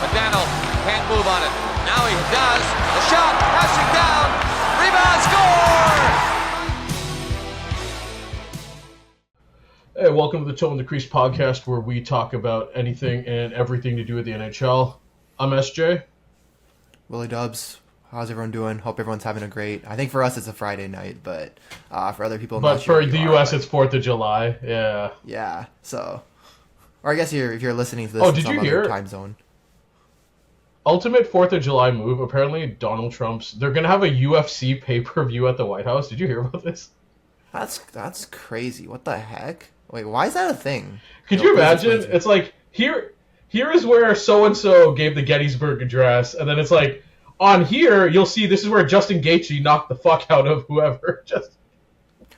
McDaniel can't move on it. Now he does. The shot, passing down. Rebound, score! Hey, welcome to the Toe and the Crease podcast, where we talk about anything and everything to do with the NHL. I'm SJ. WillyDubz. How's everyone doing? Hope everyone's having a great... I think for us it's a Friday night, but for other people... But for the U.S. it's 4th of July, yeah. Yeah, so... Or I guess if you're listening to this in some other time zone. Ultimate 4th of July move, apparently Donald Trump's... They're going to have a UFC pay-per-view at the White House. Did you hear about this? That's crazy. What the heck? Wait, why is that a thing? Could you imagine? It's like, here is where so-and-so gave the Gettysburg Address, and then it's like... On here, you'll see this is where Justin Gaethje knocked the fuck out of whoever.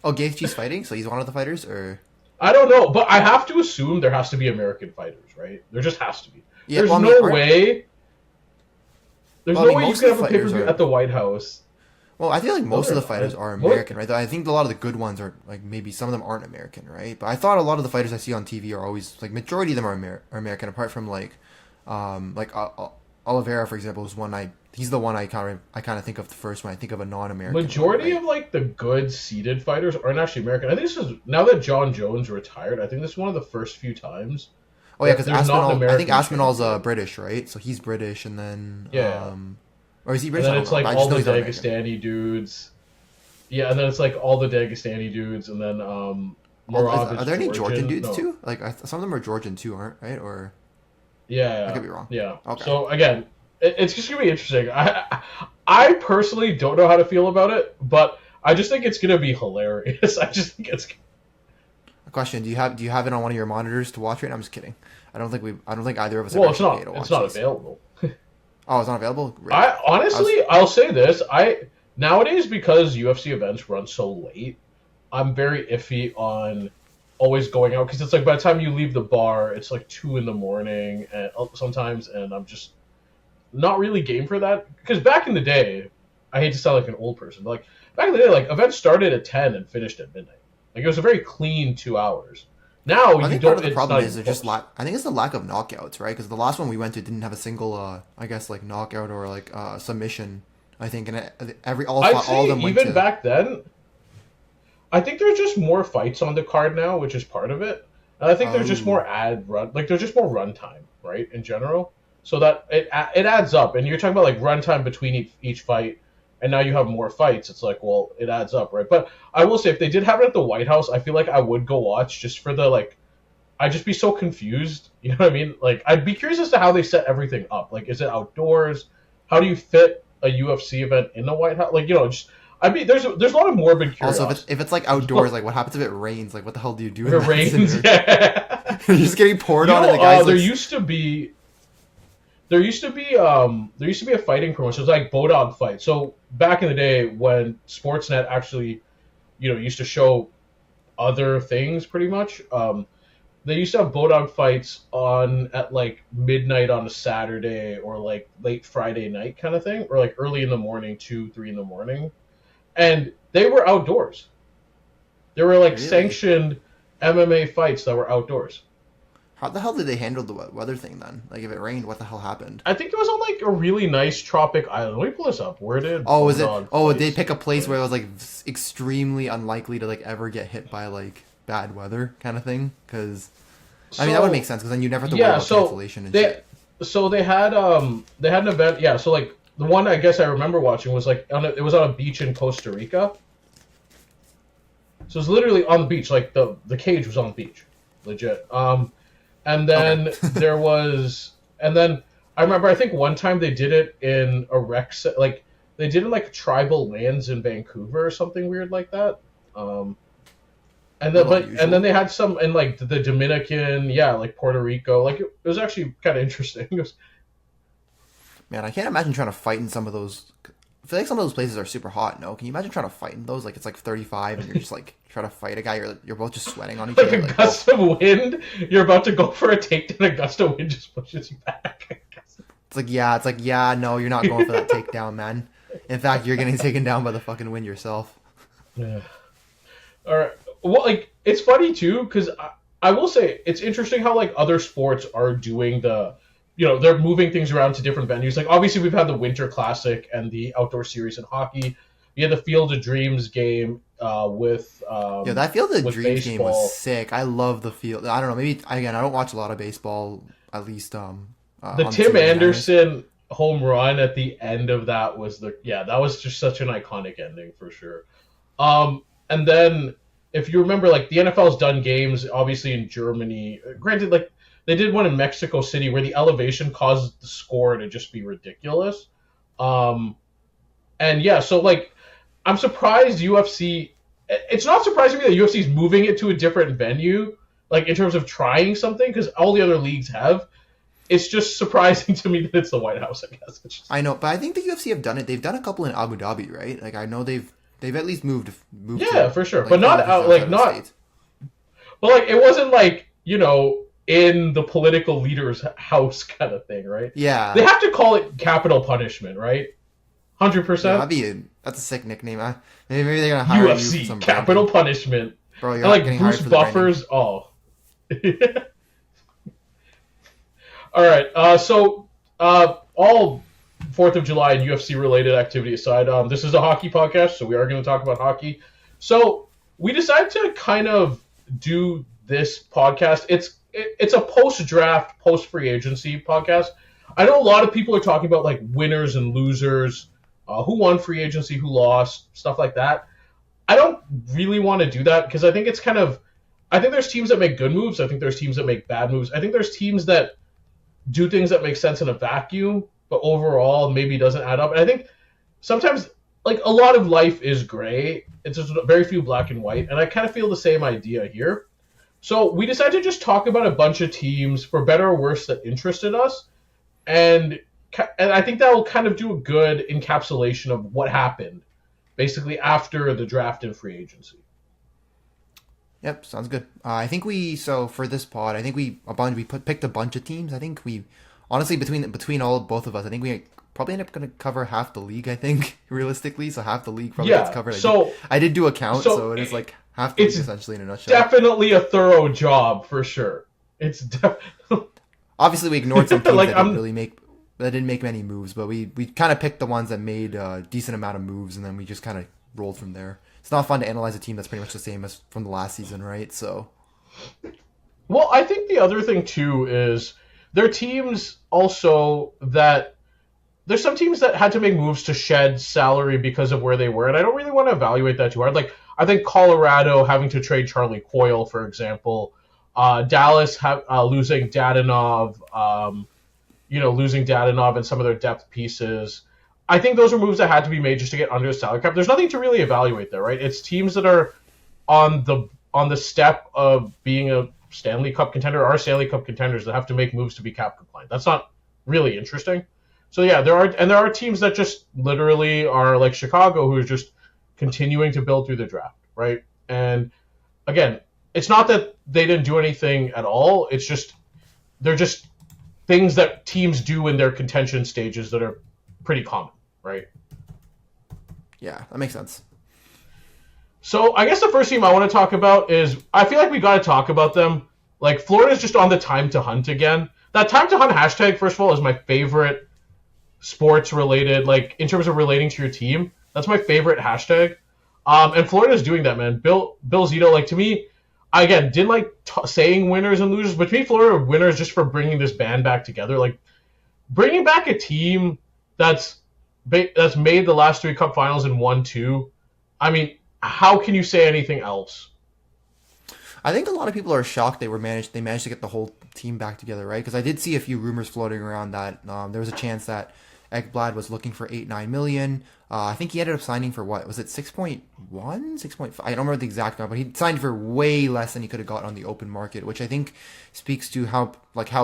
Oh, Gaethje's fighting? So he's one of the fighters? Or I don't know, but I have to assume there has to be American fighters, right? There just has to be. Yeah, There's no way you can have a pay-per-view at the White House. Well, I feel like most of the fighters are American, right? I think a lot of the good ones are, like, maybe some of them aren't American, right? But I thought a lot of the fighters I see on TV are always, like, majority of them are American, apart from, Oliveira, for example, is one he's the one I kind of think of the first when I think of a non-American. Majority of like the good seeded fighters aren't actually American. I think this is now that John Jones retired. I think this is one of the first few times. Oh yeah, because I think Aspinall's British, right? So he's British, and then or is he British? And then it's like all the Dagestani dudes. Yeah, and then it's like all the Dagestani dudes, and then are there any Georgian dudes too? Like some of them are Georgian too, aren't right? Or yeah, I could be wrong. Yeah. Okay. So again, it's just gonna be interesting. I personally don't know how to feel about it, but I just think it's gonna be hilarious. I just think it's. A question: Do you have it on one of your monitors to watch it? I'm just kidding. I don't think either of us. Well, it's not available. Oh, it's not available. Really? I'll say this: nowadays, because UFC events run so late, I'm very iffy on always going out, because it's like by the time you leave the bar, it's like 2 a.m. and sometimes, and I'm just not really game for that. Because back in the day, I hate to sound like an old person, but like back in the day, like events started at 10 and finished at midnight. Like it was a very clean 2 hours. Now I think part of the problem is I think it's the lack of knockouts, right? Because the last one we went to didn't have a single, I guess, like knockout or like submission. I think, and all of them went even back then. I think there's just more fights on the card now, which is part of it. And I think there's just more there's just more runtime, right, in general. So that it adds up. And you're talking about like runtime between each fight, and now you have more fights. It's like, well, it adds up, right? But I will say, if they did have it at the White House, I feel like I would go watch just for the like. I'd just be so confused. You know what I mean? Like, I'd be curious as to how they set everything up. Like, is it outdoors? How do you fit a UFC event in the White House? Like, you know, just. I mean, there's a lot of morbid curiosity. Also, if it's like outdoors, like what happens if it rains? Like, what the hell do you do? If it rains, yeah. You're just getting poured on, and the guys. There used to be a fighting promotion. It was like Bodog Fight. So back in the day when Sportsnet actually, used to show other things, pretty much. They used to have Bodog fights on at like midnight on a Saturday or like late Friday night kind of thing, or like early in the morning, 2-3 in the morning. And they were outdoors. They were like sanctioned MMA fights that were outdoors. How the hell did they handle the weather thing then? Like if it rained, what the hell happened? I think it was on like a really nice tropic island. Let me pull this up. Where did they pick a place where it was like extremely unlikely to like ever get hit by like bad weather kind of thing? Because I mean that would make sense, because then you never have to worry about cancellation and shit. So they had an event. Yeah, so like. The one I guess I remember watching was like it was on a beach in Costa Rica. So it's literally on the beach, like the cage was on the beach, legit. And then there was, and then I remember I think one time they did it in a rec set, like they did it like tribal lands in Vancouver or something weird like that. And then they had some in like the Dominican, like Puerto Rico, like it was actually kind of interesting. It was, man, I can't imagine trying to fight in some of those. I feel like some of those places are super hot. No, can you imagine trying to fight in those? Like it's like 35, and you're just like trying to fight a guy. You're both just sweating on each other. Like a gust of wind. You're about to go for a takedown. A gust of wind just pushes you back. It's like no, you're not going for that takedown, man. In fact, you're getting taken down by the fucking wind yourself. Yeah. All right. Well, like it's funny too, because I will say it's interesting how like other sports are doing the they're moving things around to different venues. Like obviously we've had the Winter Classic and the outdoor series in hockey. We had the Field of Dreams game with that Field of Dreams baseball. Game was sick. I love the field. I don't know. Maybe again, I don't watch a lot of baseball. At least the Tim Anderson home run at the end of that was that was just such an iconic ending for sure. And then if you remember, like the NFL's done games obviously in Germany. Granted, like they did one in Mexico City where the elevation caused the score to just be ridiculous. And yeah, so like I'm surprised UFC. It's not surprising me that UFC is moving it to a different venue, like in terms of trying something, because all the other leagues have. It's just surprising to me that it's the White House, I guess. I know, but I think the UFC have done it. They've done a couple in Abu Dhabi, right? Like I know they've at least moved. Yeah, for sure, but not not. But like it wasn't like in the political leader's house kind of thing, right? Yeah, they have to call it capital punishment, right? 100%. That's a sick nickname. Maybe they're gonna hire UFC you for some capital branding. punishment. Bro, you're and like Bruce Buffers. Oh. All right. So all 4th of July and UFC related activity aside, this is a hockey podcast, so we are going to talk about hockey. So we decided to kind of do this podcast. It's a post-draft, post-free agency podcast. I know a lot of people are talking about like winners and losers, who won free agency, who lost, stuff like that. I don't really want to do that because I think it's kind of – I think there's teams that make good moves. I think there's teams that make bad moves. I think there's teams that do things that make sense in a vacuum, but overall maybe doesn't add up. And I think sometimes like a lot of life is gray. It's just very few black and white. And I kind of feel the same idea here. So we decided to just talk about a bunch of teams, for better or worse, that interested us. And I think that will kind of do a good encapsulation of what happened basically after the draft and free agency. Yep, sounds good. I think for this pod, I think we picked a bunch of teams. I think we honestly between both of us, I think we probably end up going to cover half the league. I think realistically, so half the league probably gets covered. I did do a count, so it is like half the league essentially in a nutshell. Definitely a thorough job for sure. It's obviously we ignored some teams that didn't make many moves, but we kind of picked the ones that made a decent amount of moves, and then we just kind of rolled from there. It's not fun to analyze a team that's pretty much the same as from the last season, right? So, well, I think the other thing too is there are teams also that there's some teams that had to make moves to shed salary because of where they were, and I don't really want to evaluate that too hard. Like I think Colorado having to trade Charlie Coyle, for example, Dallas losing Dadonov, losing Dadonov and some of their depth pieces. I think those are moves that had to be made just to get under the salary cap. There's nothing to really evaluate there, right? It's teams that are on the step of being a Stanley Cup contender or Stanley Cup contenders that have to make moves to be cap compliant. That's not really interesting. So yeah, there are teams that just literally are like Chicago, who is just continuing to build through the draft, right? And again, it's not that they didn't do anything at all. It's just they're just things that teams do in their contention stages that are pretty common, right? Yeah, that makes sense. So I guess the first team I want to talk about is, I feel like we got to talk about them. Like Florida's just on the time to hunt again. That time to hunt hashtag, first of all, is my favorite sports related, like in terms of relating to your team. That's my favorite hashtag. And Florida's doing that, man. Bill Zito, like to me, I again didn't like saying winners and losers, but to me, Florida are winners just for bringing this band back together. Like bringing back a team that's made the last 3 Cup finals and won 2. I mean, how can you say anything else? I think a lot of people are shocked they managed to get the whole team back together, right? Because I did see a few rumors floating around that there was a chance that Ekblad was looking for 8-9 million. I think he ended up signing for what? Was it 6.1? 6.5? I don't remember the exact number, but he signed for way less than he could have got on the open market, which I think speaks to how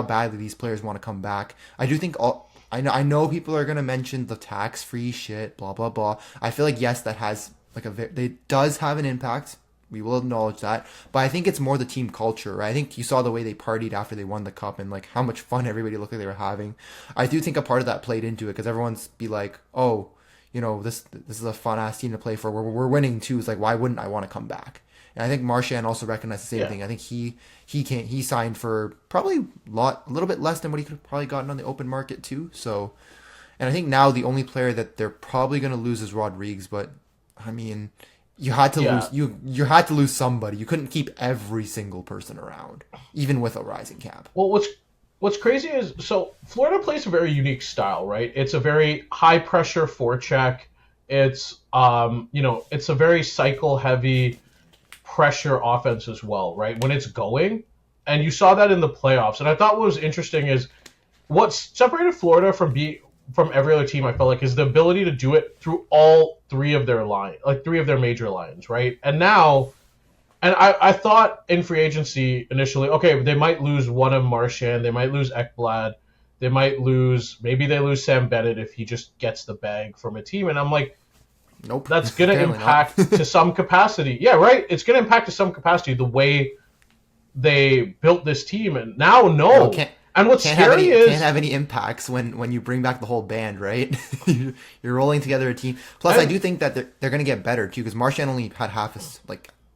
badly these players want to come back. I do think I know people are going to mention the tax-free shit, blah, blah, blah. I feel like, yes, that has it does have an impact. We will acknowledge that. But I think it's more the team culture, right? I think you saw the way they partied after they won the cup and like how much fun everybody looked like they were having. I do think a part of that played into it because everyone's be like, oh, this is a fun-ass team to play for. We're winning too. It's like, why wouldn't I want to come back? And I think Marchand also recognized the same thing. I think he signed for probably a little bit less than what he could have probably gotten on the open market too. So, and I think now the only player that they're probably going to lose is Rodriguez. But I mean, you had to lose you had to lose somebody. You couldn't keep every single person around, even with a rising cap. Well, what's crazy is, so Florida plays a very unique style, right? It's a very high pressure forecheck. It's it's a very cycle heavy pressure offense as well, right? When it's going, and you saw that in the playoffs. And I thought what was interesting is what's separated Florida from every other team, I felt like, is the ability to do it through all three of their major lines, right? And now, and I thought in free agency initially, okay, they might lose one of Marchand, they might lose Ekblad, maybe they lose Sam Bennett if he just gets the bag from a team. And I'm like, nope, that's going to impact to some capacity. Yeah, right? It's going to impact to some capacity the way they built this team. And now, no. And what's scary is... can't have any impacts when you bring back the whole band, right? You're rolling together a team. Plus, I do think that they're going to get better, too, because Marchand only had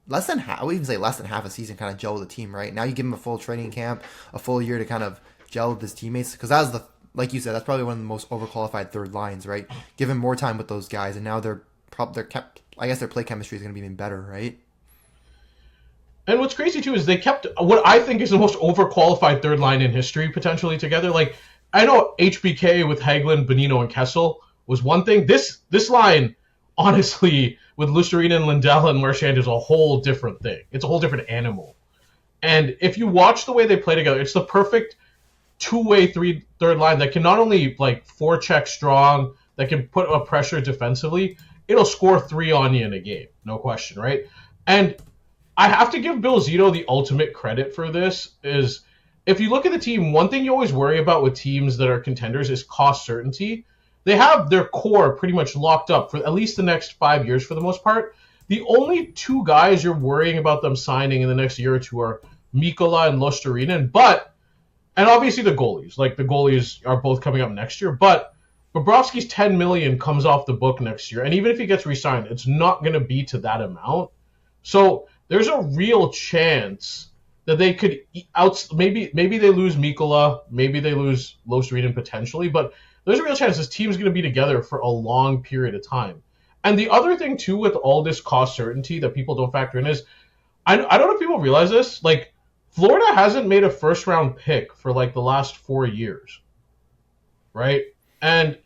less than half a season kind of gel with the team, right? Now you give him a full training camp, a full year to kind of gel with his teammates, because that was like you said, that's probably one of the most overqualified third lines, right? Give him more time with those guys, and now I guess their play chemistry is going to be even better, right? And what's crazy too is they kept what I think is the most overqualified third line in history potentially together. Like, I know HBK with Hagelin, Bonino, and Kessel was one thing. This line, honestly, with Lusterine, Lindell, and Marchand is a whole different thing. It's a whole different animal. And if you watch the way they play together, it's the perfect two-way third line that can not only forecheck strong, that can put up pressure defensively. It'll score 3 on you in a game, no question, right? And I have to give Bill Zito the ultimate credit for this. Is if you look at the team, one thing you always worry about with teams that are contenders is cost certainty. They have their core pretty much locked up for at least the next 5 years for the most part. The only 2 guys you're worrying about them signing in the next year or 2 are Mikkola and Lusterinen, and obviously the goalies. Like, the goalies are both coming up next year, but Bobrovsky's $10 million comes off the book next year, and even if he gets re-signed, it's not going to be to that amount. So there's a real chance that they could maybe they lose Mikkola, maybe they lose Lusterinen potentially, but there's a real chance this team's going to be together for a long period of time. And the other thing too with all this cost certainty that people don't factor in is, I don't know if people realize this, Florida hasn't made a first round pick for the last 4 years, right? And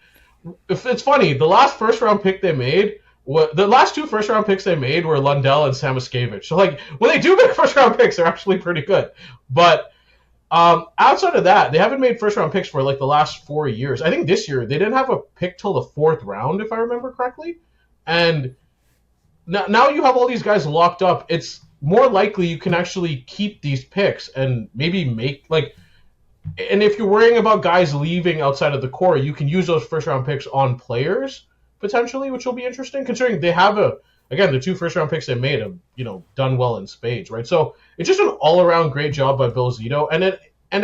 if it's funny, the last first round pick they made, the last 2 first round picks they made were Lundell and Samoskevich. So when they do make first round picks, they're actually pretty good. But outside of that, they haven't made first round picks for the last 4 years. I think this year they didn't have a pick till the 4th round, if I remember correctly. And now you have all these guys locked up. It's more likely you can actually keep these picks and maybe make and if you're worrying about guys leaving outside of the core, you can use those first round picks on players potentially, which will be interesting considering they have the 2 first round picks they made have done well in spades, right? So it's just an all around great job by Bill Zito, and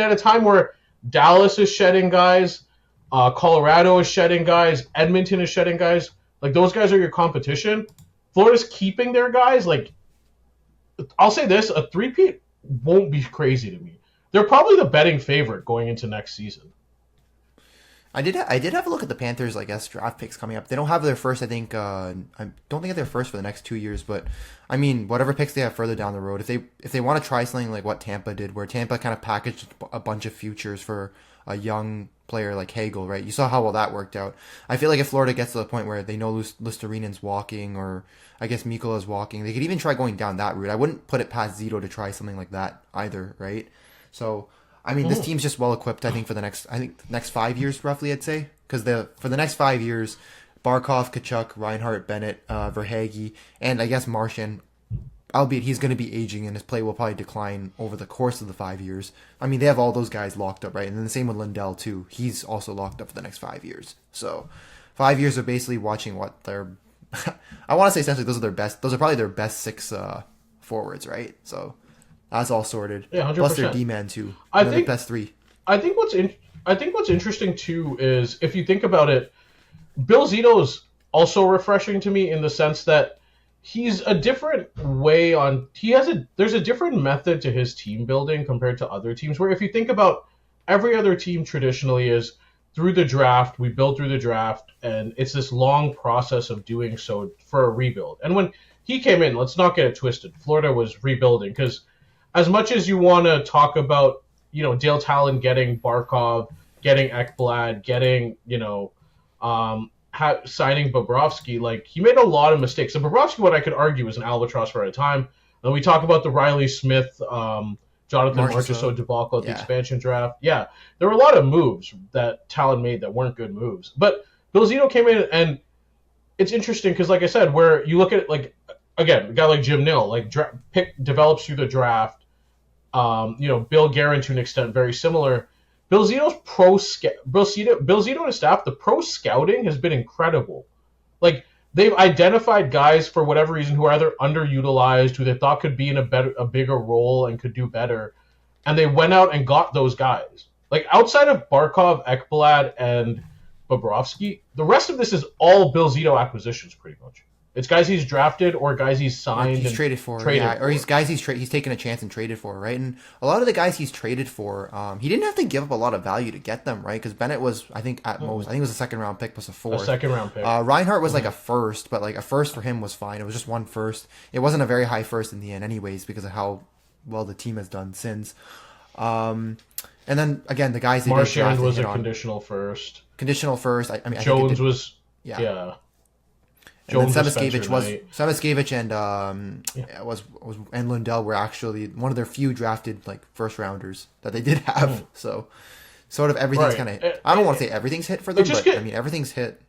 at a time where Dallas is shedding guys, Colorado is shedding guys, Edmonton is shedding guys, those guys are your competition. Florida's keeping their guys. I'll say this, a 3-peat won't be crazy to me. They're probably the betting favorite going into next season. I did have a look at the Panthers, draft picks coming up. They don't have their first, I think. I don't think they're first for the next 2 years, but I mean, whatever picks they have further down the road, if they want to try something like what Tampa did, where Tampa kind of packaged a bunch of futures for a young player like Hagel, right? You saw how well that worked out. I feel like if Florida gets to the point where they know Lusterinen's walking, or I guess Mikkola's walking, they could even try going down that route. I wouldn't put it past Zito to try something like that either, right? So, I mean, this team's just well equipped, I think, for the next 5 years, roughly, I'd say. Because for the next 5 years, Barkov, Kachuk, Reinhart, Bennett, Verhaeghe, and I guess Marchand, albeit he's going to be aging and his play will probably decline over the course of the 5 years. I mean, they have all those guys locked up, right? And then the same with Lindell, too. He's also locked up for the next 5 years. So, 5 years of basically watching what their... I want to say essentially those are probably their best 6 forwards, right? So... that's all sorted. Yeah, 100%. Plus their D-man too. I think best 3. I think what's interesting too is if you think about it, Bill Zito's also refreshing to me in the sense that he's a different way on. There's a different method to his team building compared to other teams. Where if you think about every other team traditionally is through the draft, we build through the draft, and it's this long process of doing so for a rebuild. And when he came in, let's not get it twisted. Florida was rebuilding because as much as you want to talk about, Dale Talon getting Barkov, getting Ekblad, getting, signing Bobrovsky, like he made a lot of mistakes. So Bobrovsky, what I could argue, was an albatross for a time. And we talk about the Riley Smith, Jonathan Marchessault debacle at the expansion draft. Yeah, there were a lot of moves that Talon made that weren't good moves. But Bill Zito came in, and it's interesting because, like I said, where you look at it, like, again, a guy like Jim Nill, like develops through the draft. Bill Guerin to an extent very similar. Bill Zito's Bill Zito and his staff, the pro scouting has been incredible. Like, they've identified guys for whatever reason who are either underutilized, who they thought could be in a bigger role and could do better, and they went out and got those guys. Like, outside of Barkov, Ekblad, and Bobrovsky, the rest of this is all Bill Zito acquisitions, pretty much. It's guys he's drafted or guys he's signed. He's traded for, or he's guys he's taken a chance and traded for, right? And a lot of the guys he's traded for, he didn't have to give up a lot of value to get them, right? Because Bennett was, I think it was a second round pick plus a fourth. A second round pick. Reinhart was like a first, but like a first for him was fine. It was just one first. It wasn't a very high first in the end, anyways, because of how well the team has done since. And then again, the guys Marchand was a conditional first. Conditional first. I mean, Jones was yeah. And then Samoskevich and Lundell were actually one of their few drafted like first rounders that they did have. So sort of everything's kind of, I don't want to say everything's hit for them, but I mean everything's hit.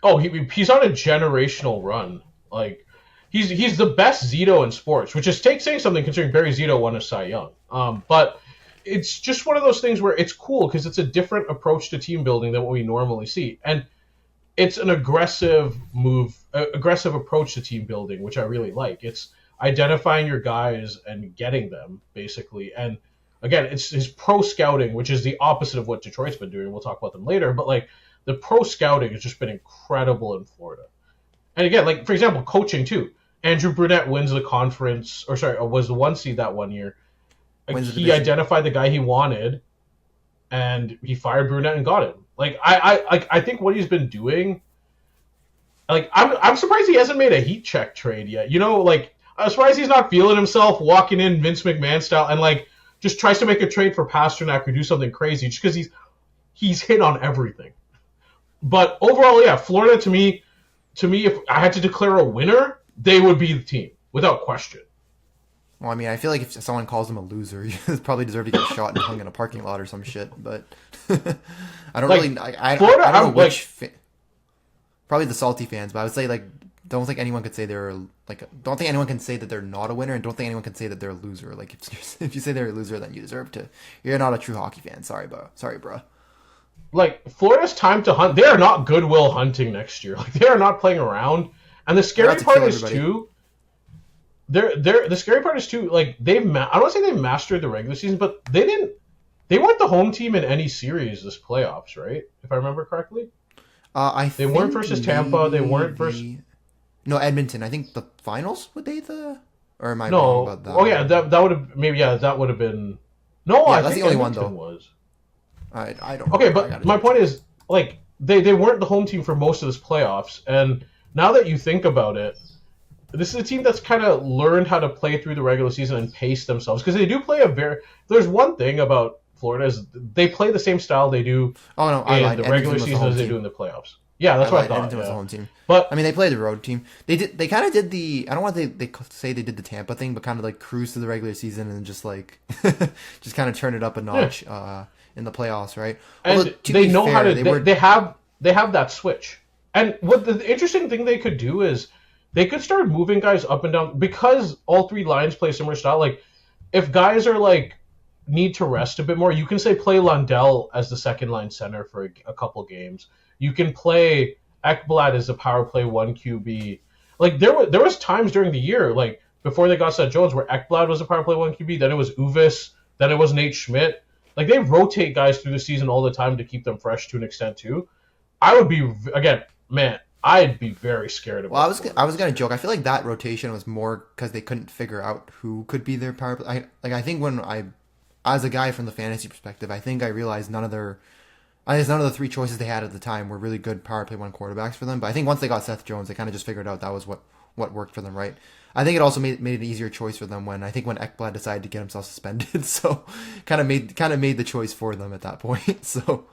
Oh, he's on a generational run. Like he's the best Zito in sports, which is saying something considering Barry Zito won a Cy Young. But it's just one of those things where it's cool because it's a different approach to team building than what we normally see. And it's an aggressive approach to team building, which I really like. It's identifying your guys and getting them, basically. And again, it's his pro scouting, which is the opposite of what Detroit's been doing. We'll talk about them later. But like the pro scouting has just been incredible in Florida. And again, like for example, coaching too. Andrew Brunette wins the conference, was the 1 seed that 1 year. He identified the guy he wanted, and he fired Brunette and got him. Like I think what he's been doing, like I'm surprised he hasn't made a heat check trade yet. Like I'm surprised he's not feeling himself walking in Vince McMahon style and like just tries to make a trade for Pasternak or do something crazy just because he's hit on everything. But overall, yeah, Florida to me, if I had to declare a winner, they would be the team without question. Well, I mean, I feel like if someone calls him a loser, he probably deserve to get shot and hung in a parking lot or some shit. But I don't really. I don't know which. Probably the salty fans, but I would say like, don't think anyone could say don't think anyone can say that they're not a winner, and don't think anyone can say that they're a loser. Like if you say they're a loser, then you deserve to. You're not a true hockey fan. Sorry, bro. Like Florida's time to hunt. They are not Goodwill Hunting next year. Like they are not playing around. And the scary part is too. The scary part is too, like I don't want to say they've mastered the regular season, but they weren't the home team in any series this playoffs, right? If I remember correctly. They weren't versus Tampa. They weren't versus. No, Edmonton. I think the finals would they or am I wrong about that? Oh yeah, that would have maybe that would have been. No, yeah, I that's think the only Edmonton one though. Was. I don't. Okay, but my point is like they weren't the home team for most of this playoffs, and now that you think about it. This is a team that's kind of learned how to play through the regular season and pace themselves because they do play there's one thing about Florida is they play the same style they do in the regular season as they do in the playoffs. Yeah, that's what I thought. Edmonton was the home team. But I mean, they played the road team. They kind of did the. I don't want they say they did the Tampa thing, but kind of like cruise through the regular season and just like just kind of turn it up a notch in the playoffs, right? And they know how to. They have that switch. And what the interesting thing they could do is. They could start moving guys up and down because all three lines play similar style. Like, if guys are like need to rest a bit more, you can say play Lundell as the second line center for a couple games. You can play Ekblad as a power play 1 QB. Like there was times during the year, like before they got Seth Jones, where Ekblad was a power play 1 QB. Then it was Uvis. Then it was Nate Schmidt. Like they rotate guys through the season all the time to keep them fresh to an extent too. I would be again, man. I'd be very scared of. Well, I was gonna joke. I feel like that rotation was more because they couldn't figure out who could be their power play. I think when as a guy from the fantasy perspective, I think I realized none of the three choices they had at the time were really good power play one quarterbacks for them. But I think once they got Seth Jones, they kind of just figured out that was what worked for them, right? I think it also made an easier choice for them when Ekblad decided to get himself suspended. So kind of made the choice for them at that point. So.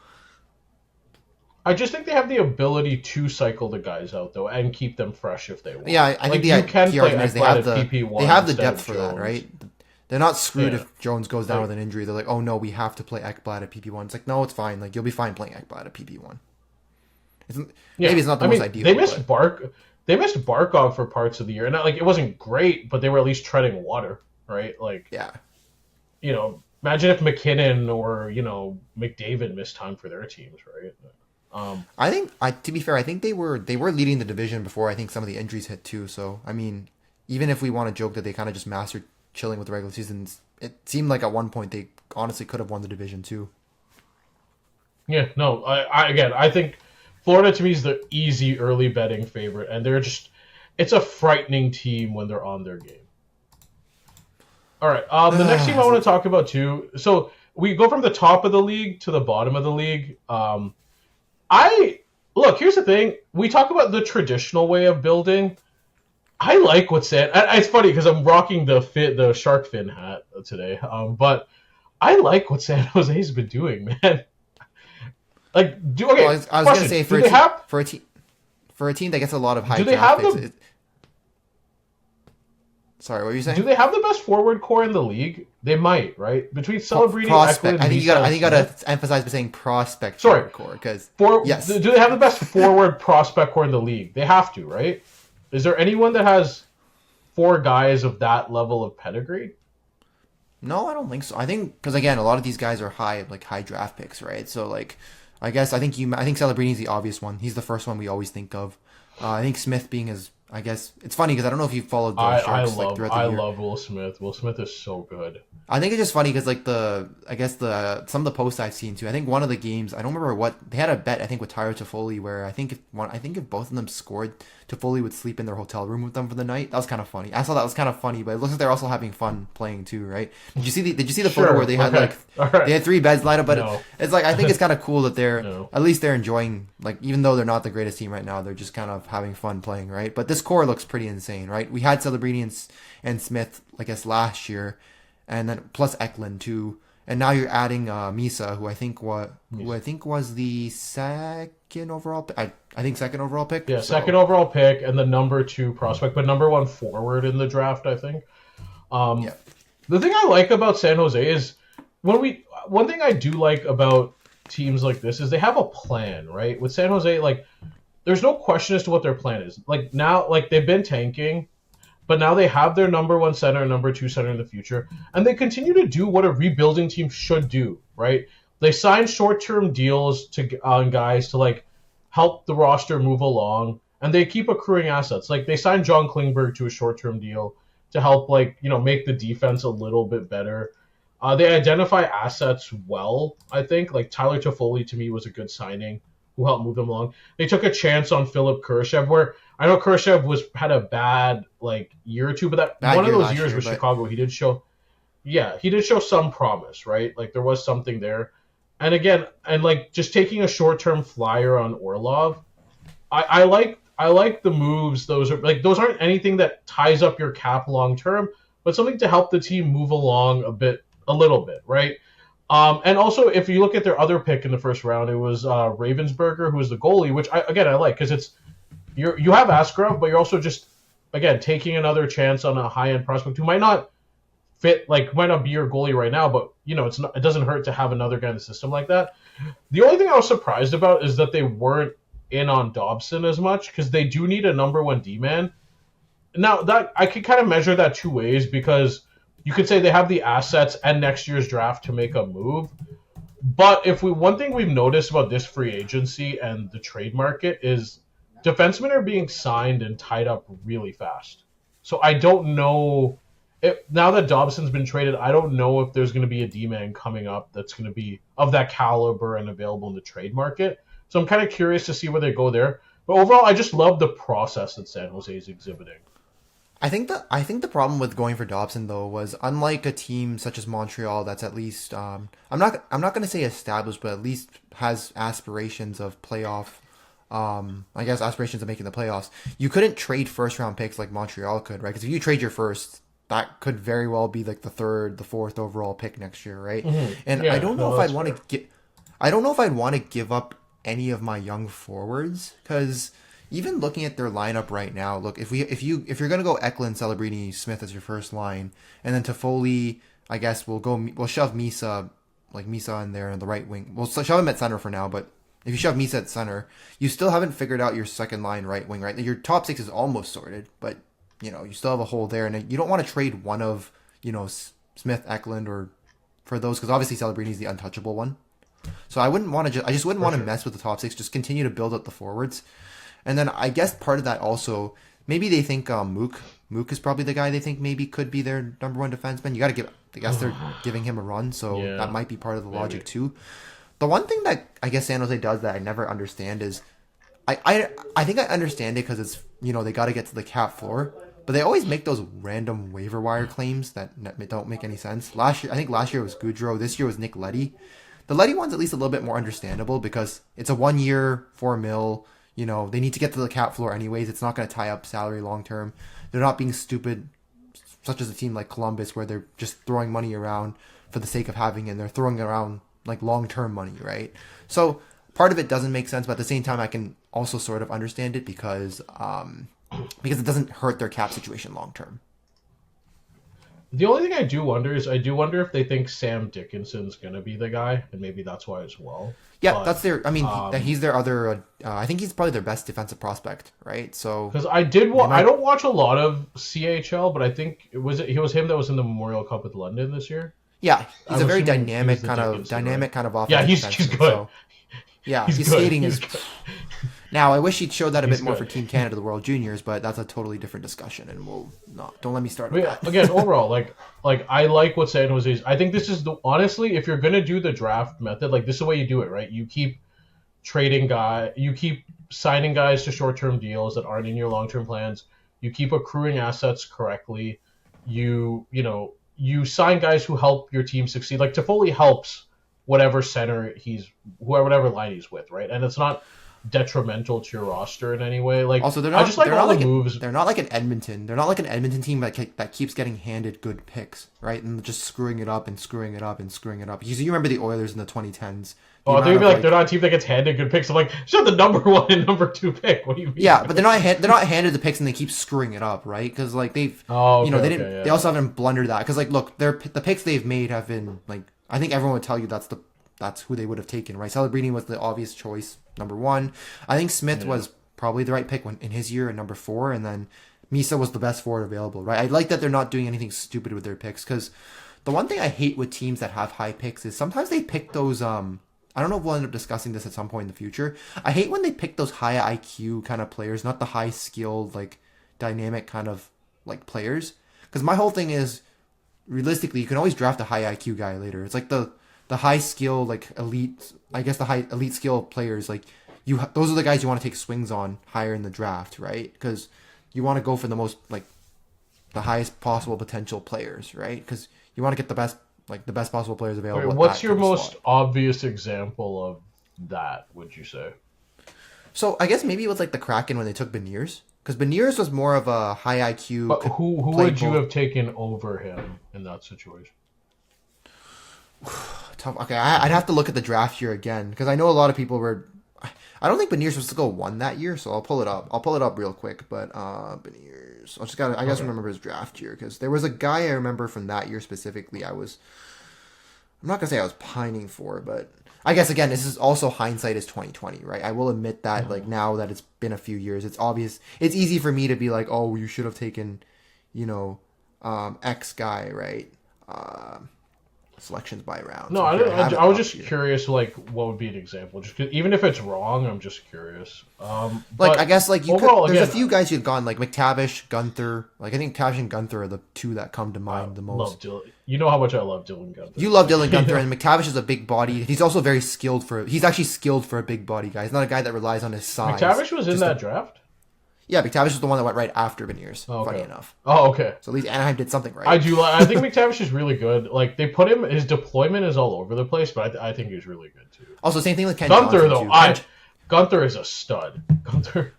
I just think they have the ability to cycle the guys out though and keep them fresh if they want. Yeah, I think you can key play argument is PP1 they have the instead depth of for that, Jones. right? They're not screwed Yeah. if Jones goes down with an injury. They're like, oh no, we have to play Ekblad at PP1. It's like, no, it's fine. Like you'll be fine playing Ekblad at PP1. Maybe it's not the most ideal. They missed Barkov for parts of the year, and it wasn't great, but they were at least treading water, right? Like, yeah, imagine if McKinnon or McDavid missed time for their teams, right? I think to be fair, I think they were leading the division before I think some of the injuries hit too. So I mean, even if we want to joke that they kind of just mastered chilling with the regular seasons, it seemed like at one point they honestly could have won the division too. Yeah, no, I think Florida to me is the easy early betting favorite, and it's a frightening team when they're on their game. All right, the next team I want to talk about too. So we go from the top of the league to the bottom of the league. Here's the thing. We talk about the traditional way of building. I like what it's funny because I'm rocking the shark fin hat today. But I like what San Jose's been doing, man. I was gonna say for a team that gets a lot of high draft picks. Sorry, what were you saying? Do they have the best forward core in the league? They might, right? Between Celebrini, prospect. I think you got to emphasize by saying prospect forward core because yes. Do they have the best forward prospect core in the league? They have to, right? Is there anyone that has 4 guys of that level of pedigree? No, I don't think so. I think because again, a lot of these guys are high draft picks, right? So I think Celebrini is the obvious one. He's the first one we always think of. I think Smith being I guess it's funny because I don't know if you followed the Sharks throughout the year. I love Will Smith. Will Smith is so good. I think it's just funny because some of the posts I've seen too. I think one of the games I don't remember what they had a bet. I think with Tyler Toffoli where I think if both of them scored, Toffoli would sleep in their hotel room with them for the night. That was kind of funny. I saw that was kind of funny, but it looks like they're also having fun playing too, right? Did you see the photo where they had they had 3 beds lined up? But it's I think it's kind of cool that they're at least they're enjoying even though they're not the greatest team right now, they're just kind of having fun playing, right? But this core looks pretty insane, right? We had Celebrini and Smith, I guess, last year, and then plus Eklund too, and now you're adding Misa, who I think was the second overall pick. I think second overall pick. Yeah, second overall pick and the number 2 prospect, but number 1 forward in the draft, I think. The thing I like about San Jose is one thing I do like about teams like this is they have a plan, right? With San Jose, there's no question as to what their plan is. Now, they've been tanking, but now they have their number 1 center and number 2 center in the future, and they continue to do what a rebuilding team should do, right? They sign short-term deals on guys to help the roster move along, and they keep accruing assets. They signed John Klingberg to a short-term deal to help make the defense a little bit better. They identify assets well, I think. Tyler Toffoli to me was a good signing who helped move them along. They took a chance on Philip Kurashev, where I know Kurashev had a bad year or two, but one of those years with Chicago, he did show some promise, right? There was something there. And again, just taking a short-term flyer on Orlov, I like the moves. Those aren't anything that ties up your cap long-term, but something to help the team move along a little bit, right? And also, if you look at their other pick in the first round, it was Ravensburger, who was the goalie, which I like because it's you have Askarov, but you're also just taking another chance on a high-end prospect who might not fit, might not be your goalie right now, but it doesn't hurt to have another guy in the system like that. The only thing I was surprised about is that they weren't in on Dobson as much because they do need a number 1 D-man. Now that I could kind of measure that 2 ways because you could say they have the assets and next year's draft to make a move. But one thing we've noticed about this free agency and the trade market is defensemen are being signed and tied up really fast. So I don't know now that Dobson's been traded, I don't know if there's going to be a D-man coming up that's going to be of that caliber and available in the trade market. So I'm kind of curious to see where they go there. But overall, I just love the process that San Jose is exhibiting. I think the problem with going for Dobson though was, unlike a team such as Montreal that's at least I'm not going to say established, but at least has aspirations of playoff, I guess aspirations of making the playoffs. You couldn't trade first round picks like Montreal could, right? Because if you trade your first, that could very well be like the third, the fourth overall pick next year, right? Mm-hmm. And Yeah, I don't know no, if I'd that's want fair. to get I don't know if I'd want to give up any of my young forwards, because even looking at their lineup right now, look, if you're gonna go Eklund, Celebrini, Smith as your first line, and then Toffoli, I guess we'll shove Misa in there on the right wing. We'll shove him at center for now, but if you shove Misa at center, you still haven't figured out your second line right wing, right? Your top six is almost sorted, but you still have a hole there, and you don't want to trade one of Smith, Eklund, or for those, because obviously Celebrini is the untouchable one. So I just wouldn't want to mess with the top six. Just continue to build up the forwards. And then I guess part of that also, maybe they think Mook is probably the guy they think maybe could be their number one defenseman. You got to I guess they're giving him a run, so Yeah, that might be part of the logic maybe. too. The one thing that I guess San Jose does that I never understand is, I think I understand it because it's they got to get to the cap floor, but they always make those random waiver wire claims that don't make any sense. I think last year was Goudreau, this year was Nick Leddy. The Leddy one's at least a little bit more understandable because it's a 1 year, $4 million. They need to get to the cap floor anyways. It's not going to tie up salary long term. They're not being stupid, such as a team like Columbus, where they're just throwing money around for the sake of having it. And they're throwing around like long term money, right? So part of it doesn't make sense, but at the same time, I can also sort of understand it because it doesn't hurt their cap situation long term. The only thing I do wonder if they think Sam Dickinson's gonna be the guy, and maybe that's why as well. Yeah, But, that's their. I mean, he's their other. I think he's probably their best defensive prospect, right? So because I don't watch a lot of CHL, but I think it was him that was in the Memorial Cup with London this year. yeah, he's I'm a very assuming dynamic he's the kind of Dickinson, right? offensive. Yeah, he's defenseman, good. So, yeah, his good. skating He's is. good. Now, I wish he'd showed that a He's bit more good. for Team Canada, the World Juniors, but that's a totally different discussion, and don't let me start with But that. again, overall, like I like what San Jose is. I think this is honestly, if you're gonna do the draft method, like this is the way you do it, right? You keep you keep signing guys to short-term deals that aren't in your long-term plans. You keep accruing assets correctly. You sign guys who help your team succeed. Like Toffoli helps whatever whatever line he's with, right? And it's not detrimental to your roster in any way. Like Also, I just like all the moves. they're not like an Edmonton. They're not like an Edmonton team that keeps getting handed good picks, right? And just screwing it up and screwing it up and screwing it up. You remember the Oilers in the 2010s. Oh, I think you'd be like, they're not a team that gets handed good picks. I'm like, shut the number one and number two pick. What do you mean? Yeah, but they're not handed the picks and they keep screwing it up, right? Because like they've, Oh, okay, they didn't. yeah. They also haven't blundered that. Because like, look, the picks they've made have been like, I think everyone would tell you that's who they would have taken, right? Celebrini was the obvious choice, number one. I think Smith was probably the right pick in his year at number 4, and then Misa was the best forward available, right? I like that they're not doing anything stupid with their picks, because the one thing I hate with teams that have high picks is sometimes they pick those. I don't know if we'll end up discussing this at some point in the future. I hate when they pick those high IQ kind of players, not the high skilled, like dynamic kind of like players. Because my whole thing is, realistically, you can always draft a high IQ guy later. It's like the high skill, like elite, I guess the high elite skill players, like those are the guys you want to take swings on higher in the draft, right? Because you want to go for the most, like, the highest possible potential players, right? Because you want to get the best possible players available. Wait, what's your most obvious example of that, would you say? So I guess maybe it was like the Kraken when they took Beniers. Because Beniers was more of a high IQ. But who would you have taken over him in that situation? Tough. Okay, I'd have to look at the draft year again, because I know a lot of people were. I don't think Beniers was to go 1 that year, so I'll pull it up. I'll pull it up real quick. But Beniers, I guess remember his draft year, because there was a guy I remember from that year specifically. I'm not gonna say I was pining for, but I guess again, this is also hindsight is 2020, right? I will admit that, like, now that it's been a few years, it's obvious. It's easy for me to be like, oh, you should have taken, X guy, right? selections by round. No, So I here, don't. have it I was up just here. curious, like, what would be an example? Just 'cause, even if it's wrong, I'm just curious. Like, But I guess, like, you overall, could, there's a again, few guys you've gone, like McTavish, Gunther. Like, I think McTavish and Gunther are the two that come to I mind the love most. Dylan. You know how much I love Dylan Gunther. You love Dylan Gunther, and McTavish is a big body. He's also very skilled he's actually skilled for a big body guy. He's not a guy that relies on his size. McTavish was in that draft? Yeah, McTavish was the one that went right after Beniers, Oh, okay. funny enough. Oh, okay. So at least Anaheim did something right. I think McTavish is really good. Like, they put him, his deployment is all over the place, but I think he's really good, too. Also, same thing with Ken Gunther, Johnson, though, too. Gunther is a stud. Gunther.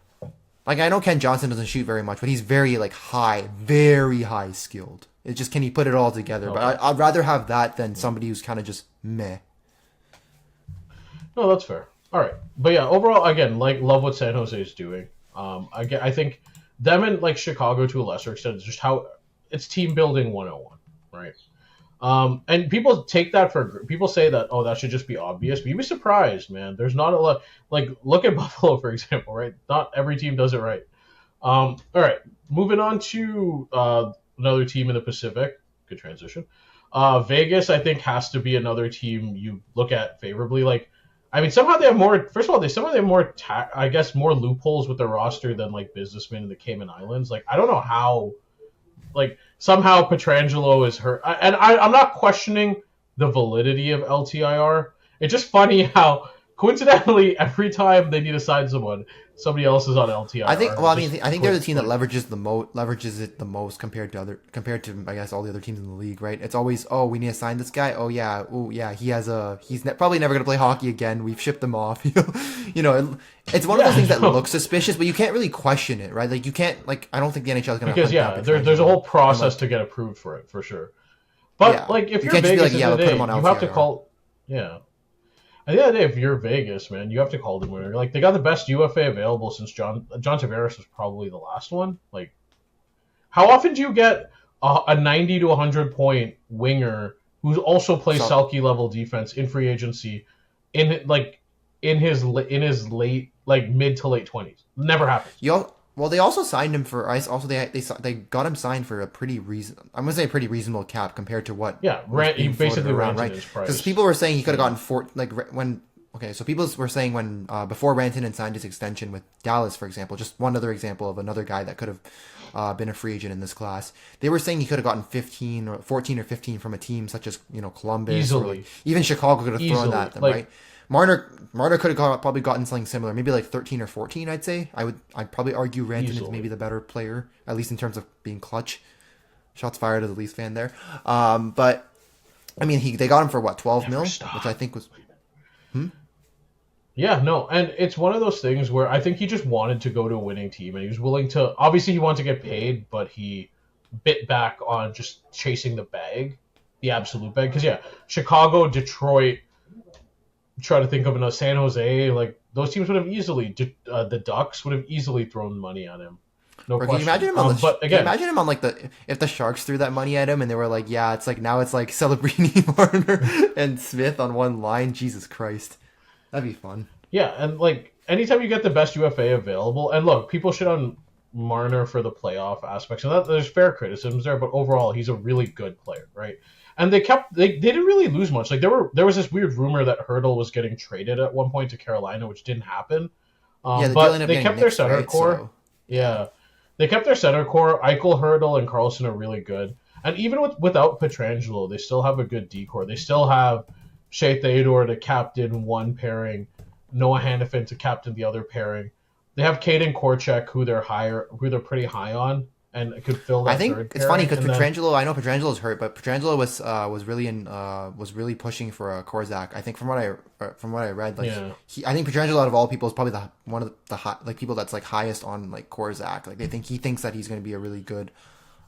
Like, I know Ken Johnson doesn't shoot very much, but he's very, like, very high skilled. It's just, can he put it all together? Okay. But I'd rather have that than somebody who's kind of just meh. No, that's fair. All right. But yeah, overall, again, like, love what San Jose is doing. I think them and, like, Chicago to a lesser extent is just how it's team building 101, right? And people take that people say that, oh, that should just be obvious, but you'd be surprised, man. There's not a lot, like, look at Buffalo, for example, right? Not every team does it right. All right, moving on to another team in the Pacific. Good transition. Vegas, I think, has to be another team you look at favorably. Like, I mean, somehow they have more. First of all, somehow they have more, I guess, more loopholes with their roster than, like, businessmen in the Cayman Islands. Like, I don't know how. Like, somehow Pietrangelo is hurt. I'm not questioning the validity of LTIR. It's just funny how, coincidentally, every time they need to sign someone, somebody else is on LTIR. I think they're the team that leverages it the most compared to I guess all the other teams in the league, right? It's always, oh, we need to sign this guy. Oh yeah, he's probably never going to play hockey again. We've shipped him off. It's one of those things that looks suspicious, but you can't really question it, right? Like, you can't, like, I don't think the NHL is going to, because there's a whole process to get approved for it, for sure. But like, if you're Vegas, you have to call. Yeah. At the end of the day, if you're Vegas, man, you have to call them winner. Like, they got the best UFA available since John Tavares was probably the last one. Like, how often do you get a 90 to 100 point winger who also plays Selke level defense in free agency in his late, like, mid to late 20s? Never happens. Well, they also signed him for ice. Also, they got him signed for a pretty reasonable cap compared to what. Yeah, he basically ran his price. Because people were saying he could have gotten So people were saying when before Rantanen signed his extension with Dallas, for example, just one other example of another guy that could have been a free agent in this class. They were saying he could have gotten 14 or 15 from a team such as Columbus, easily. Or, like, even Chicago could have thrown that at them, like, right? Marner could have probably gotten something similar, maybe like 13 or 14. I'd say. I'd probably argue Rantanen is maybe the better player, at least in terms of being clutch. Shots fired as a Leafs fan there. But I mean, they got him for what, 12 mil, which I think was. Yeah, no, and it's one of those things where I think he just wanted to go to a winning team, and he was willing to. Obviously, he wanted to get paid, but he bit back on just chasing the bag, the absolute bag. Because Chicago, Detroit. Try to think of another, San Jose, like, those teams would have easily, the Ducks would have easily thrown money on him. No question. Can you imagine him imagine him on, like, if the Sharks threw that money at him and they were like, yeah, it's like, now it's like Celebrini, Marner, and Smith on one line. Jesus Christ. That'd be fun. Yeah, and, like, anytime you get the best UFA available, and look, people shit on Marner for the playoff aspects, and there's fair criticisms there, but overall, he's a really good player, right? And they didn't really lose much. Like, there was this weird rumor that Hurdle was getting traded at one point to Carolina, which didn't happen. But they kept their center core. So. Yeah, they kept their center core. Eichel, Hurdle, and Carlson are really good. And even without Pietrangelo, they still have a good decor. They still have Shea Theodore to captain one pairing, Noah Hannafin to captain the other pairing. They have Caden Korchak, who they're pretty high on. And it could fill that. I think it's funny because Pietrangelo. I know Pietrangelo's hurt, but Pietrangelo was really pushing for a Korzak. I think from what I read, like, I think Pietrangelo out of all people is probably one of the people that's, like, highest on, like, Korzak. Like, he thinks that he's going to be a really good,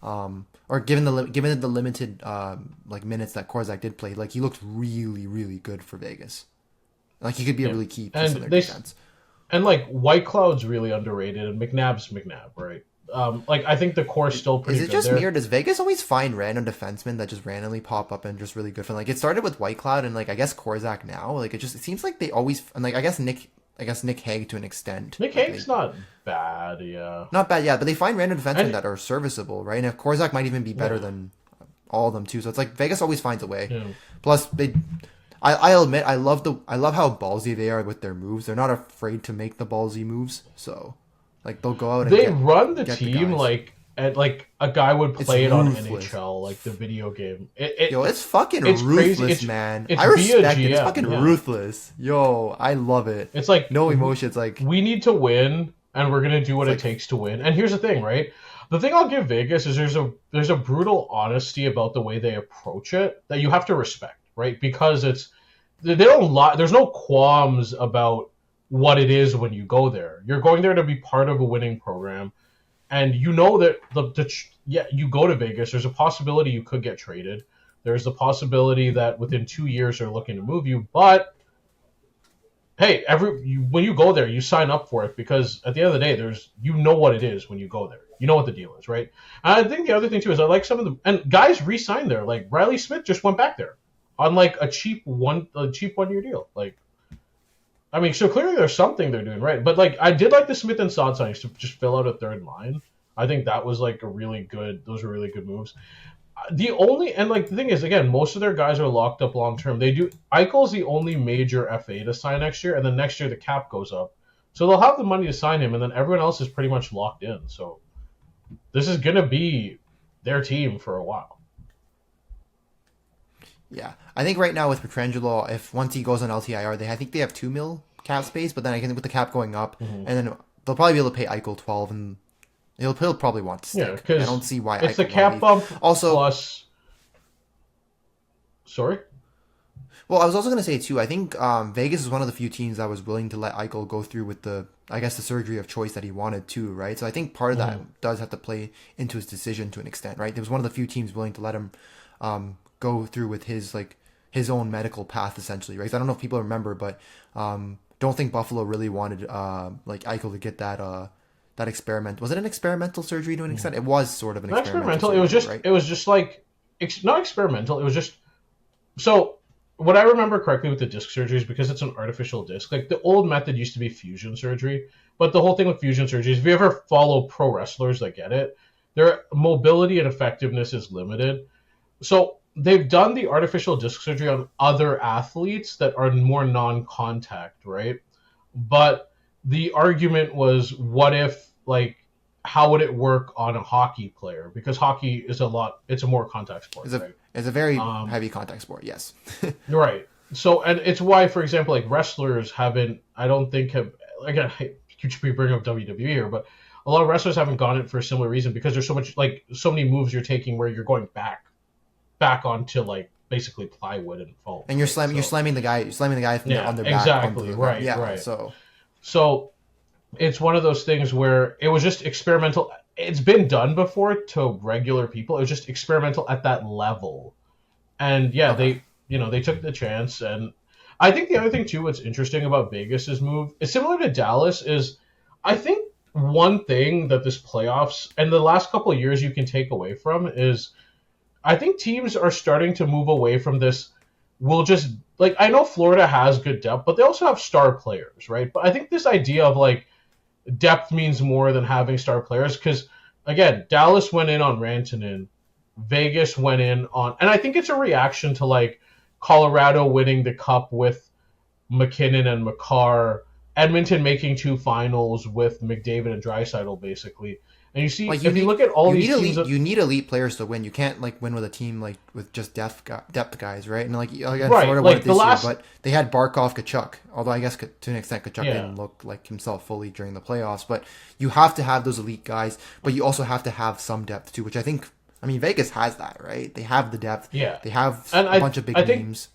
or given the limited like, minutes that Korzak did play, like, he looked really, really good for Vegas. Like, he could be a really key piece of their defense. And, like, White Cloud's really underrated, and McNabb's McNabb, right? Like, I think the core's still pretty good. Is it just me, or does Vegas always find random defensemen that just randomly pop up and just really good for them? Like, it started with White Cloud and, like, I guess Korzak now. Like, it seems like they always, and, like, I guess Nick Hague to an extent. Nick Hague's not bad, yeah. Not bad, yeah, but they find random defensemen that are serviceable, right? And if Korzak might even be better than all of them too. So it's like Vegas always finds a way. Yeah. Plus, I'll admit, I love how ballsy they are with their moves. They're not afraid to make the ballsy moves. So, like they'll go out and They get, run the get team guys. like a guy would play It's it on ruthless. NHL, like the video game. Yo, it's fucking it's ruthless, crazy. man. It's I respect via it. It's GM, fucking yeah. ruthless. Yo, I love it. It's like No emotions. Like we need to win, and we're gonna do what it like- takes to win. And here's the thing, right? The thing I'll give Vegas is there's a brutal honesty about the way they approach it that you have to respect, right? Because they don't lie. There's no qualms about what it is when you go there. You're going there to be part of a winning program, and you know that you go to Vegas. There's a possibility you could get traded. There's the possibility that within 2 years they're looking to move you, but hey, when you go there, you sign up for it because at the end of the day, you know what it is when you go there. You know what the deal is, right? And I think the other thing too is I like some of the and guys re-signed there. Like Riley Smith just went back there on like a cheap 1 year deal. Like, I mean, so clearly there's something they're doing right. But like I did like the Smith and Saad signings to just fill out a third line. I think that was like those were really good moves. The thing is, again, most of their guys are locked up long term. Eichel's the only major FA to sign next year, and then next year the cap goes up. So they'll have the money to sign him, and then everyone else is pretty much locked in. So this is going to be their team for a while. yeah, I think right now with Petrangelo, if once he goes on LTIR, I think they have 2 mil cap space. But then I think with the cap going up, and then they'll probably be able to pay Eichel 12 and. He'll probably want to stick. Yeah, because I don't see why. it's Eichel the won't cap leave. bump Also, plus. Sorry? well, I was also going to say too. I think Vegas is one of the few teams that was willing to let Eichel go through with the surgery of choice that he wanted to, right? So I think part of that does have to play into his decision to an extent, right? There was one of the few teams willing to let him go through with his own medical path, essentially, right? So I don't know if people remember, but don't think Buffalo really wanted Eichel to get that experiment. Was it an experimental surgery to an extent? It was sort of an Not experimental. experimental. Surgery, right? It was just like not experimental. It was just so. What I remember correctly with the disc surgeries, because it's an artificial disc, like the old method used to be fusion surgery, but the whole thing with fusion surgery is if you ever follow pro wrestlers that get it, their mobility and effectiveness is limited. So they've done the artificial disc surgery on other athletes that are more non-contact, right? But the argument was, what if, like, how would it work on a hockey player? Because hockey is it's a more contact sport, right? It's a very heavy contact sport, yes. Right. So, and it's why, for example, like wrestlers again, I could bring up WWE here, but a lot of wrestlers haven't gone it for a similar reason because there's so many moves you're taking where you're going back onto like basically plywood and foam. And you're slamming the guy from on their back. Exactly. Right. Yeah. Right. So it's one of those things where it was just experimental. It's been done before to regular people. It was just experimental at that level. And yeah, they took the chance. And I think the other thing too, what's interesting about Vegas's move is similar to Dallas is I think one thing that this playoffs and the last couple of years you can take away from is I think teams are starting to move away from this. We'll just like, I know Florida has good depth, but they also have star players, right? But I think this idea of like depth means more than having star players because, again, Dallas went in on Rantanen, Vegas went in on, and I think it's a reaction to like Colorado winning the cup with McKinnon and Makar, Edmonton making 2 finals with McDavid and Draisaitl, basically. And you see, if you look at all these teams, you need elite players to win. You can't like win with a team like with just depth guys, right? And like again, right, Florida like won it this year, but they had Barkov, Kachuk. Although I guess to an extent Kachuk didn't look like himself fully during the playoffs. But you have to have those elite guys, but you also have to have some depth too, which I think. I mean, Vegas has that, right? They have the depth. Yeah, they have a bunch of big names.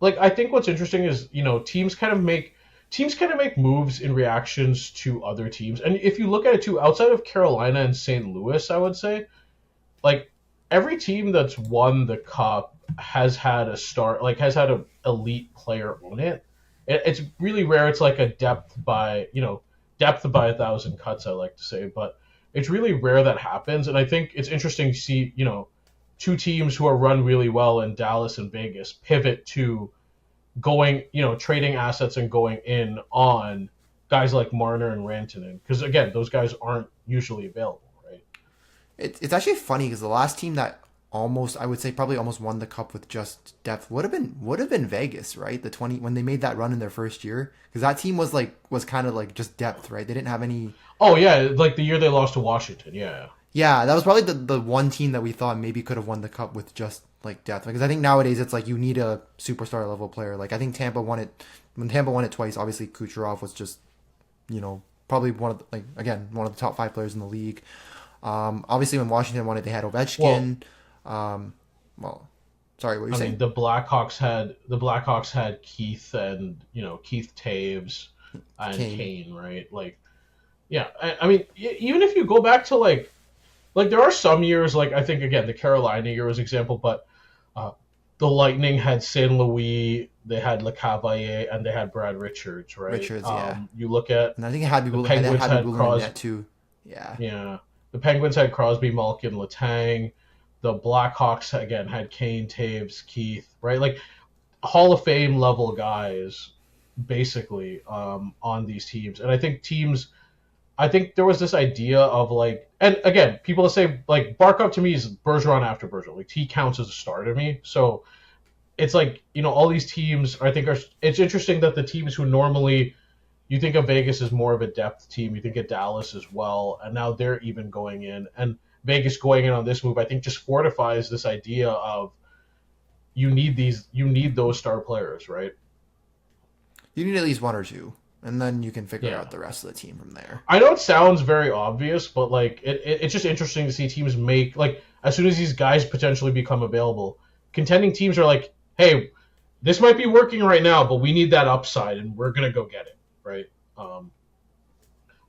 Like I think what's interesting is teams kind of make moves in reactions to other teams. And if you look at it too, outside of Carolina and St. Louis, I would say, like every team that's won the cup has had an elite player on it. It's really rare. It's like a depth by 1,000 cuts, I like to say, but it's really rare that happens. And I think it's interesting to see, 2 teams who are run really well in Dallas and Vegas pivot to going, trading assets and going in on guys like Marner and Rantanen. Because, again, those guys aren't usually available, right? It's actually funny because the last team that I would say probably almost won the cup with just depth would have been Vegas, right? The 20 when they made that run in their first year, because that team was kind of like just depth, right? They didn't have any. Oh yeah, like the year they lost to Washington. Yeah. Yeah, that was probably the one team that we thought maybe could have won the cup with just like depth. Because I think nowadays it's like you need a superstar level player. Like I think Tampa won it when Tampa won it twice. Obviously Kucherov was just, probably one of one of the top 5 players in the league. Obviously when Washington won it, they had Ovechkin. Sorry, what were you saying? The Blackhawks had Keith and Keith Taves and Kane, right? Like, yeah, I mean, even if you go back to like there are some years, like I think again the Carolina year was an example, but the Lightning had Saint Louis, they had LeCavalier, and they had Brad Richards, right? Richards, yeah. You look at and I think it had the Penguins had Crosby too. Yeah. Yeah. The Penguins had Crosby, Malkin, Letang. The Blackhawks again had Kane, Taves, Keith, right? Like Hall of Fame level guys, basically, on these teams. And I think there was this idea of like, and again, people that say like Barkov to me is Bergeron after Bergeron. Like he counts as a star to me. So it's like, all these teams it's interesting that the teams who normally you think of Vegas as more of a depth team, you think of Dallas as well, and now they're even going in. And Vegas going in on this move, I think just fortifies this idea of you need those star players, right? You need at least one or two, and then you can figure out the rest of the team from there. I know it sounds very obvious, but like it's just interesting to see teams make, like, as soon as these guys potentially become available, contending teams are like, hey, this might be working right now, but we need that upside, and we're gonna go get it, right?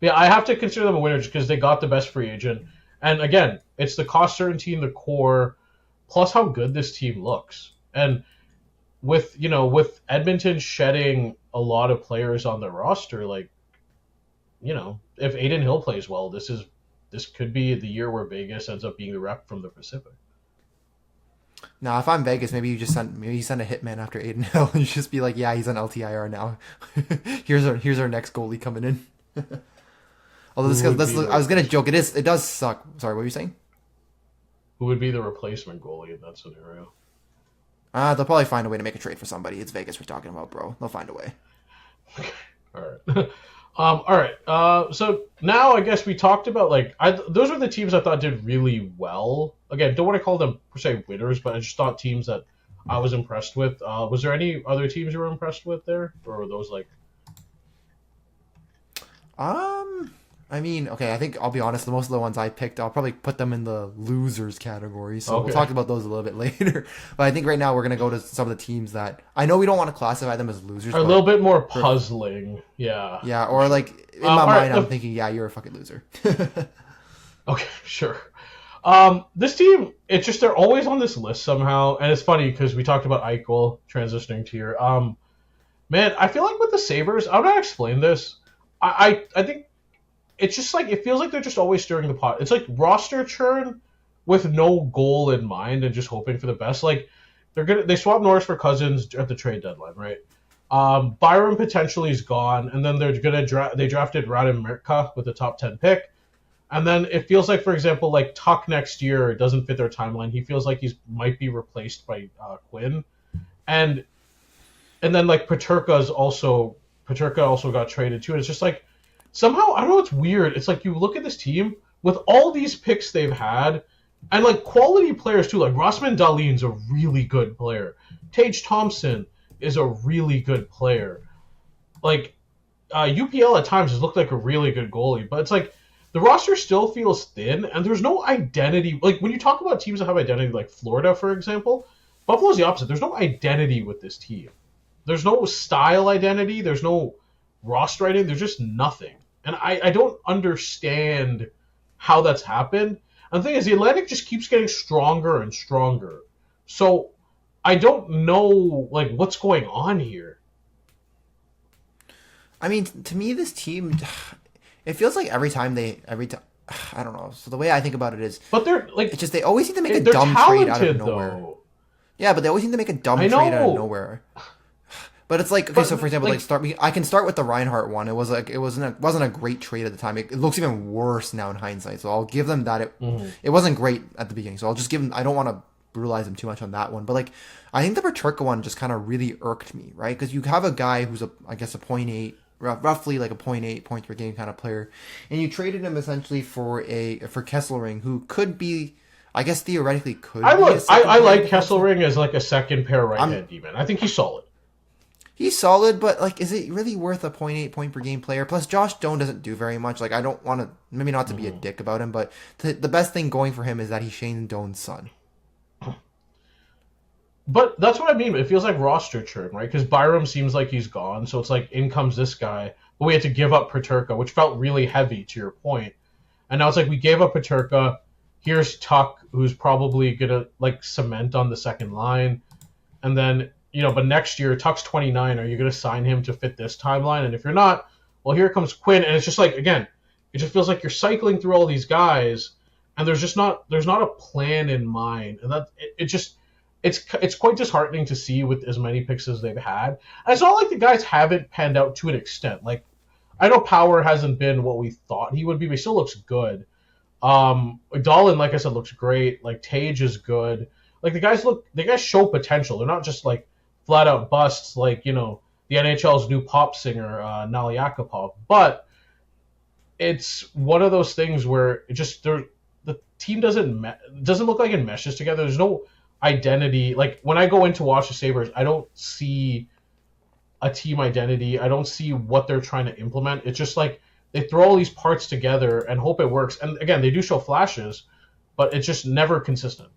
Yeah, I have to consider them a winner just because they got the best free agent. And again, it's the cost certainty in the core, plus how good this team looks. And with Edmonton shedding a lot of players on the roster, like, if Adin Hill plays well, this could be the year where Vegas ends up being the rep from the Pacific. Now, if I'm Vegas, maybe you send a hitman after Adin Hill and you just be like, yeah, he's on LTIR now. here's our next goalie coming in. Although I was gonna joke, it does suck. Sorry, what were you saying? Who would be the replacement goalie in that scenario? They'll probably find a way to make a trade for somebody. It's Vegas we're talking about, bro. They'll find a way. All right. So now I guess we talked about those were the teams I thought did really well. Again, don't want to call them per se winners, but I just thought teams that I was impressed with. Was there any other teams you were impressed with there, or were those like? I mean, okay, I think I'll be honest, most of the ones I picked, I'll probably put them in the losers category, so We'll talk about those a little bit later. But I think right now we're going to go to some of the teams that, I know we don't want to classify them as losers. Are a little bit more puzzling, yeah. Yeah, or like, in my mind, I'm thinking, yeah, you're a fucking loser. Okay, sure. This team, it's just, they're always on this list somehow, and it's funny because we talked about Eichel transitioning to here. Man, I feel like with the Sabres, I'm not explain this. I think it's just like, it feels like they're just always stirring the pot. It's like roster churn with no goal in mind and just hoping for the best. Like they swapped Norris for Cousins at the trade deadline, right? Byron potentially is gone, and then they drafted Radim Mirka with the top 10 pick. And then it feels like, for example, like Tuck next year doesn't fit their timeline. He feels like might be replaced by Quinn. And then like Peterka also got traded too. And it's just like, somehow, I don't know, it's weird. It's like you look at this team with all these picks they've had, and like quality players too. Like Rossman Dahlin's a really good player. Tage Thompson is a really good player. Like UPL at times has looked like a really good goalie, but it's like the roster still feels thin, and there's no identity. Like when you talk about teams that have identity, like Florida, for example, Buffalo's the opposite. There's no identity with this team. There's no style identity. There's no roster identity. There's just nothing. And I don't understand how that's happened. And the thing is, the Atlantic just keeps getting stronger and stronger. So I don't know like what's going on here. I mean, to me, this team, it feels like every time I don't know. So the way I think about it is, but they're like, it's just they always seem to make a dumb trade out of nowhere. Though. Yeah, but they always seem to make a dumb trade out of nowhere. But it's like, okay, so for example, I can start with the Reinhardt one. It wasn't a great trade at the time. It looks even worse now in hindsight. So I'll give them that. It wasn't great at the beginning. So I'll just give them. I don't want to brutalize them too much on that one. But like, I think the Paterka one just kind of really irked me, right? Because you have a guy who's I guess a 0.8, roughly like a 0.8 points per game kind of player, and you traded him essentially for Kesselring, who could be. I guess theoretically could. I like Kesselring as like a second pair right-hand D-man. I think he's solid. He's solid, but like, is it really worth a 0.8 point per game player? Plus, Josh Doan doesn't do very much. Like, I don't want to, maybe not to be a dick about him, but the best thing going for him is that he's Shane Doan's son. But that's what I mean. It feels like roster churn, right? Because Byram seems like he's gone, so it's like in comes this guy, but we had to give up Paterka, which felt really heavy to your point. And now it's like we gave up Paterka. Here's Tuck, who's probably gonna like cement on the second line, and then. But next year, Tuck's 29. Are you going to sign him to fit this timeline? And if you're not, well, here comes Quinn. And it's just like, again, it just feels like you're cycling through all these guys, and there's not a plan in mind. And that it's quite disheartening to see with as many picks as they've had. And it's not like the guys haven't panned out to an extent. Like, I know Power hasn't been what we thought he would be, but he still looks good. Dahlin, like I said, looks great. Like, Tage is good. Like, the guys show potential. They're not just like flat out busts like, the NHL's new pop singer, Nalyakapov. But it's one of those things where the team doesn't look like it meshes together. There's no identity. Like, when I go in to watch the Sabres, I don't see a team identity. I don't see what they're trying to implement. It's just like they throw all these parts together and hope it works. And again, they do show flashes, but it's just never consistent.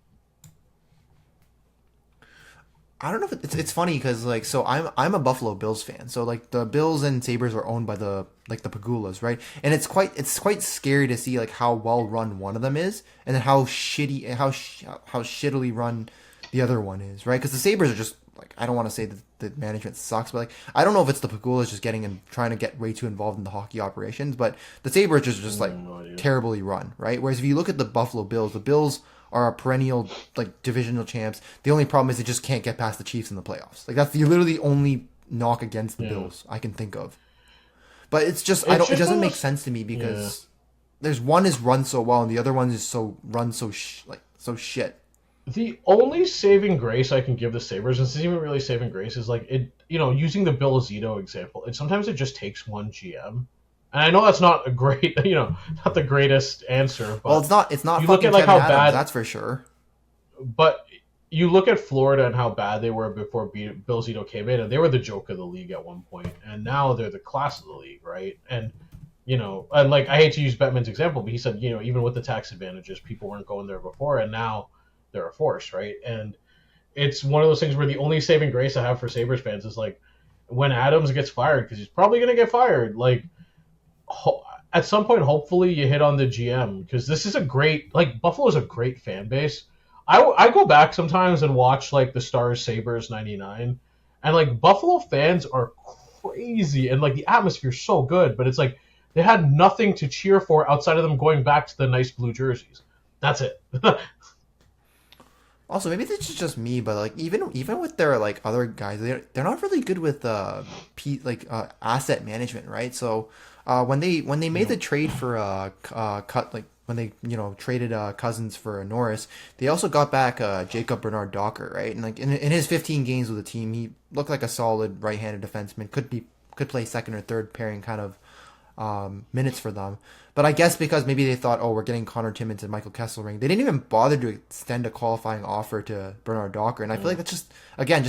I don't know if it's funny because like, so I'm a Buffalo Bills fan, so like the Bills and Sabres are owned by the Pagulas, right? And it's quite scary to see like how well run one of them is, and then how shitty how shittily run the other one is, right? Because the Sabres are just like, I don't want to say that the management sucks, but like, I don't know if it's the Pagulas just trying to get way too involved in the hockey operations, but the Sabres just like terribly run, right? Whereas if you look at the Buffalo Bills, the Bills are a perennial like divisional champs. The only problem is they just can't get past the Chiefs in the playoffs. Like, that's literally the only knock against the Bills I can think of. But it doesn't make sense to me because there's one is run so well and the other one is so shit. The only saving grace I can give the Sabres, and this isn't even really saving grace, is like using the Bill Zito example. Sometimes it just takes one GM. And I know that's not a great, not the greatest answer. But well, it's not. You Fucking look at like Kevin how Adams, bad, that's for sure. But you look at Florida and how bad they were before Bill Zito came in, and they were the joke of the league at one point, and now they're the class of the league, right? And and like, I hate to use Bettman's example, but he said, even with the tax advantages, people weren't going there before, and now they're a force, right? And it's one of those things where the only saving grace I have for Sabres fans is like when Adams gets fired, because he's probably going to get fired, like. At some point, hopefully, you hit on the GM, because this is Buffalo's a great fan base. I go back sometimes and watch like the Stars Sabres '99, and like Buffalo fans are crazy, and like the atmosphere's so good, but it's like they had nothing to cheer for outside of them going back to the nice blue jerseys. That's it. Also, maybe this is just me, but like even with their like other guys, they're not really good with asset management, right? So. When they made the trade for when they traded Cousins for Norris, they also got back Jacob Bernard Docker, right? And like in his 15 games with the team, he looked like a solid right-handed defenseman. Could play second or third pairing kind of minutes for them. But I guess because maybe they thought, we're getting Connor Timmins and Michael Kesselring, they didn't even bother to extend a qualifying offer to Bernard Docker. And I feel like that's just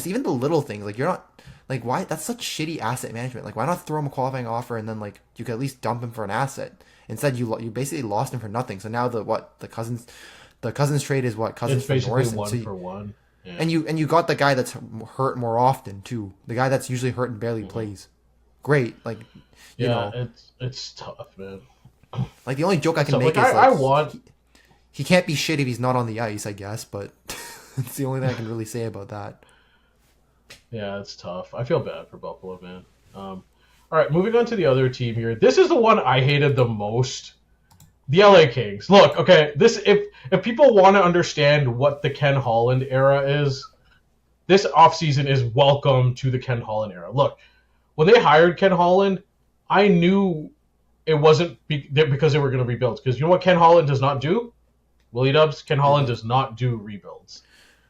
even the little things. Like, you're not. Like, why? That's such shitty asset management. Like, why not throw him a qualifying offer and then, like, you could at least dump him for an asset? Instead, you basically lost him for nothing. So now the Cousins trade is what? Cousins for Norris. It's basically 1 for 1. Yeah. And you got the guy that's hurt more often, too. The guy that's usually hurt and barely plays. Great. Like, you know. It's tough, man. Like, the only joke I can make is, he can't be shit if he's not on the ice, I guess. But it's the only thing I can really say about that. Yeah, it's tough. I feel bad for Buffalo, man. All right, moving on to the other team here. This is the one I hated the most. The LA Kings. Look, okay, if people want to understand what the Ken Holland era is, this offseason is welcome to the Ken Holland era. Look, when they hired Ken Holland, I knew it wasn't because they were going to rebuild. Because you know what Ken Holland does not do? WillyDubz, Ken Holland does not do rebuilds.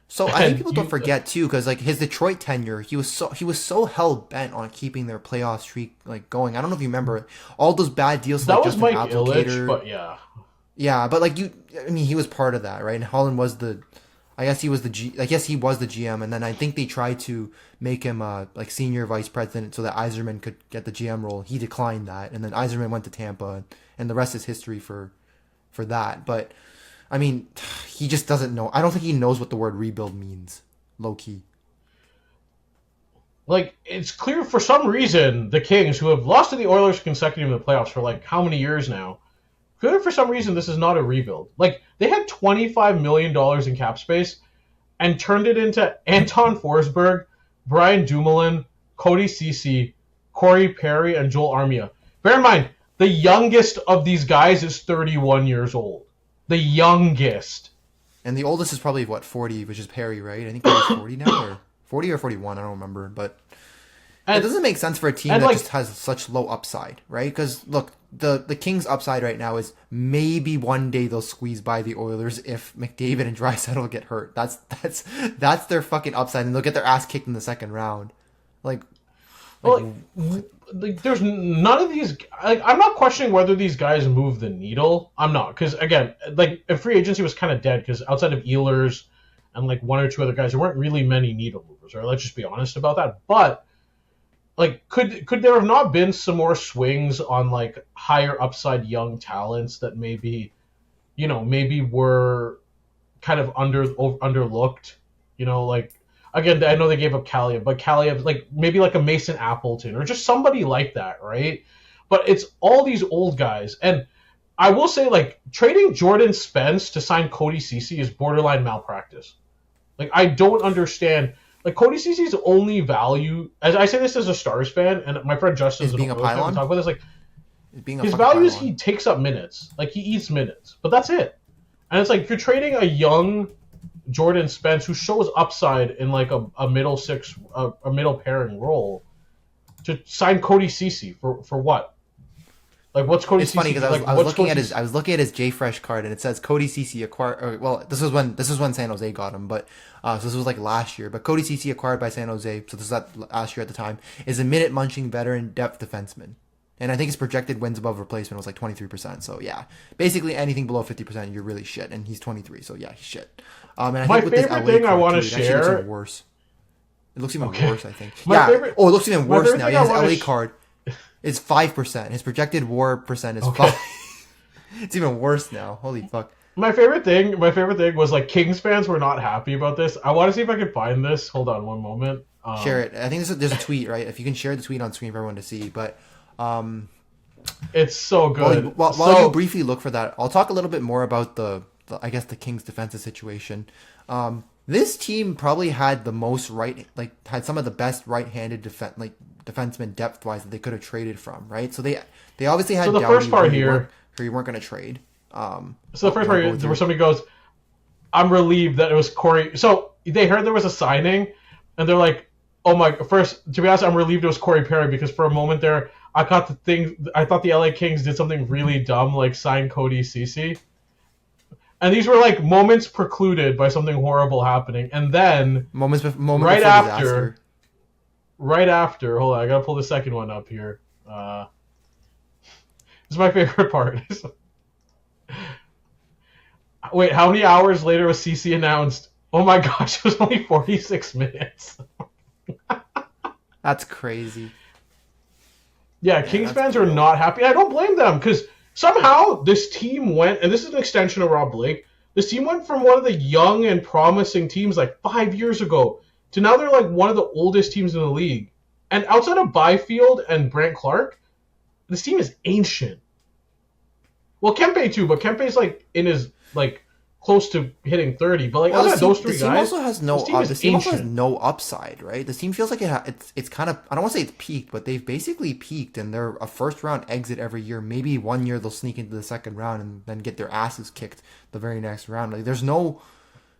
So I think people don't forget too, because like his Detroit tenure, he was so hell bent on keeping their playoff streak like going. I don't know if you remember all those bad deals. That like was Justin Mike Applicator. Ilitch, but yeah. Yeah, but like I mean, he was part of that, right? And Holland was I guess he was the GM, and then I think they tried to make him like senior vice president so that Yzerman could get the GM role. He declined that, and then Yzerman went to Tampa, and the rest is history for that. But I mean, he just doesn't know. I don't think he knows what the word rebuild means, low key. Like, it's clear for some reason the Kings, who have lost to the Oilers consecutively in the playoffs for like how many years now, clear for some reason this is not a rebuild. Like, they had $25 million in cap space and turned it into Anton Forsberg, Brian Dumoulin, Cody Ceci, Corey Perry, and Joel Armia. Bear in mind, the youngest of these guys is 31 years old. The youngest. And the oldest is probably, 40, which is Perry, right? I think he's 40 now, or 40 or 41, I don't remember. But it doesn't make sense for a team that like, just has such low upside, right? Because, look, the Kings' upside right now is maybe one day they'll squeeze by the Oilers if McDavid and Draisaitl get hurt. That's their fucking upside, and they'll get their ass kicked in the second round. Like there's none of these. Like, I'm not questioning whether these guys move the needle. I'm not, because again, like, free agency was kind of dead because outside of Ehlers and like one or two other guys, there weren't really many needle movers. Right? Let's just be honest about that. But like, could there have not been some more swings on like higher upside young talents that maybe were kind of underlooked? You know, like. Again, I know they gave up Kaliev, but Kaliev, like, maybe like a Mason Appleton or just somebody like that, right? But it's all these old guys. And I will say, like, trading Jordan Spence to sign Cody Ceci is borderline malpractice. Like, I don't understand. Like, Cody Ceci's only value, as I say this as a Stars fan, and my friend Justin is being a pylon. Talk about this, like, his value is he takes up minutes. Like, he eats minutes. But that's it. And it's like, if you're trading a young Jordan Spence, who shows upside in like a middle pairing role, to sign Cody Ceci for what? Like, what's Cody? It's funny because I was looking at his JFresh card, and it says Cody Ceci acquired. Well, this was when San Jose got him, but so this was like last year. But Cody Ceci acquired by San Jose, so this was last year at the time, is a minute munching veteran depth defenseman. And I think his projected wins above replacement was like 23%. So yeah, basically anything below 50%, you're really shit. And he's 23, so yeah, he's shit. And I think with this LA thing I want to share, it looks even worse. It looks even worse, I think. It looks even worse now. Yeah, his LA card is 5%. His projected WAR percent is 5. It's even worse now. Holy fuck. My favorite thing was like Kings fans were not happy about this. I want to see if I can find this. Hold on one moment. Share it. I think there's a tweet, right? If you can share the tweet on screen for everyone to see, but. It's so good. While you briefly look for that, I'll talk a little bit more about the the Kings' defensive situation. This team probably had the most had some of the best right-handed defenseman depth-wise that they could have traded from, right? So they obviously had. So the first part here, who you weren't going to trade. So the first part here, where somebody goes, "I'm relieved that it was Corey." So they heard there was a signing, and they're like, "Oh my!" First, to be honest, I'm relieved it was Corey Perry because for a moment there, I thought the LA Kings did something really dumb, like sign Cody Ceci. And these were like moments precluded by something horrible happening. And then right after, hold on, I gotta pull the second one up here. This is my favorite part. Wait, how many hours later was Ceci announced? Oh my gosh, it was only 46 minutes. That's crazy. Yeah, Kings fans are not happy. I don't blame them, because somehow this team went, and this is an extension of Rob Blake, this team went from one of the young and promising teams like 5 years ago to now they're like one of the oldest teams in the league. And outside of Byfield and Brant Clark, this team is ancient. Well, Kempe too, but Kempe's like in his like close to hitting 30. But like those three guys, this team also has no upside, right? This team feels like it's kind of, I don't want to say it's peaked, but they've basically peaked, and they're a first round exit every year. Maybe one year they'll sneak into the second round and then get their asses kicked the very next round. Like there's no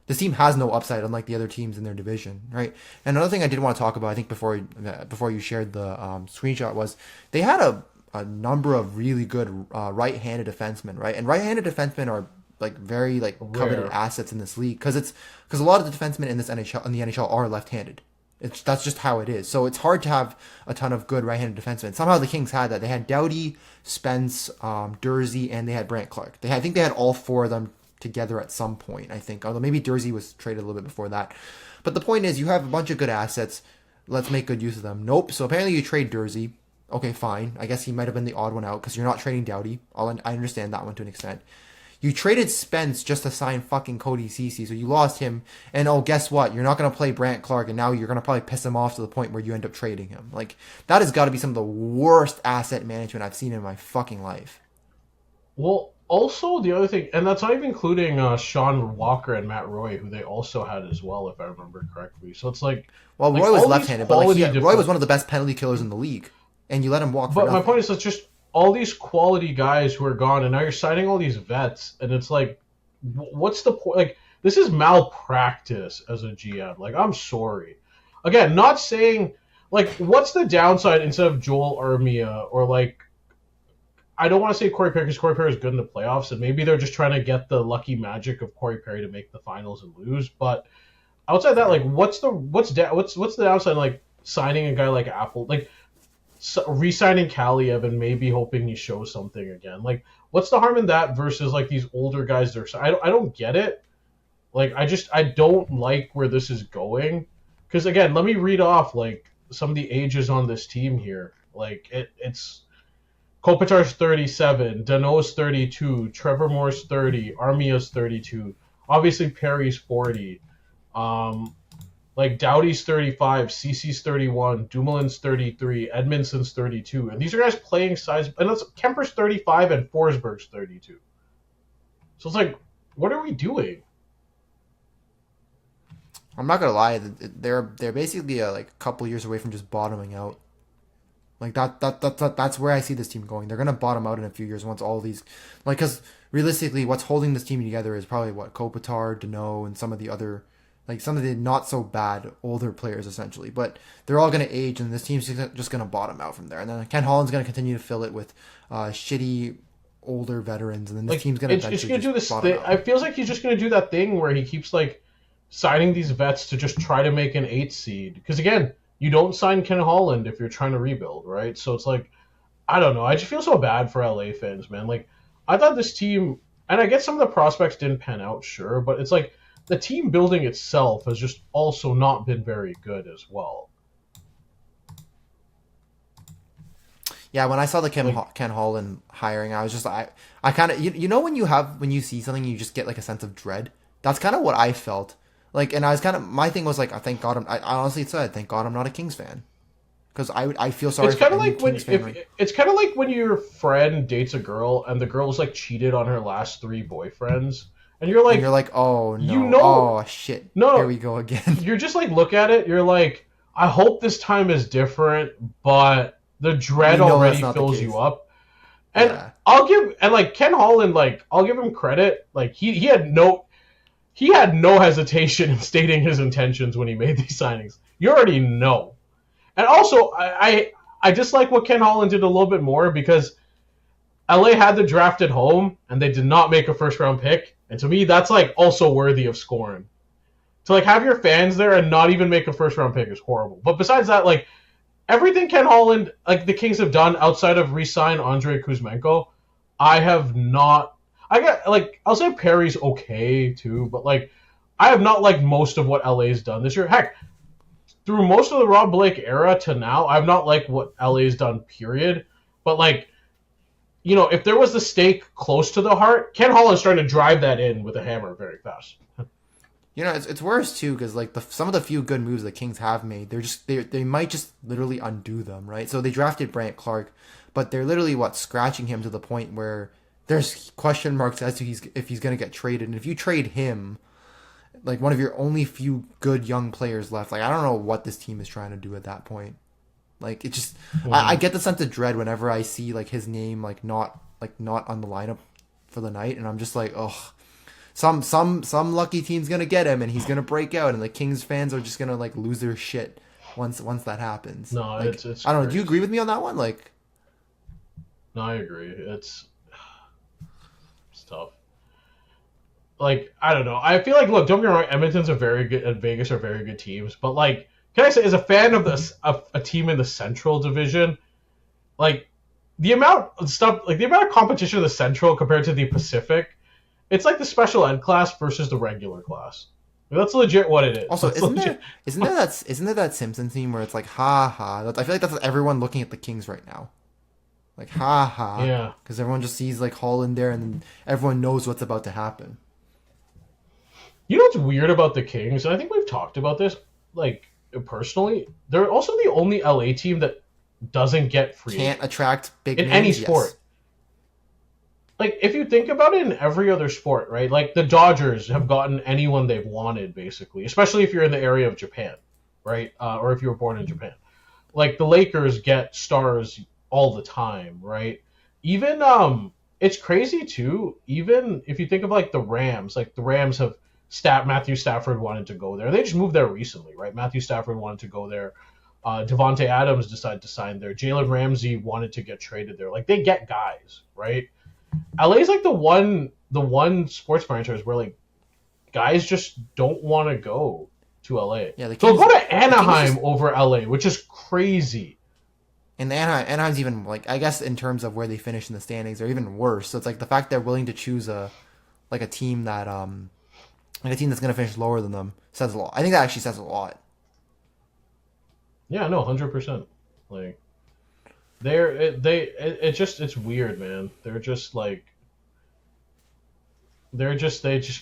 This team has no upside, unlike the other teams in their division, right? And another thing I did want to talk about, I think before you shared the screenshot, was they had a number of really good right-handed defensemen, right? And right-handed defensemen are like very like coveted assets in this league because a lot of the defensemen in the NHL are left-handed. That's just how it is. So it's hard to have a ton of good right-handed defensemen. Somehow the Kings had that. They had Doughty, Spence, Dursey, and they had Brant Clark. I think they had all four of them together at some point, I think. Although maybe Dursey was traded a little bit before that. But the point is, you have a bunch of good assets. Let's make good use of them. Nope. So apparently you trade Dursey. Okay, fine. I guess he might have been the odd one out because you're not trading Doughty. I understand that one to an extent. You traded Spence just to sign fucking Cody Ceci, so you lost him. And oh, guess what? You're not going to play Brant Clark, and now you're going to probably piss him off to the point where you end up trading him. Like, that has got to be some of the worst asset management I've seen in my fucking life. Well, also the other thing, and that's not even including Sean Walker and Matt Roy, who they also had as well, if I remember correctly. So it's like... Well, Roy was left-handed, but like Roy was one of the best penalty killers in the league, and you let him walk for nothing. But my point is, it's just all these quality guys who are gone, and now you're signing all these vets, and it's like, what's the point? Like, this is malpractice as a GM. Like, I'm sorry. Again, not saying, like, what's the downside instead of Joel Armia or, like, I don't want to say Corey Perry because Corey Perry is good in the playoffs, and maybe they're just trying to get the lucky magic of Corey Perry to make the finals and lose. But outside that, like, what's the downside? Like signing a guy like Apple, like re-signing Kaliev and maybe hoping he shows something again. Like, what's the harm in that versus like these older guys? I don't get it. Like, I don't like where this is going. Because again, let me read off like some of the ages on this team here. Like it's. Kopitar's 37, Danault's 32, Trevor Moore's 30, Armia's 32, obviously Perry's 40, like Doughty's 35, Cece's 31, Dumoulin's 33, Edmondson's 32, and these are guys playing size, and that's Kemper's 35 and Forsberg's 32. So it's like, what are we doing? I'm not gonna lie, they're basically like a couple years away from just bottoming out. Like that's where I see this team going. They're gonna bottom out in a few years once all these, like, because realistically, what's holding this team together is probably what Kopitar, Danault, and some of the other, like some of the not so bad older players essentially. But they're all gonna age, and this team's just gonna bottom out from there. And then Ken Holland's gonna continue to fill it with shitty older veterans, and then this team's gonna eventually gonna do this bottom thing. out. I feels like he's just gonna do that thing where he keeps like signing these vets to just try to make an 8 seed. Because again, you don't sign Ken Holland if you're trying to rebuild, right? So it's like, I don't know. I just feel so bad for LA fans, man. Like, I thought this team, and I guess some of the prospects didn't pan out, sure, but it's like the team building itself has just also not been very good as well. Yeah, when I saw the Ken Holland hiring, I was just I kind of you know when you see something you just get like a sense of dread. That's kind of what I felt. Like, and I was kind of, my thing was like, thank God I honestly said, thank God I'm not a Kings fan, because I feel sorry. It's kind of like it's kind of like when your friend dates a girl and the girl's like cheated on her last 3 boyfriends, and you're like, oh no, you know, oh shit, no, here we go again. You're just like, look at it, you're like, I hope this time is different, but the dread already fills you up. And yeah. Like Ken Holland, like I'll give him credit, like he had no hesitation in stating his intentions when he made these signings. You already know. And also, I dislike what Ken Holland did a little bit more because LA had the draft at home and they did not make a first-round pick. And to me, that's like also worthy of scorn. To like have your fans there and not even make a first-round pick is horrible. But besides that, like everything Ken Holland, like the Kings have done outside of re-sign Andrei Kuzmenko, I'll say Perry's okay too, but like I have not liked most of what LA's done this year. Heck, through most of the Rob Blake era to now, I've not liked what LA's done, period. But like, you know, if there was the stake close to the heart, Ken Holland's trying to drive that in with a hammer very fast. You know, it's worse too because like some of the few good moves the Kings have made, they might just literally undo them, right? So they drafted Brant Clark, but they're literally scratching him to the point where there's question marks as to if he's going to get traded. And if you trade him, like one of your only few good young players left, like I don't know what this team is trying to do at that point. Like it just, I get the sense of dread whenever I see like his name like not on the lineup for the night, and I'm just like, oh, some lucky team's gonna get him, and he's gonna break out, and the Kings fans are just gonna like lose their shit once that happens. No, like, it's I don't know. crazy. Do you agree with me on that one? Like, No, I agree. It's tough. Like, I don't know. I feel like, look, don't get me wrong, Edmonton's a very good, and Vegas are very good teams, but like, can I say, as a fan of a team in the Central Division, like the amount of competition in the Central compared to the Pacific, it's like the special ed class versus the regular class. Like, that's legit what it is. also, That's isn't there that Simpsons team where it's like, ha ha? I feel like that's everyone looking at the Kings right now. Like, ha ha. Yeah. Because everyone just sees like Holland there, and then everyone knows what's about to happen. You know what's weird about the Kings? And I think we've talked about this, like, personally. They're also the only LA team that doesn't get free Can't attract big in names, any yes. sport. Like, if you think about it in every other sport, right? Like, the Dodgers have gotten anyone they've wanted, basically. Especially if you're in the area of Japan, right? Or if you were born in Japan. Like, the Lakers get stars all the time, right? Even, it's crazy, too. Even if you think of, like, the Rams have Matthew Stafford wanted to go there. They just moved there recently, right? Matthew Stafford wanted to go there. Devontae Adams decided to sign there. Jalen Ramsey wanted to get traded there. Like, they get guys, right? LA's like the one sports franchise where like guys just don't want to go to LA. Yeah, they'll go to Anaheim over LA, which is crazy. And the Anaheim's even like, I guess in terms of where they finish in the standings, they're even worse. So it's like the fact they're willing to choose a team that that's gonna finish lower than them says a lot. I think that actually says a lot. Yeah, no, 100%. Like, it's weird, man. They just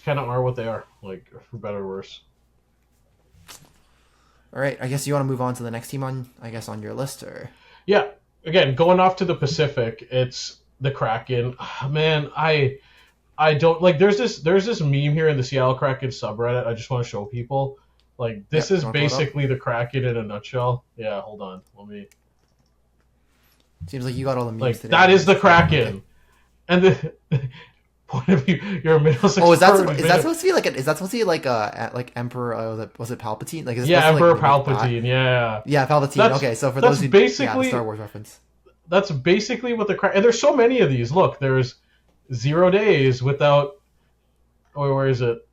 kind of are what they are, like, for better or worse. All right, I guess you want to move on to the next team on your list, or Yeah, again, going off to the Pacific, it's the Kraken. Man, I don't like. There's this meme here in the Seattle Kraken subreddit. I just want to show people. Like, this is basically the Kraken in a nutshell. Yeah, hold on, let me. Seems like you got all the memes Like, today. that is the Kraken, and the point of view, you're a middle six. Oh, is that supposed to be like like Emperor? Was it Palpatine? Like, is yeah, Emperor like, Palpatine. Yeah, Palpatine. Okay, so for those who the Star Wars reference. That's basically what the Kraken. And there's so many of these. Look, there's 0 days without. Oh, where is it?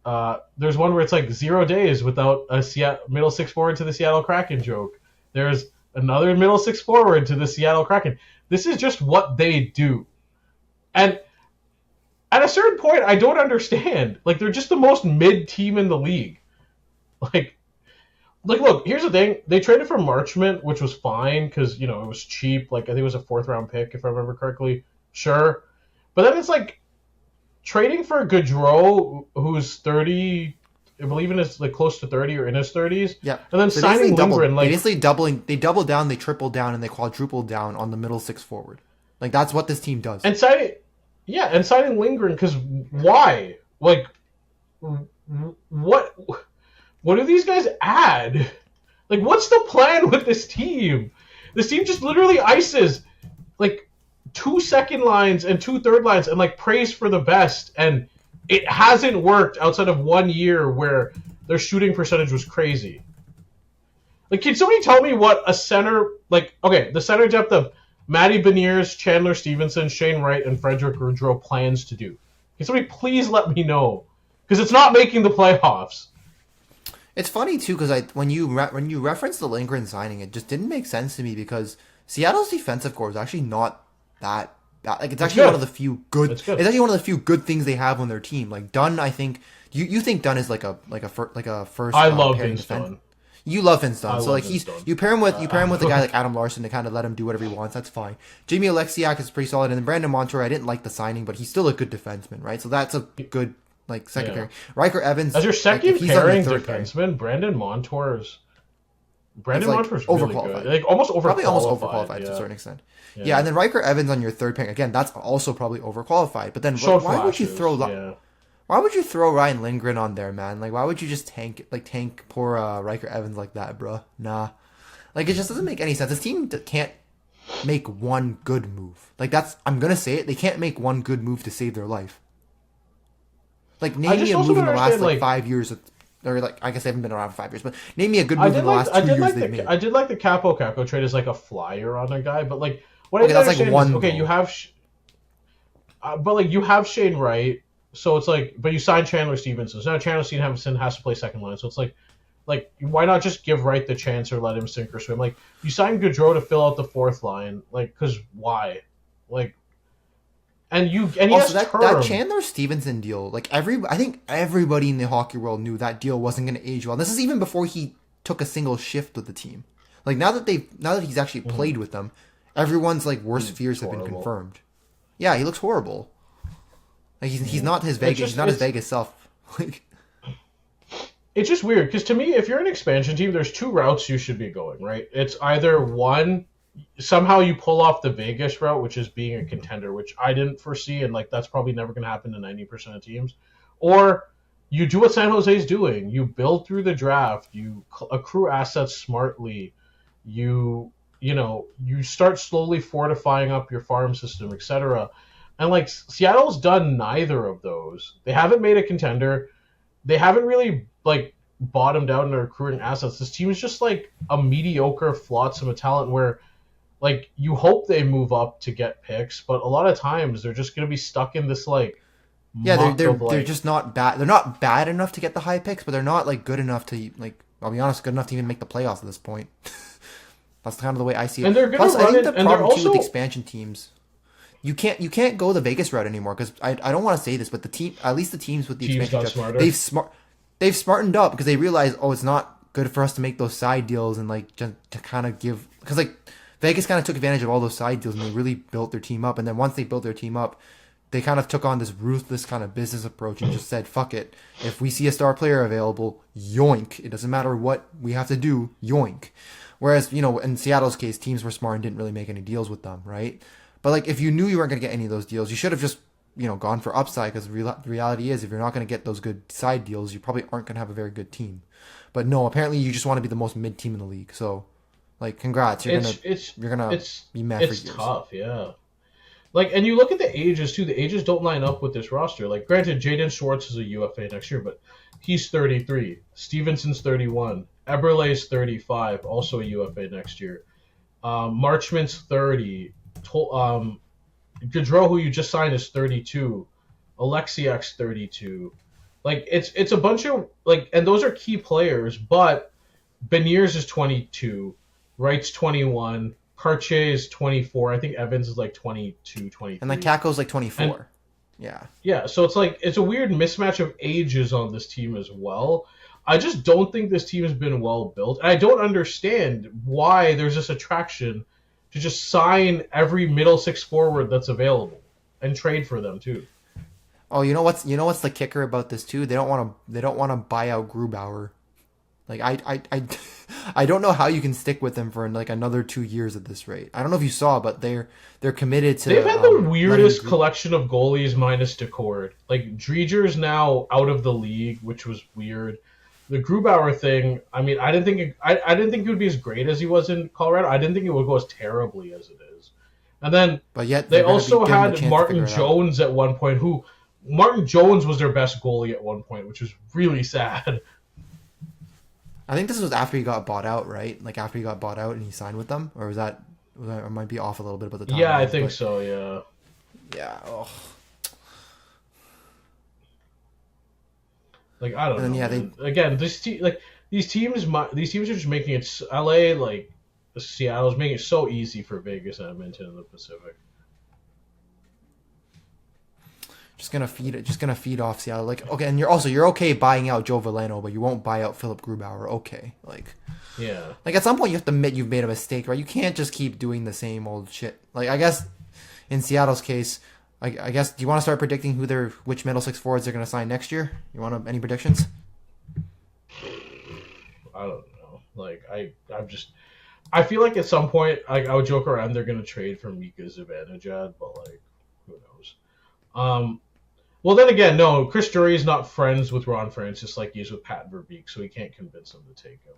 There's one where it's like 0 days without a middle six forward to the Seattle Kraken joke. There's another middle six forward to the Seattle Kraken. This is just what they do. And at a certain point, I don't understand. Like, they're just the most mid team in the league. Like, look, here's the thing. They traded for Marchment, which was fine because, it was cheap. Like, I think it was a 4th round pick, if I remember correctly. Sure. But then it's like trading for Gaudreau, who's 30, I believe in his, like, close to 30 or in his 30s. Yeah. And then signing Lindgren, like, they doubled down, they tripled down, and they quadrupled down on the middle six forward. Like, that's what this team does. And signing Lindgren, because why? Like, what do these guys add? Like, what's the plan with this team? This team just literally ices, like, 2 second lines and 2 third lines and, like, prays for the best. And it hasn't worked outside of 1 year where their shooting percentage was crazy. Like, can somebody tell me what a center, like, okay, the center depth of Matty Beniers, Chandler Stevenson, Shane Wright, and Frederick Gaudreau plans to do? Can somebody please let me know? Because it's not making the playoffs. It's funny too because when you referenced the Lindgren signing, it just didn't make sense to me because Seattle's defensive core is actually not that bad. Like, it's actually one of the few good. It's actually one of the few good things they have on their team. Like, Dunn, I think you think Dunn is like a first. I love Vince Dunn. You love Vince Dunn, so like you pair him with a guy like Adam Larson to kind of let him do whatever he wants. That's fine. Jamie Alexiak is pretty solid, and then Brandon Montour, I didn't like the signing, but he's still a good defenseman, right? So that's a good second pairing. Riker Evans as your second pairing pairing, defenseman. Brandon Montour's really overqualified. Good. Like, almost overqualified. Probably almost overqualified to a certain extent. Yeah, and then Riker Evans on your third pairing again. That's also probably overqualified. But then why would you throw? Why would you throw Ryan Lindgren on there, man? Like, why would you just tank poor Riker Evans like that, bro? Nah. Like, it just doesn't make any sense. This team can't make one good move. Like, I'm going to say it. They can't make one good move to save their life. Like, I name me just a also move in don't the last understand, like 5 years, or like I guess they haven't been around for 5 years, but name me a good move in the last 2 years they've made. I did like the Capo trade as like a flyer on a guy, but like what I Okay, didn't that's like understand is one. okay, Though. you have, but like you have Shane Wright, so it's like, but you signed Chandler Stevenson, so now Chandler Stevenson has to play second line, so it's like why not just give Wright the chance or let him sink or swim? Like you signed Gaudreau to fill out the fourth line, like because why, like. And he Also, has that term. Chandler Stevenson deal, like I think everybody in the hockey world knew that deal wasn't going to age well. This is even before he took a single shift with the team. Like now that he's actually played with them, everyone's like worst fears have been confirmed. Yeah, he looks horrible. Like he's not his Vegas. He's not his Vegas self. Like it's just weird because to me, if you're an expansion team, there's two routes you should be going. Right? It's either one, somehow you pull off the Vegas route, which is being a contender, which I didn't foresee, and like that's probably never going to happen to 90% of teams, or you do what San Jose's doing. You build through the draft, you accrue assets smartly, you start slowly fortifying up your farm system, etc. And like Seattle's done neither of those. They haven't made a contender. They haven't really like bottomed out in their recruiting assets. This team is just like a mediocre flotsam of talent where like you hope they move up to get picks, but a lot of times they're just going to be stuck in this like yeah, they're just not bad. They're not bad enough to get the high picks, but they're not like good enough to like. I'll be honest, good enough to even make the playoffs at this point. That's kind of the way I see it. And they're Plus, I think the problem too also with expansion teams, you can't go the Vegas route anymore because I don't want to say this, but at least the teams with the expansion route, they've smartened up because they realize it's not good for us to make those side deals and like just to kind of give because like Vegas kind of took advantage of all those side deals and they really built their team up, and then once they built their team up, they kind of took on this ruthless kind of business approach and just said, fuck it. If we see a star player available, yoink. It doesn't matter what we have to do, yoink. Whereas, in Seattle's case, teams were smart and didn't really make any deals with them, right? But like, if you knew you weren't going to get any of those deals, you should have just, gone for upside because the reality is if you're not going to get those good side deals, you probably aren't going to have a very good team. But no, apparently you just want to be the most mid team in the league. So, like, congrats. You're gonna be mad for years. It's tough, yeah. Like, and you look at the ages too. The ages don't line up with this roster. Like, granted, Jaden Schwartz is a UFA next year, but he's 33. Stevenson's 31. Eberle's 35, also a UFA next year. Marchman's 30. Gaudreau, who you just signed, is 32. Alexiak's 32. Like, it's a bunch of like, and those are key players. But Beniers is 22. Wright's 21. Cartier is 24. I think Evans is like 22, 23. And like Kako's like 24. And, yeah. Yeah, so it's like it's a weird mismatch of ages on this team as well. I just don't think this team has been well built. And I don't understand why there's this attraction to just sign every middle six forward that's available and trade for them too. Oh, you know what's the kicker about this too? They don't want to buy out Grubauer. Like I don't know how you can stick with them for like another 2 years at this rate. I don't know if you saw, but they're committed to. They've had the weirdest collection of goalies minus Decord. Like Drieger's now out of the league, which was weird. The Grubauer thing, I mean, I didn't think it would be as great as he was in Colorado. I didn't think it would go as terribly as it is. And then, but yet they also had Martin Jones at one point. Martin Jones was their best goalie at one point, which was really sad. I think this was after he got bought out, right? Like after he got bought out and he signed with them, or was that I might be off a little bit about the time. Yeah, I think so. Yeah. Yeah. Oh. Like I don't know. Yeah, these teams are just making it. LA, like Seattle's making it so easy for Vegas, Edmonton, and the Pacific. Just gonna feed off Seattle. Like, okay, and you're okay buying out Joe Veleno, but you won't buy out Philip Grubauer. Okay, like, yeah, like at some point you have to admit you've made a mistake, right? You can't just keep doing the same old shit. Like, I guess in Seattle's case, I guess, do you want to start predicting which middle six forwards they're gonna sign next year? You want any predictions? I don't know. Like, I feel like at some point, like I would joke around they're gonna trade for Mika Zibanejad, but like, who knows? Well, then again, no. Chris Drury is not friends with Ron Francis like he is with Pat Verbeek, so he can't convince him to take him.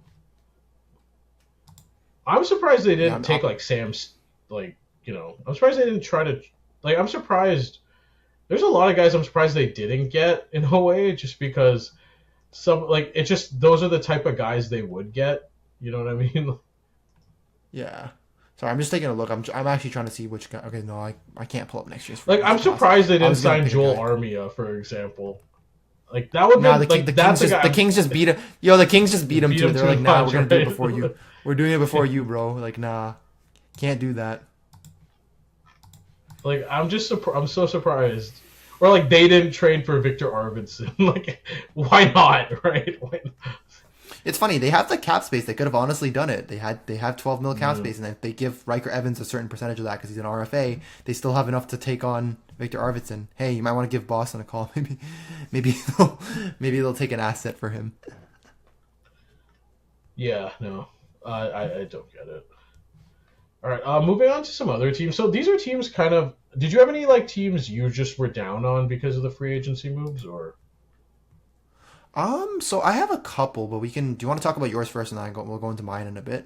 I'm surprised they didn't take like Sam's, like, I'm surprised they didn't try to, like, I'm surprised there's a lot of guys I'm surprised they didn't get in a way, just because some like it's just those are the type of guys they would get. You know what I mean? Yeah. Sorry, I'm just taking a look. I'm actually trying to see which guy. Okay, no, I can't pull up next year's. Like I'm surprised they didn't sign Joel Armia, for example. Like that would the Kings just beat him. Yo, the Kings just beat him too. They're like, nah, we're gonna do it before you. We're doing it before you, bro. Like, nah, can't do that. Like I'm so surprised. Or like they didn't train for Victor Arvidsson. Like, why not? Right? Why not? It's funny, they have the cap space. They could have honestly done it. They have 12 mil cap space, and if they give Riker Evans a certain percentage of that because he's an RFA, they still have enough to take on Victor Arvidsson. Hey, you might want to give Boston a call. Maybe they'll take an asset for him. Yeah, no, I don't get it. All right, moving on to some other teams. So these are teams kind of. Did you have any like teams you just were down on because of the free agency moves, or? So I have a couple, but do you want to talk about yours first, and then we'll go into mine in a bit?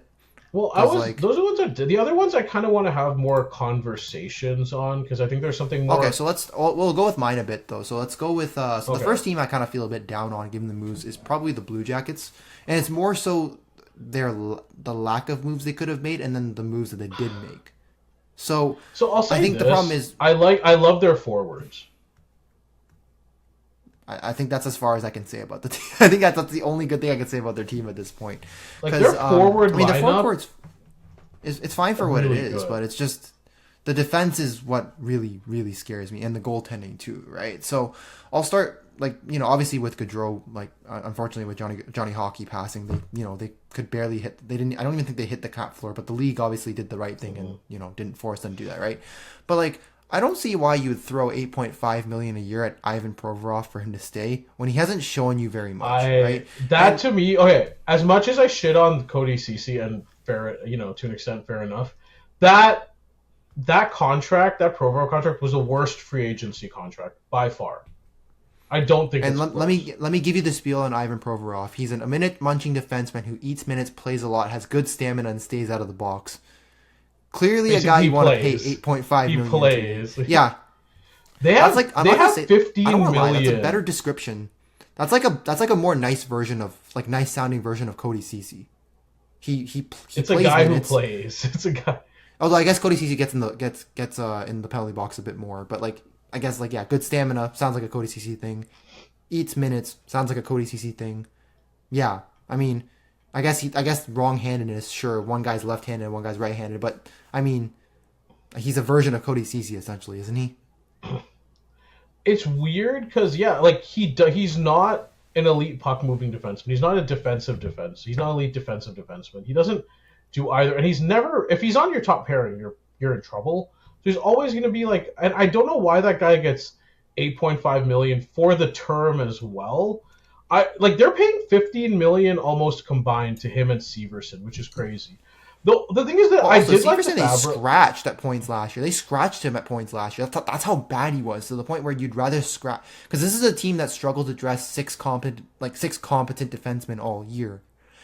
Well, those are ones the other ones I kind of want to have more conversations on because I think there's something more. Okay, so we'll go with mine a bit though. So let's go with the first team I kind of feel a bit down on given the moves is probably the Blue Jackets, and it's more so the lack of moves they could have made and then the moves that they did make. So I'll say I think the problem is I love their forwards. I think that's as far as I can say about the team. I think that's the only good thing I can say about their team at this point. Like their forward lineup, their forwards it's fine for what really it is, good. but it's just the defense is what really, really scares me, and the goaltending too, right? So I'll start obviously with Gaudreau. Like unfortunately with Johnny Hockey passing, they could barely hit. They didn't. I don't even think they hit the cap floor, but the league obviously did the right thing and didn't force them to do that, right? But like. I don't see why you would throw $8.5 million a year at Ivan Provorov for him to stay when he hasn't shown you very much, right? To me, okay. As much as I shit on Cody Ceci and fair, to an extent, fair enough. That contract, that Provorov contract, was the worst free agency contract by far. I don't think. And let me give you the spiel on Ivan Provorov. He's a minute munching defenseman who eats minutes, plays a lot, has good stamina, and stays out of the box. Clearly, basically, a guy you want to pay $8.5 million. He plays. Yeah, they have 15 million. That's a better description. That's like a more nice version of nice sounding version of Cody Ceci. He it's plays a guy minutes. who plays. It's a guy. Although I guess Cody Ceci gets in the penalty box a bit more, but I guess good stamina sounds like a Cody Ceci thing. Eats minutes sounds like a Cody Ceci thing. Yeah, I mean. I guess wrong-handedness, sure, one guy's left-handed, one guy's right-handed, but I mean, he's a version of Cody Ceci essentially, isn't he? It's weird because he's not an elite puck-moving defenseman. He's not a defensive defense. He's not an elite defensive defenseman. He doesn't do either, and he's never. If he's on your top pairing, you're in trouble. There's always going to be and I don't know why that guy gets $8.5 million for the term as well. They're paying $15 million almost combined to him and Severson, which is crazy. The thing is that I did Severson, they scratched at points last year. They scratched him at points last year. That's how bad he was, to the point where you'd rather scratch, because this is a team that struggled to dress six competent defensemen all year,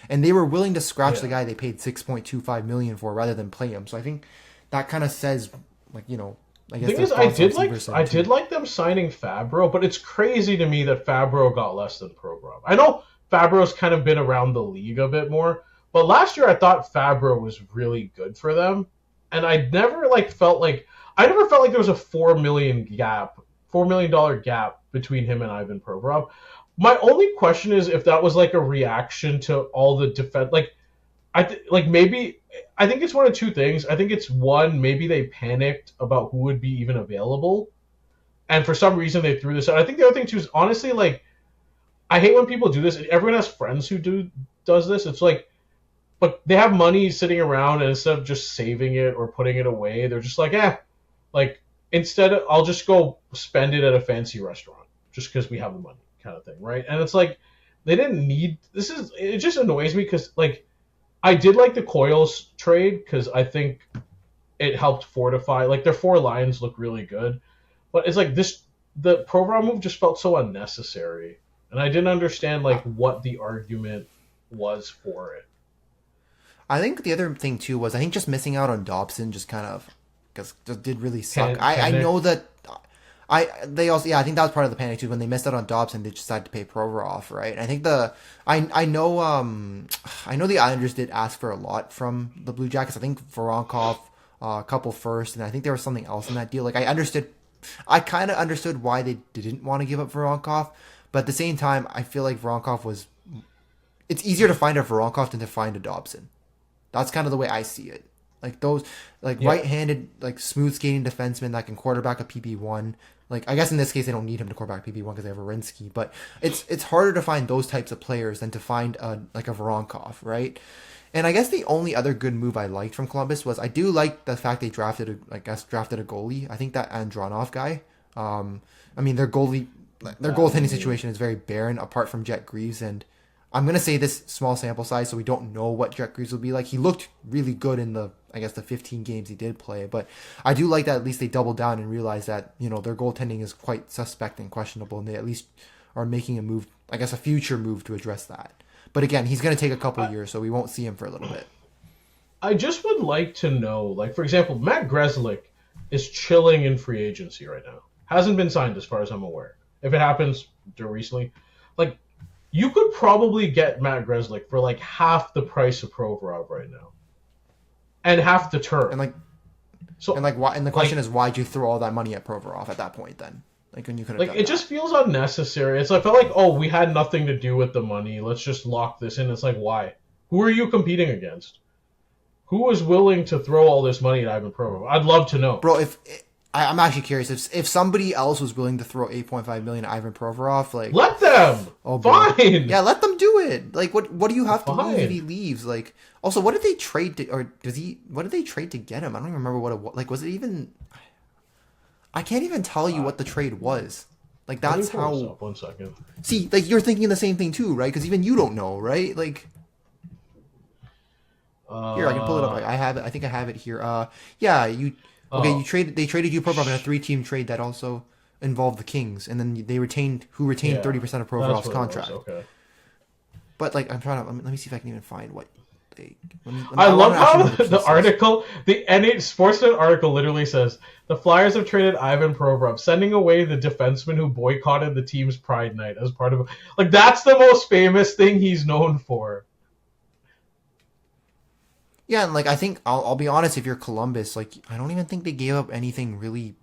and they were willing to scratch the guy they paid $6.25 million for rather than play him. So I think that kind of says I guess the thing is, I did like them signing Fabro, but it's crazy to me that Fabro got less than Provorov. I know Fabro's kind of been around the league a bit more, but last year I thought Fabro was really good for them, and I never felt like there was a $4 million gap between him and Ivan Provorov. My only question is if that was a reaction to all the defense. I think it's one of two things. I think it's one, maybe they panicked about who would be even available, and for some reason they threw this out. I think the other thing too is honestly I hate when people do this. Everyone has friends who does this. It's but they have money sitting around, and instead of just saving it or putting it away, they're just instead I'll just go spend it at a fancy restaurant just because we have the money, kind of thing, right? And it's they didn't need this. It just annoys me because I did like the Coils trade because I think it helped fortify. Their four lines look really good, but it's the Provorov move just felt so unnecessary, and I didn't understand what the argument was for it. I think the other thing too was just missing out on Dobson just kind of because it did really suck. I know that I think that was part of the panic too. When they missed out on Dobson, they decided to pay Provorov, right? I think I know the Islanders did ask for a lot from the Blue Jackets. I think Voronkov, a couple first, and I think there was something else in that deal. Like I kind of understood why they didn't want to give up Voronkov, but at the same time, I feel like Voronkov was. It's easier to find a Voronkov than to find a Dobson. That's kind of the way I see it. Like those, right-handed, smooth skating defensemen that can quarterback a PP1. Like, I guess in this case they don't need him to quarterback PP1 because they have Werenski, but it's harder to find those types of players than to find a Voronkov, right? And I guess the only other good move I liked from Columbus was I do like the fact they drafted a goalie. I think that Andronov guy. Their goaltending situation is very barren apart from Jet Greaves, and I'm going to say this small sample size, so we don't know what Jet Greaves will be like. He looked really good in the 15 games he did play, but I do like that at least they doubled down and realized that, their goaltending is quite suspect and questionable, and they at least are making a move, a future move to address that. But again, he's going to take a couple years, so we won't see him for a little bit. I just would like to know, for example, Matt Grzelcyk is chilling in free agency right now. Hasn't been signed as far as I'm aware. If it happens recently, you could probably get Matt Grzelcyk for half the price of Provorov right now, and half the term. Why? And the question is, why'd you throw all that money at Provorov at that point? Then, when you could have done it just feels unnecessary. I felt we had nothing to do with the money. Let's just lock this in. It's why? Who are you competing against? Who was willing to throw all this money at Ivan Provorov? I'd love to know, bro. I'm actually curious if somebody else was willing to throw $8.5 million at Ivan Provorov, let them. Oh, fine. Yeah, let them do it. What do you have to lose if he leaves? Also, what did they trade to, or does he? What did they trade to get him? I don't even remember what it was. Was it even? I can't even tell you what the trade was. That's how. 1 second. See, you're thinking the same thing too, right? Because even you don't know, right? Here, I can pull it up. I have it. I think I have it here. You. Okay, they traded you Provorov in a 3-team trade that also involved the Kings, and then they retained 30% of Provorov's contract. Okay. But I'm trying to let me see if I can even find what they. I love how the article, the Sportsnet article, literally says the Flyers have traded Ivan Provorov, sending away the defenseman who boycotted the team's Pride Night as part of that's the most famous thing he's known for. Yeah, and I think I'll be honest. If you're Columbus, I don't even think they gave up anything really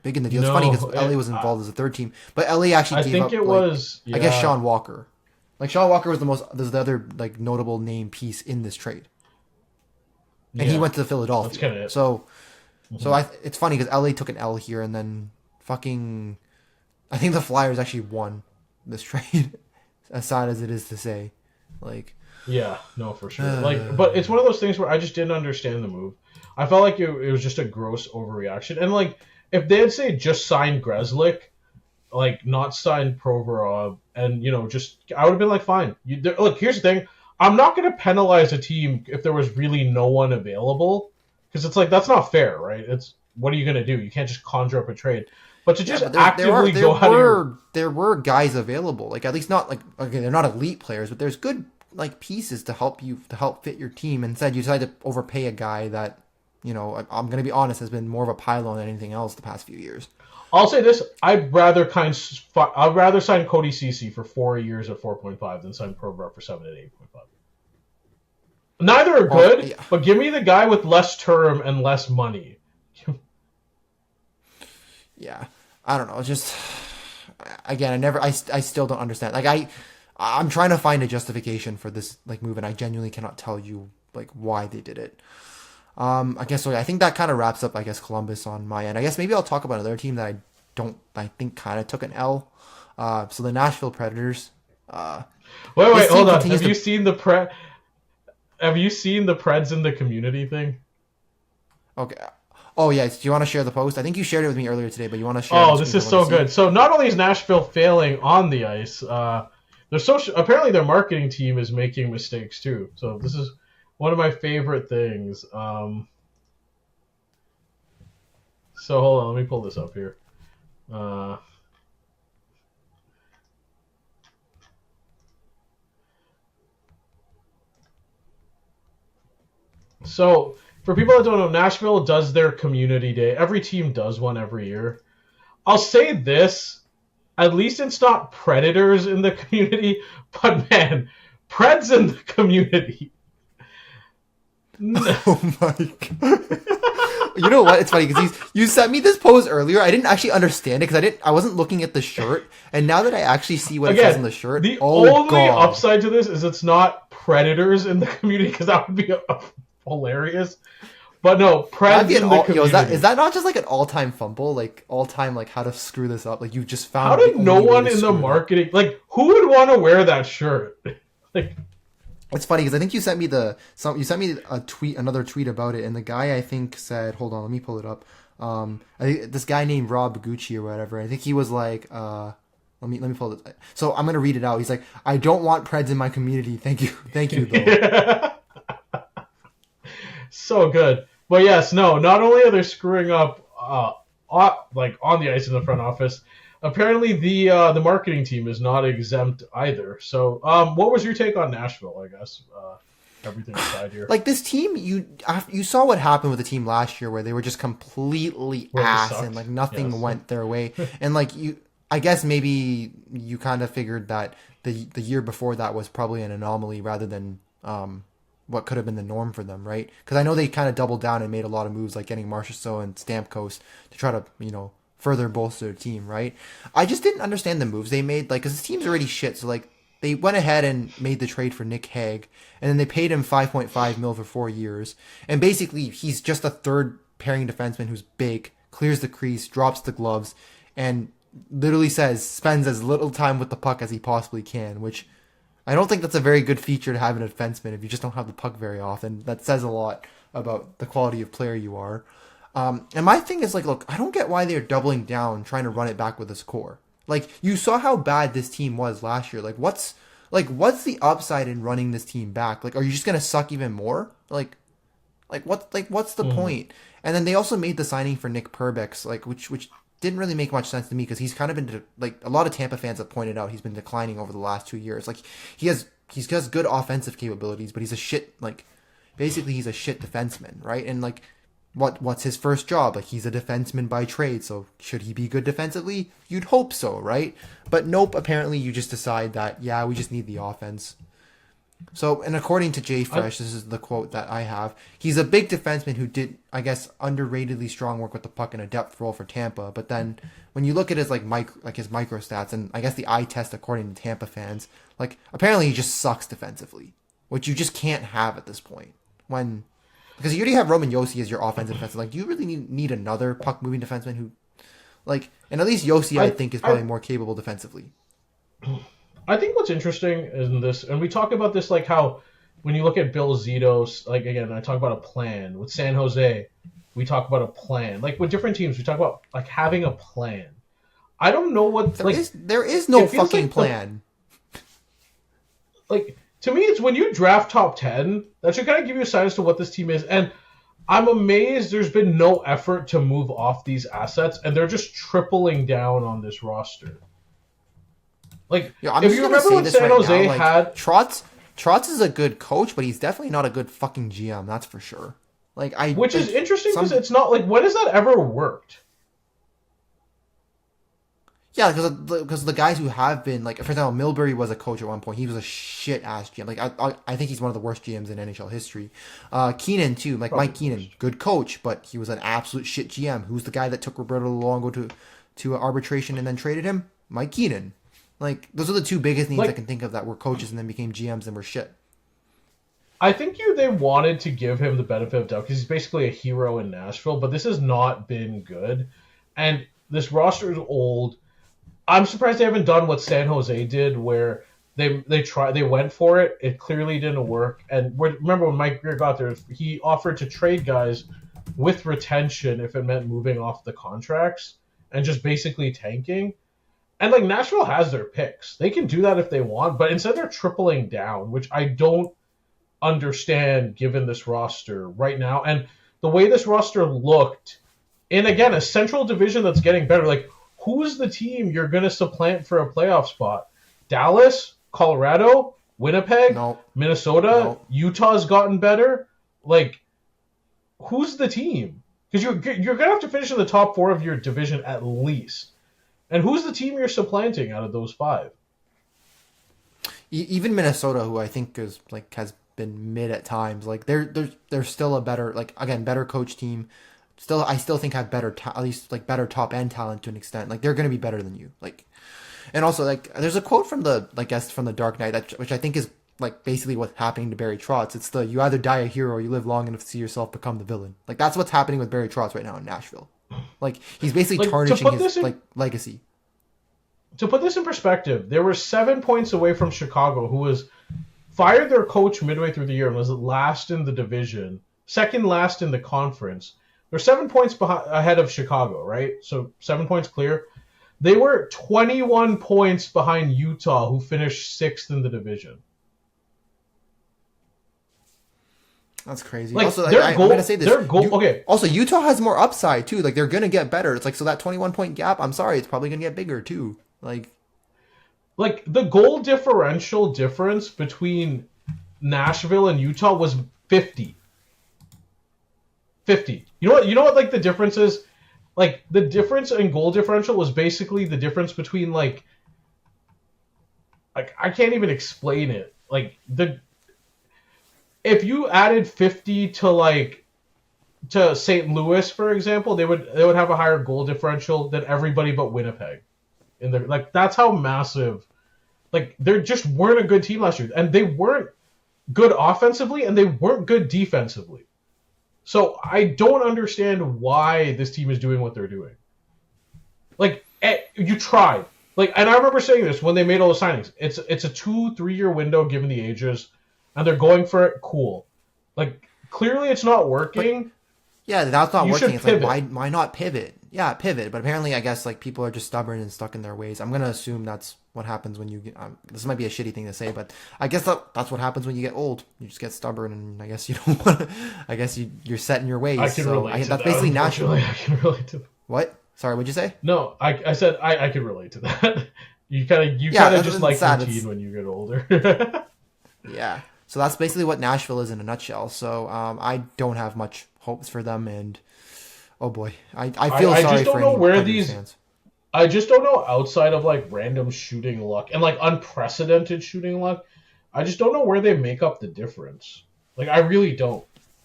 big in the deal. It's funny because LA was involved as a third team, but LA actually gave up. I think it was. I guess Sean Walker. Sean Walker was the other notable name piece in this trade, and he went to Philadelphia. That's kind of it. So it's funny because LA took an L here, and then I think the Flyers actually won this trade, as sad as it is to say, Yeah, no, for sure. But it's one of those things where I just didn't understand the move. I felt like it was just a gross overreaction. And if they had just signed Grzelcyk, not signed Provorov, and I would have been fine. Here's the thing: I'm not going to penalize a team if there was really no one available, because it's that's not fair, right? It's what are you going to do? You can't just conjure up a trade. But to just actively go out of your... There were guys available, at least not okay, they're not elite players, but there's good pieces to help fit your team. Instead, you decide to overpay a guy that, I'm going to be honest, has been more of a pylon than anything else the past few years. I'll say this: I'd rather sign Cody Ceci for 4 years at 4.5 than sign Provorov for 7 at 8.5. Neither are good, but give me the guy with less term and less money. Yeah, I don't know. Just again, I still don't understand. I'm trying to find a justification for this move, and I genuinely cannot tell you why they did it. I guess so. I think that kind of wraps up Columbus on my end. I guess maybe I'll talk about another team that I think kind of took an L. So the Nashville Predators. Wait, hold on. Have you seen the Preds in the community thing? Okay. Oh yes. Do you want to share the post? I think you shared it with me earlier today, but you want to share? Oh, this is so good. So not only is Nashville failing on the ice, apparently their marketing team is making mistakes too. So this is one of my favorite things. So hold on, let me pull this up here. So for people that don't know, Nashville does their community day. Every team does one every year. I'll say this. At least it's not predators in the community, but man, Preds in the community. Oh my god. You know what? It's funny because you sent me this pose earlier. I didn't actually understand it because I wasn't looking at the shirt, and now that I actually see what it says on the shirt, the only upside to this is it's not predators in the community because that would be hilarious. But no, Preds in the community. Is that not just like an all-time fumble? Like all-time like how to screw this up? Like you just found. How did no one in the marketing like who would want to wear that shirt? Like. It's funny because I think you sent me another tweet about it, and the guy I think said, "Hold on, let me pull it up." I think this guy named Rob Gucci or whatever. I think he was like, "Let me pull it." So I'm gonna read it out. He's like, "I don't want Preds in my community. Thank you though." Yeah. So good, but yes, no. Not only are they screwing up, like on the ice in the front office. Apparently, the marketing team is not exempt either. So, what was your take on Nashville? I guess everything aside here. Like this team, you saw what happened with the team last year, where they were just completely ass and like nothing went their way. And like I guess maybe you kind of figured that the year before that was probably an anomaly rather than what could have been the norm for them, right? Because I know they kind of doubled down and made a lot of moves, like getting Marchessault and Stamkos to try to further bolster their team, right? I just didn't understand the moves they made, like, because this team's already shit. So, like, they went ahead and made the trade for Nick Hague, and then they paid him $5.5 million for 4 years. And basically, he's just a third pairing defenseman who's big, clears the crease, drops the gloves, and literally spends as little time with the puck as he possibly can, which I don't think that's a very good feature to have in a defenseman if you just don't have the puck very often. That says a lot about the quality of player you are. And my thing is, like, look, I don't get why they're doubling down, trying to run it back with this core. Like, you saw how bad this team was last year. What's the upside in running this team back? Like, are you just gonna suck even more? What's the point? And then they also made the signing for Nick Perbix, like, which didn't really make much sense to me because he's kind of been, like, a lot of Tampa fans have pointed out, he's been declining over the last 2 years. Like, he has good offensive capabilities, but he's a shit defenseman, right? And like, what's his first job? Like, he's a defenseman by trade, so should he be good defensively? You'd hope so, right? But nope, apparently you just decide that, yeah, we just need the offense. So, and according to Jay Fresh, this is the quote that I have, he's a big defenseman who did, I guess, underratedly strong work with the puck in a depth role for Tampa, but then when you look at his his micro stats, and I guess the eye test according to Tampa fans, like, apparently he just sucks defensively, which you just can't have at this point. Because you already have Roman Josi as your offensive defenseman. Like, do you really need another puck-moving defenseman who, like, and at least Josi, I think, is probably more capable defensively. I think what's interesting in this, and we talk about this, like, how when you look at Bill Zito's, like, again, I talk about a plan. With San Jose, we talk about a plan. Like, with different teams, we talk about, like, having a plan. I don't know what, there is no fucking plan. Like, to me, it's when you draft top 10, that should kind of give you a sign as to what this team is. And I'm amazed there's been no effort to move off these assets, and they're just tripling down on this roster. Like, if you remember when San Jose had... Trotz is a good coach, but he's definitely not a good fucking GM, that's for sure. Which is interesting because it's not, like, when has that ever worked? Yeah, because the guys who have been, like, for example, Milbury was a coach at one point. He was a shit-ass GM. Like, I think he's one of the worst GMs in NHL history. Keenan, too. Like, Mike Keenan, good coach, but he was an absolute shit GM. Who's the guy that took Roberto Luongo to arbitration and then traded him? Mike Keenan. Like, those are the two biggest names I can think of that were coaches and then became GMs and were shit. I think they wanted to give him the benefit of doubt because he's basically a hero in Nashville, but this has not been good. And this roster is old. I'm surprised they haven't done what San Jose did, where they went for it. It clearly didn't work. And remember when Mike Greer got there, he offered to trade guys with retention if it meant moving off the contracts and just basically tanking. And like, Nashville has their picks. They can do that if they want, but instead they're tripling down, which I don't understand given this roster right now. And the way this roster looked in, again, a central division that's getting better, like, who's the team you're going to supplant for a playoff spot? Dallas? Colorado? Winnipeg? No. Minnesota? No. Utah's gotten better? Like, who's the team? Because you're going to have to finish in the top 4 of your division at least. And who's the team you're supplanting out of those five? Even Minnesota, who I think is like has been mid at times, like they're still a better, like, again, better coach team. Still, I still think have better, at least like better top end talent to an extent. Like they're going to be better than you. Like, and also like there's a quote from the, I guess, from the Dark Knight, which I think is like basically what's happening to Barry Trotz. It's you either die a hero or you live long enough to see yourself become the villain. Like that's what's happening with Barry Trotz right now in Nashville. Like he's basically tarnishing his legacy. To put this in perspective, they were 7 points away from Chicago, who was fired their coach midway through the year and was last in the division, second last in the conference. They're 7 points ahead of Chicago, right? So 7 points clear. They were 21 points behind Utah, who finished sixth in the division. That's crazy. Like, also, I'm going to say this. Okay. Also, Utah has more upside, too. Like, they're going to get better. It's like, so that 21-point gap, I'm sorry, it's probably going to get bigger, too. Like the goal differential difference between Nashville and Utah was 50. 50. You know what like the difference is? Like the difference in goal differential was basically the difference between like I can't even explain it. Like if you added 50 to St. Louis, for example, they would have a higher goal differential than everybody but Winnipeg. Like that's how massive. Like they just weren't a good team last year, and they weren't good offensively, and they weren't good defensively. So I don't understand why this team is doing what they're doing. Like you tried, like, and I remember saying this when they made all the signings. It's a 2-3 year window given the ages, and they're going for it. Cool. Like clearly it's not working. But, yeah, that's not working. It's pivot. like why not pivot? Yeah, pivot. But apparently, I guess like people are just stubborn and stuck in their ways. I'm gonna assume that's what happens when you get. This might be a shitty thing to say, but I guess that's what happens when you get old. You just get stubborn, and I guess you don't want to. I guess you're set in your ways. I can relate to that's that. basically natural. I can relate to that. What? Sorry, what'd you say? No, I said I can relate to that. You kind of just like routine when you get older. Yeah. So that's basically what Nashville is in a nutshell. So I don't have much hopes for them, and oh boy, I feel sorry just don't for know any where these fans. I just don't know, outside of like random shooting luck and like unprecedented shooting luck, I just don't know where they make up the difference. Like I really don't.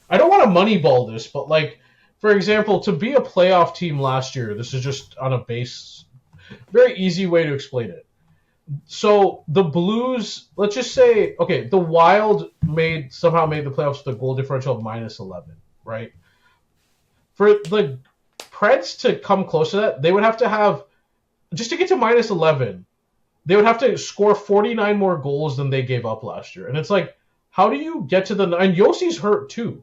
I don't want to moneyball this, but like for example, to be a playoff team last year, this is just on a base, very easy way to explain it. So the Blues, let's just say, okay, the Wild somehow made the playoffs with a goal differential of -11, right? For the Preds to come close to that, they would have to have, just to get to -11, they would have to score 49 more goals than they gave up last year. And it's like, how do you get to and Yossi's hurt too.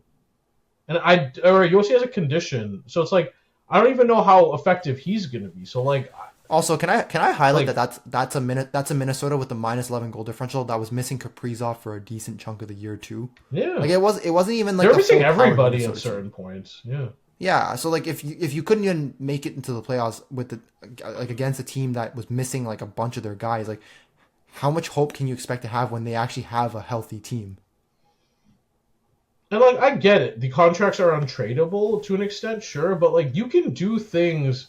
And Yossi has a condition, so it's like, I don't even know how effective he's going to be. So like, also, can I highlight that's a Minnesota with the -11 goal differential that was missing Kaprizov for a decent chunk of the year too. Yeah, like it wasn't even like they're missing everybody at certain points. Yeah, yeah. So like if you couldn't even make it into the playoffs with against a team that was missing like a bunch of their guys, like how much hope can you expect to have when they actually have a healthy team? And like I get it, the contracts are untradeable to an extent, sure, but like you can do things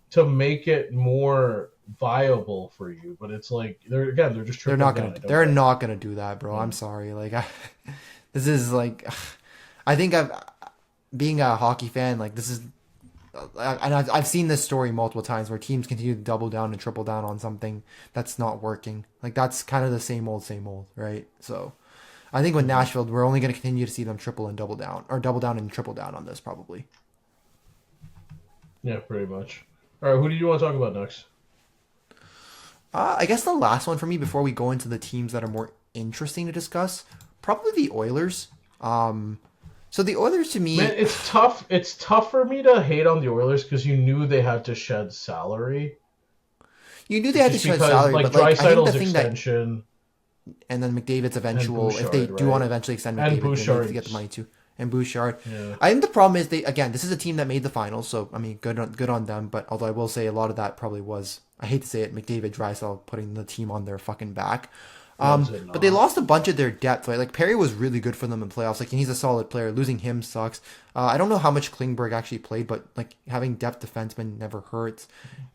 to make it more viable for you, but it's like they're just they're not gonna do that, bro. I'm sorry. Like this is like I think being a hockey fan, like this is, and I've seen this story multiple times where teams continue to double down and triple down on something that's not working. Like that's kind of the same old, right? So I think with Nashville, we're only going to continue to see them triple and double down, or double down and triple down on this probably. Yeah, pretty much. All right, who do you want to talk about next? I guess the last one for me before we go into the teams that are more interesting to discuss, probably the Oilers. So the Oilers to me, man, it's tough. It's tough for me to hate on the Oilers because you knew they had to shed salary. You knew they had to shed salary, like, but like I think the thing extension, and then McDavid's eventual, Bouchard, if they do want to eventually extend McDavid, they need to get the money too. And Bouchard. Yeah. I think the problem is this is a team that made the finals, so I mean good on them, but although I will say a lot of that probably was, I hate to say it, McDavid, Draisaitl putting the team on their fucking back. But they lost a bunch of their depth. Right? Like Perry was really good for them in playoffs. Like, and he's a solid player. Losing him sucks. I don't know how much Klingberg actually played, but like having depth defensemen never hurts.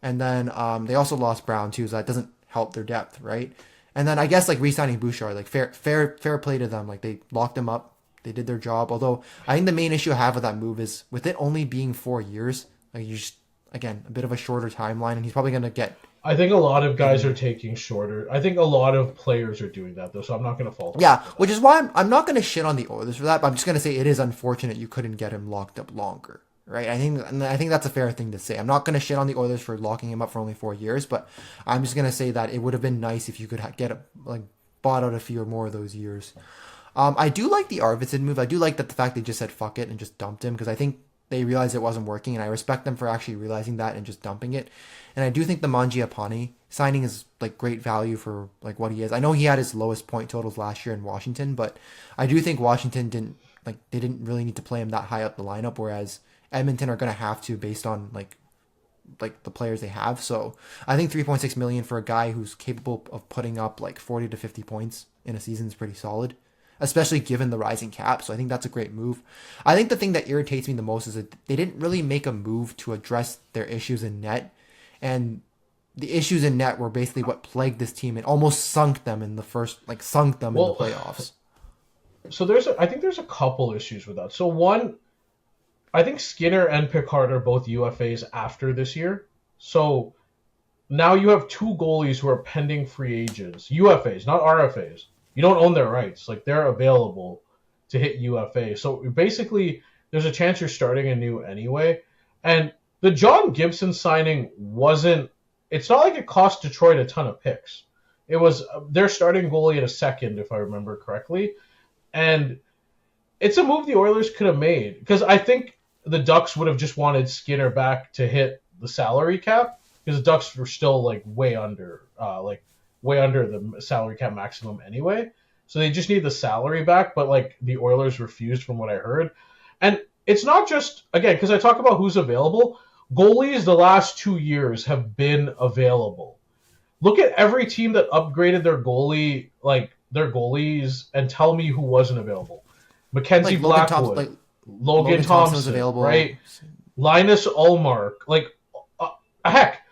And then they also lost Brown too, so that doesn't help their depth, right? And then I guess like re-signing Bouchard, like fair play to them. Like they locked him up. They did their job. Although I think the main issue I have with that move is with it only being 4 years, like you just, again, a bit of a shorter timeline, and he's probably going to get. I think a lot of guys are taking shorter. I think a lot of players are doing that, though, so I'm not going to fault. Yeah, which is why I'm not going to shit on the Oilers for that, but I'm just going to say it is unfortunate you couldn't get him locked up longer, right? I think that's a fair thing to say. I'm not going to shit on the Oilers for locking him up for only 4 years, but I'm just going to say that it would have been nice if you could bought out a few more of those years. I do like the Arvidsson move. I do like that the fact they just said fuck it and just dumped him, because I think they realized it wasn't working, and I respect them for actually realizing that and just dumping it. And I do think the Mangiapane signing is like great value for like what he is. I know he had his lowest point totals last year in Washington, but I do think Washington didn't really need to play him that high up the lineup, whereas Edmonton are going to have to based on like the players they have. So I think 3.6 million for a guy who's capable of putting up like 40 to 50 points in a season is pretty solid, especially given the rising cap. So I think that's a great move. I think the thing that irritates me the most is that they didn't really make a move to address their issues in net. And the issues in net were basically what plagued this team and almost sunk them in the playoffs. So I think there's a couple issues with that. So one, I think Skinner and Picard are both UFAs after this year. So now you have two goalies who are pending free agents. UFAs, not RFAs. You don't own their rights. Like, they're available to hit UFA. So basically, there's a chance you're starting anew anyway. And the John Gibson signing it's not like it cost Detroit a ton of picks. It was their starting goalie at a second, if I remember correctly. And it's a move the Oilers could have made, because I think the Ducks would have just wanted Skinner back to hit the salary cap, because the Ducks were still like way under the salary cap maximum anyway. So they just need the salary back, but like the Oilers refused from what I heard. And it's not just, again, because I talk about who's available. Goalies the last 2 years have been available. Look at every team that upgraded their goalies, and tell me who wasn't available. Mackenzie Blackwood, Logan Thompson was available, right? Linus Ullmark. Heck,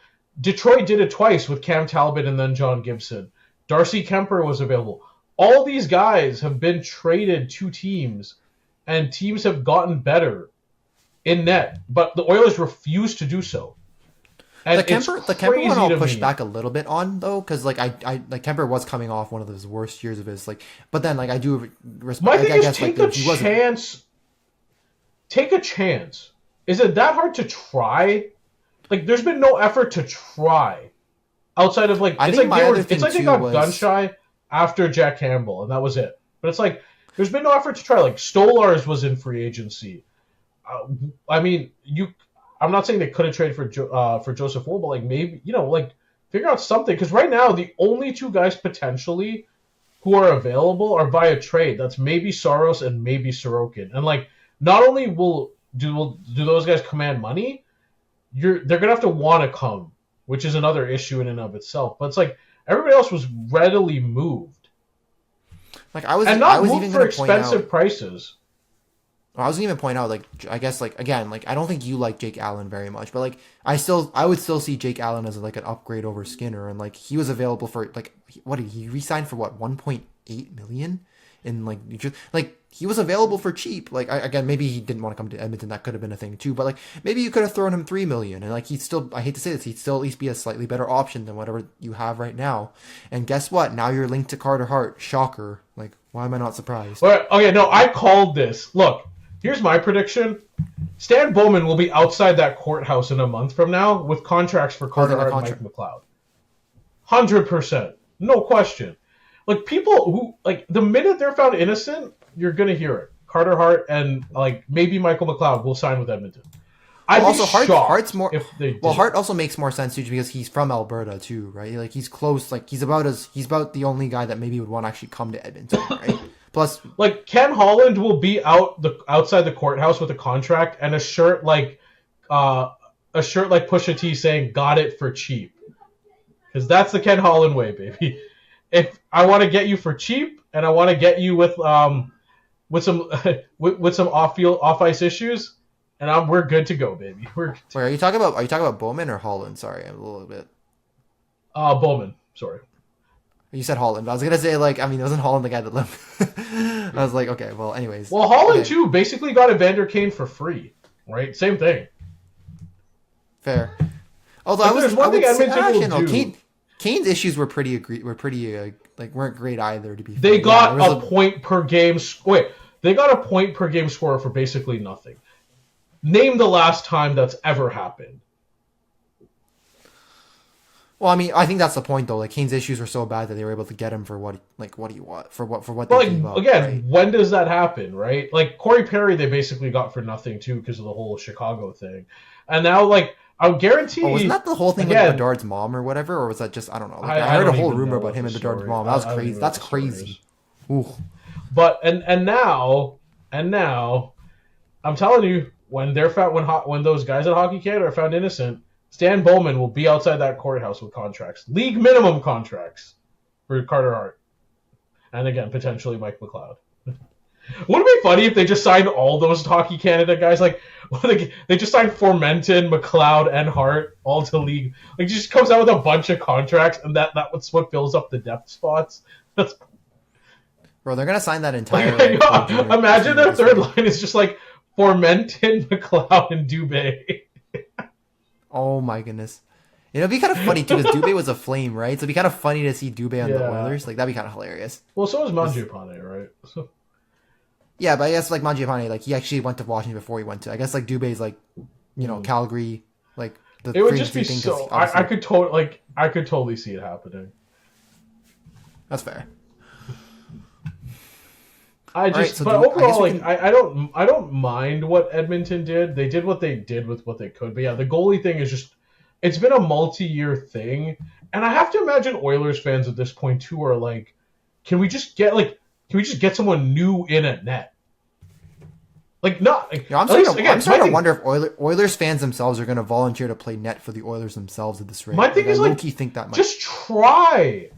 Detroit did it twice with Cam Talbot and then John Gibson. Darcy Kemper was available. All these guys have been traded to teams, and teams have gotten better in net, but the Oilers refuse to do so. And the Kemper one I'll push back a little bit on, though, because Kemper was coming off one of his worst years of his, but then I do respect. My thing is, take a chance. Take a chance. Is it that hard to try? Like, there's been no effort to try outside of they got gun shy after Jack Campbell, and that was it. But it's like there's been no effort to try. Like, Stolarz was in free agency. I'm not saying they couldn't trade for Joseph Wool, but maybe figure out something, because right now the only two guys potentially who are available are via trade. That's maybe Saros and maybe Sorokin, and not only do those guys command money, they're gonna have to want to come, which is another issue in and of itself. But it's everybody else was readily moved, I was moved even for expensive prices. I was gonna even point out, I don't think you like Jake Allen very much, but I would still see Jake Allen as an upgrade over Skinner, and he was available for what did he re-sign for 1.8 million in he was available for cheap. Again, maybe he didn't want to come to Edmonton, that could have been a thing too, but maybe you could have thrown him 3 million, and he'd still, I hate to say this, he'd still at least be a slightly better option than whatever you have right now. And guess what? Now you're linked to Carter Hart. Shocker. Why am I not surprised? Okay, no, I called this. Look. Here's my prediction. Stan Bowman will be outside that courthouse in a month from now with contracts for Carter Hart and Mike McLeod. 100%. No question. People who, the minute they're found innocent, you're going to hear it. Carter Hart and, maybe Michael McLeoud will sign with Edmonton. Hart's more. Hart also makes more sense too because he's from Alberta too, right? He's close. He's about the only guy that maybe would want to actually come to Edmonton, right? Plus, Ken Holland will be outside the courthouse with a contract and a shirt like Pusha T saying "Got it for cheap," because that's the Ken Holland way, baby. if I want to get you for cheap, and I want to get you with some with some off ice issues, and we're good to go, baby. Wait, are you talking about Bowman or Holland? Sorry, I'm a little bit. Bowman. Sorry. You said Holland. I was gonna say wasn't Holland the guy that left? I was like, okay, well, anyways. Well, Holland too basically got Evander Kane for free, right? Same thing. Fair. Although Edmonton Kane's issues were pretty weren't great either. To be fair. They got a point per game. They got a point per game scorer for basically nothing. Name the last time that's ever happened. Well, I mean, I think that's the point though. Like Kane's issues were so bad that they were able to get him for what do you want for what But they gave up, again, right? when does that happen, right? Like Corey Perry, they basically got for nothing too because of the whole Chicago thing, and now I would guarantee. Oh, wasn't that the whole thing with Bedard's mom or whatever, or was that just I don't know? I heard a whole rumor about him and Bedard's mom. That was crazy. That's crazy. Ooh. But and now, I'm telling you, when those guys at Hockey Canada are found innocent, Stan Bowman will be outside that courthouse with contracts, league minimum contracts for Carter Hart, and again potentially Mike McLeod. Wouldn't it be funny if they just signed all those Hockey Canada guys? Like they just signed Formenton, McLeod, and Hart all to league. Like just comes out with a bunch of contracts, and that's what fills up the depth spots. Bro, they're gonna sign that entire. Imagine their third line is just like Formenton, McLeod, and Dubé. Oh my goodness. It'd be kind of funny too because Dubé was a Flame, right? So it'd be kind of funny to see Dubé on the Oilers. Like that'd be kind of hilarious. Well, so is Mangiapane, right? So. Yeah, but I guess like Mangiapane, he actually went to Washington before he went to. I guess like Dubé's Calgary, like the. It would just be so. I could totally see it happening. That's fair. Overall, I don't mind what Edmonton did. They did what they did with what they could. But yeah, the goalie thing is just, it's been a multi-year thing, and I have to imagine Oilers fans at this point too are like, can we just get someone new in at net? Like not. Like, I'm starting to wonder if Oilers fans themselves are going to volunteer to play net for the Oilers themselves at this rate. My thing is think that might... just try.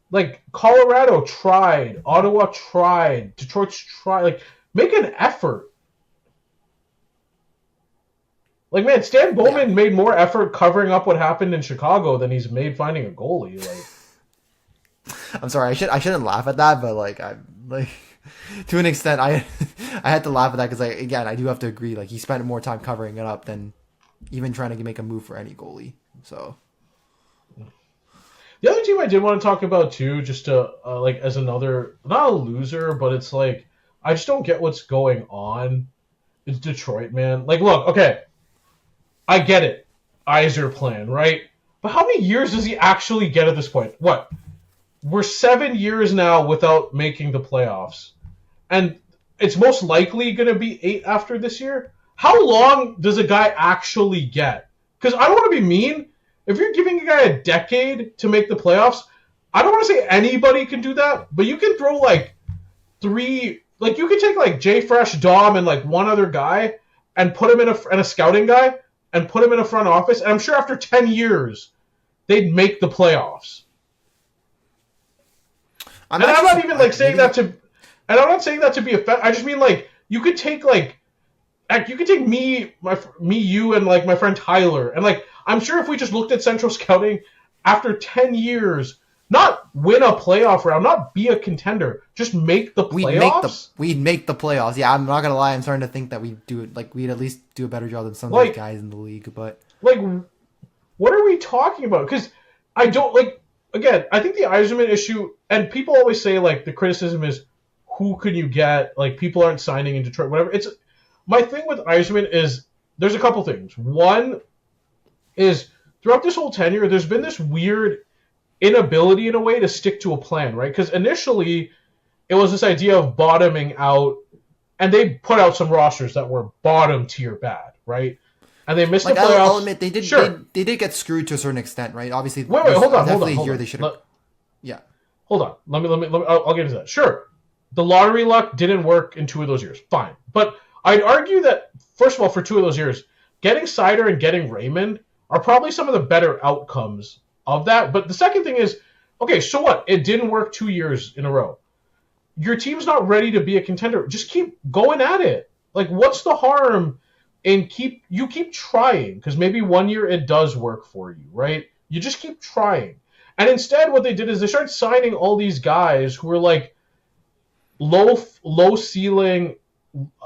Like, Colorado tried. Ottawa tried. Detroit's tried. Like, make an effort. Like, man, Stan Bowman made more effort covering up what happened in Chicago than he's made finding a goalie. Like, I'm sorry, I shouldn't laugh at that, but, to an extent, I had to laugh at that because, I do have to agree. Like, he spent more time covering it up than even trying to make a move for any goalie. So... The other team I did want to talk about too, just to as another, not a loser, but it's like I just don't get what's going on. It's Detroit, man. Like, look, okay, I get it, Yzer plan, right? But how many years does he actually get at this point? What? We're 7 years now without making the playoffs, and it's most likely going to be 8 after this year. How long does a guy actually get? Because I don't want to be mean. If you're giving a guy a decade to make the playoffs, I don't want to say anybody can do that, but you can throw you could take Jay Fresh, Dom, and one other guy and put him in a scouting guy and put him in a front office, and I'm sure after 10 years they'd make the playoffs. I'm not even saying that to, and I'm not saying that to be offensive. I just mean you could take me, you, and my friend Tyler, and I'm sure if we just looked at Central Scouting after 10 years, not win a playoff round, not be a contender, just make the playoffs. We'd make the playoffs. Yeah, I'm not gonna lie. I'm starting to think that we'd do it. We'd at least do a better job than some of these guys in the league. But what are we talking about? Because I don't Again, I think the Yzerman issue, and people always say the criticism is, who can you get? People aren't signing in Detroit, whatever. It's my thing with Yzerman is there's a couple things. One is throughout this whole tenure, there's been this weird inability in a way to stick to a plan, right? Because initially it was this idea of bottoming out, and they put out some rosters that were bottom tier bad, right? And they missed the playoffs. I'll admit they did. Sure. They did get screwed to a certain extent, right? Obviously, wait, hold on. They should have. Yeah. Hold on. Let me. I'll get into that. Sure, the lottery luck didn't work in 2 of those years. Fine, but I'd argue that first of all, for 2 of those years, getting Seider and getting Raymond are probably some of the better outcomes of that. But the second thing is, Okay, so what? It didn't work 2 years in a row. Your team's not ready to be a contender. Just keep going at it. Like, what's the harm in keep trying? Because maybe 1 year it does work for you, right? You just keep trying. And instead, what they did is they started signing all these guys who were like low ceiling,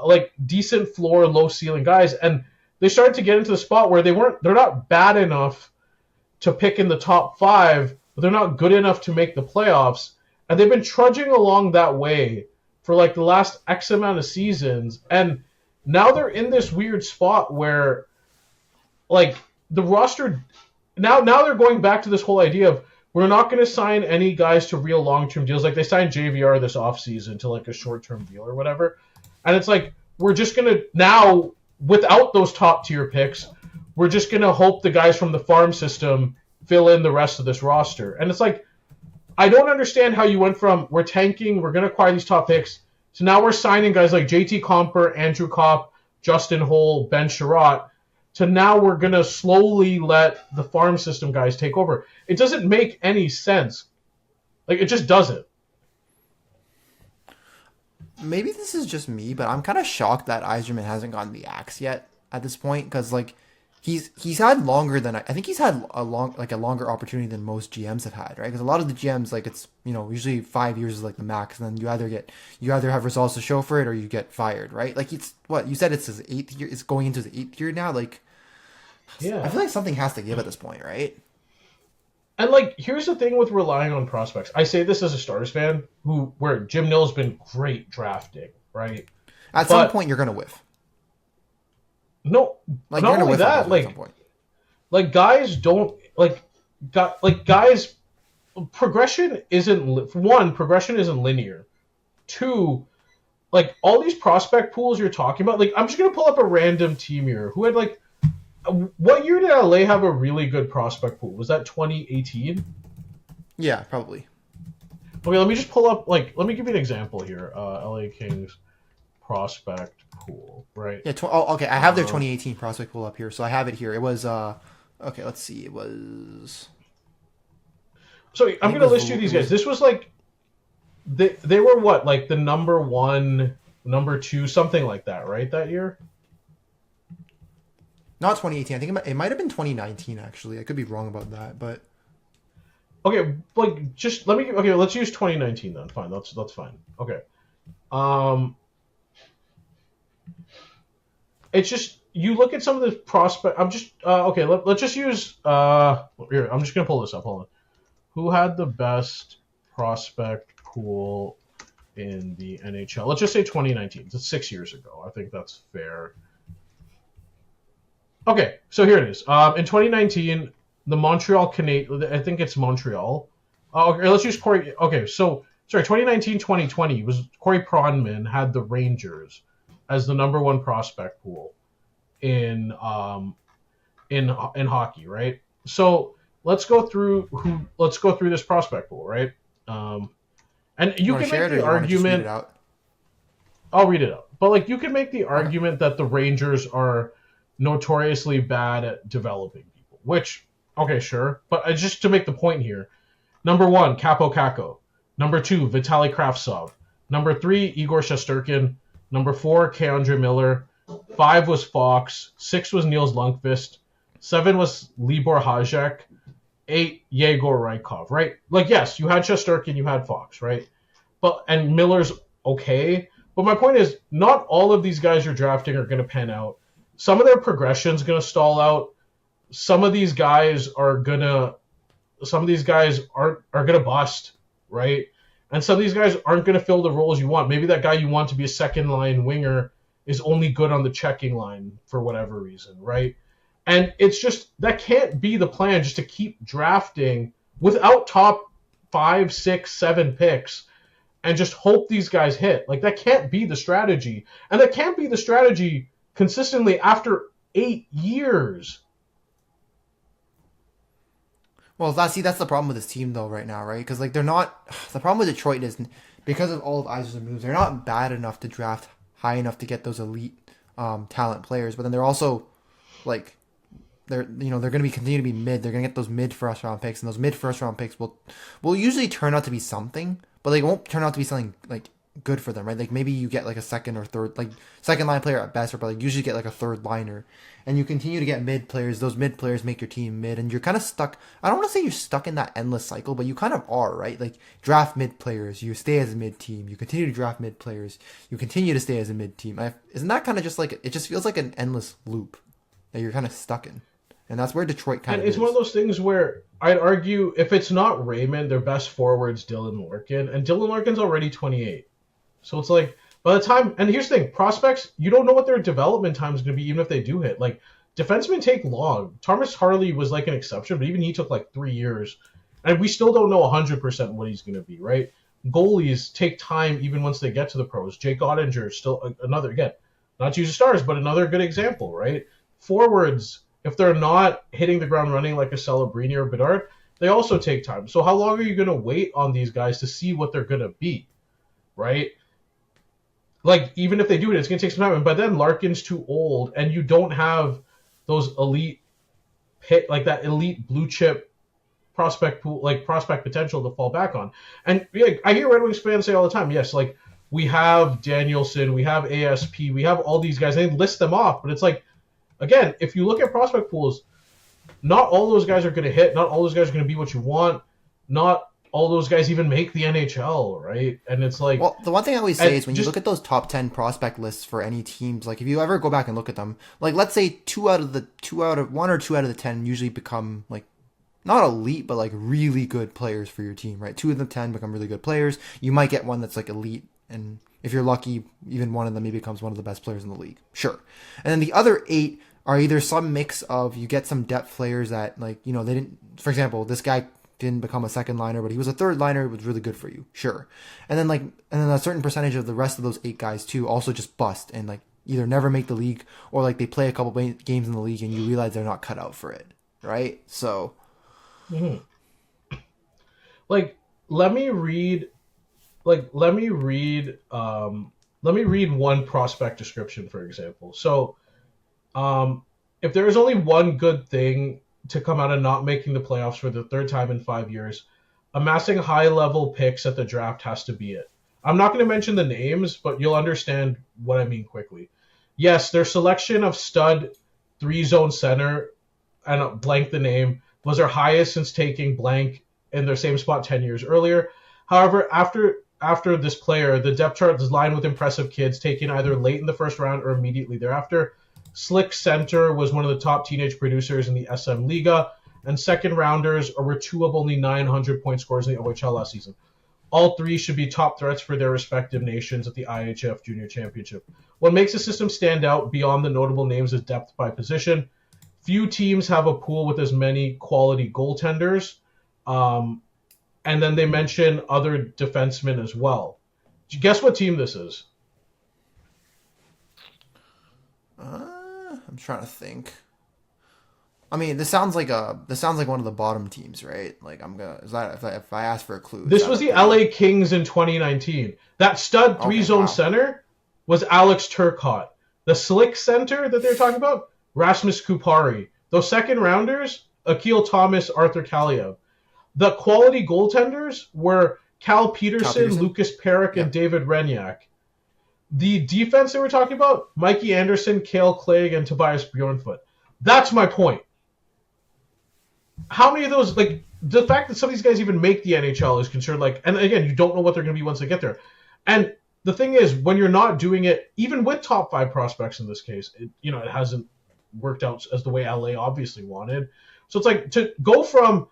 like decent floor, low ceiling guys, and they started to get into the spot where they're not bad enough to pick in the top 5, but they're not good enough to make the playoffs. And they've been trudging along that way for like the last X amount of seasons. And now they're in this weird spot where like the roster now they're going back to this whole idea of we're not going to sign any guys to real long-term deals. Like they signed JVR this offseason to like a short-term deal or whatever. And it's like we're just going to now, without those top tier picks, we're just going to hope the guys from the farm system fill in the rest of this roster. And it's like, I don't understand how you went from we're tanking, we're going to acquire these top picks, to now we're signing guys like JT Comper, Andrew Kopp, Justin Holl, Ben Sherratt, to now we're going to slowly let the farm system guys take over. It doesn't make any sense. Like, it just doesn't. Maybe this is just me, but I'm kind of shocked that Yzerman hasn't gotten the axe yet at this point, because like he's had longer than I think he's had a longer opportunity than most GMs have had, right? Because a lot of the GMs, like, it's, you know, usually 5 years is like the max, and then you either have results to show for it or you get fired, right? Like, it's what you said, it's his 8th year, it's going into his 8th year now. Like, yeah, I feel like something has to give at this point, right? And like, here's the thing with relying on prospects. I say this as a Stars fan where Jim Nill's been great drafting, right? At some point, you're gonna whiff. No, like, not only that, like guys don't guys. Progression isn't linear. 2, like all these prospect pools you're talking about. Like, I'm just gonna pull up a random team here who had like. What year did LA have a really good prospect pool? Was that 2018? Yeah, probably. Okay, let me just pull up, like, let me give you an example here. LA Kings prospect pool, right? Yeah, okay, I have their 2018 prospect pool up here, so I have it here. It was, okay, let's see, it was... So, I'm going to list you these guys. This was, like, they were what, like, the number 1, number 2, something like that, right, that year? Not 2018. I think it might have been 2019, actually. I could be wrong about that, but... Okay, like, just let me... Okay, let's use 2019 then. Fine, that's fine. Okay. It's just... You look at some of the prospect... I'm just... okay, let's just use... here, I'm just going to pull this up. Hold on. Who had the best prospect pool in the NHL? Let's just say 2019. It's 6 years ago. I think that's fair. Okay, so here it is. In 2019, the Montreal Canadiens, I think it's Montreal. Okay, let's use Corey. Okay, so, sorry, 2019-2020 was Corey Pronman had the Rangers as the number 1 prospect pool in hockey, right? So let's go through this prospect pool, right? And you can make the argument. I'll read it out. But like, you can make the argument that the Rangers are notoriously bad at developing people, which, okay, sure, but just to make the point here, number 1, Capo Caco, number 2, Vitaly Kravtsov, number 3, Igor Shesterkin, number 4, Keandre Miller, 5 was Fox, 6 was Niels Lundqvist, 7 was Libor Hajek, 8, Yegor Rykov, right? Like, yes, you had Shesterkin, you had Fox, right? And Miller's okay, but my point is, not all of these guys you're drafting are going to pan out. Some of their progression's going to stall out. Some of these guys aren't gonna bust, right? And some of these guys aren't gonna fill the roles you want. Maybe that guy you want to be a second line winger is only good on the checking line for whatever reason, right? And it's just, that can't be the plan, just to keep drafting without top 5, 6, 7 picks and just hope these guys hit. Like, that can't be the strategy. And that can't be the strategy consistently after 8 years. Well, that's the problem with this team, though, right now, right? Because, like, they're not... The problem with Detroit is, because of all of Yzerman's moves, they're not bad enough to draft high enough to get those elite talent players, but then they're also, like... they're going to be continue to be mid. They're going to get those mid first round picks, and those mid first round picks will usually turn out to be something, but they won't turn out to be something like good for them, right? Like maybe you get like a second or third, like second line player at best, or but like usually get like a third liner, and you continue to get mid players. Those mid players make your team mid, and you're kind of stuck. I don't want to say you're stuck in that endless cycle, but you kind of are, right? Like draft mid players, you stay as a mid team. You continue to draft mid players, you continue to stay as a mid team. Isn't that kind of just like, it just feels like an endless loop that you're kind of stuck in, and that's where Detroit kind of is. And it's one of those things where I'd argue if it's not Raymond, their best forward's Dylan Larkin, and Dylan Larkin's already 28. So it's like, by the time, and here's the thing, prospects, you don't know what their development time is going to be, even if they do hit. Like, defensemen take long. Thomas Harley was like an exception, but even he took like 3 years. And we still don't know 100% what he's going to be, right? Goalies take time even once they get to the pros. Jake Ottinger, still another, again, not to use the stars, but another good example, right? Forwards, if they're not hitting the ground running like a Celebrini or Bedard, they also take time. So how long are you going to wait on these guys to see what they're going to be, right? Like, even if they do it, it's going to take some time. And by then, Larkin's too old, and you don't have those elite like that elite blue chip prospect pool, like prospect potential to fall back on. And yeah, I hear Red Wings fans say all the time, yes, like we have Danielson, we have ASP, we have all these guys. They list them off, but it's like, again, if you look at prospect pools, not all those guys are going to hit. Not all those guys are going to be what you want. Not all those guys even make the NHL, right? And it's like... Well, the one thing I always say is when you look at those top 10 prospect lists for any teams, like if you ever go back and look at them, like let's say 1 or 2 out of the 10 usually become like, not elite, but like really good players for your team, right? 2 of the 10 become really good players. You might get one that's like elite, and if you're lucky, even one of them maybe becomes one of the best players in the league. Sure. And then the other 8 are either some mix of, you get some depth players that, like, you know, they didn't, for example, this guy didn't become a second liner, but he was a third liner. It was really good for you. Sure. And then a certain percentage of the rest of those 8 guys too also just bust and like either never make the league, or like they play a couple games in the league and you realize they're not cut out for it. Right. So. Mm-hmm. Like, let me read one prospect description, for example. So, if there is only one good thing to come out of not making the playoffs for the 3rd time in 5 years, amassing high-level picks at the draft has to be it. I'm not going to mention the names, but you'll understand what I mean quickly. Yes, their selection of stud 3-zone center, and blank the name, was their highest since taking blank in their same spot 10 years earlier. However, after this player, the depth chart is lined with impressive kids taken either late in the first round or immediately thereafter. Slick Center was one of the top teenage producers in the SM Liga, and second rounders were 2 of only 900 point scorers in the OHL last season. All 3 should be top threats for their respective nations at the IHF Junior Championship. What makes the system stand out beyond the notable names is depth by position. Few teams have a pool with as many quality goaltenders, and then they mention other defensemen as well. Guess what team this is? I'm trying to think. I mean, this sounds like one of the bottom teams, right? Like, if I ask for a clue. This was the LA Kings in 2019. That stud 3-zone center was Alex Turcotte. The slick center that they're talking about, Rasmus Kupari. Those second rounders, Akil Thomas, Arthur Kaliyev. The quality goaltenders were Cal Peterson, Lucas Perrick, and David Renyak. The defense they were talking about, Mikey Anderson, Cale Clegg, and Tobias Bjornfoot. That's my point. How many of those, like, the fact that some of these guys even make the NHL is concerned, like, and again, you don't know what they're going to be once they get there. And the thing is, when you're not doing it, even with top 5 prospects in this case, it hasn't worked out as the way LA obviously wanted. So it's like, to go from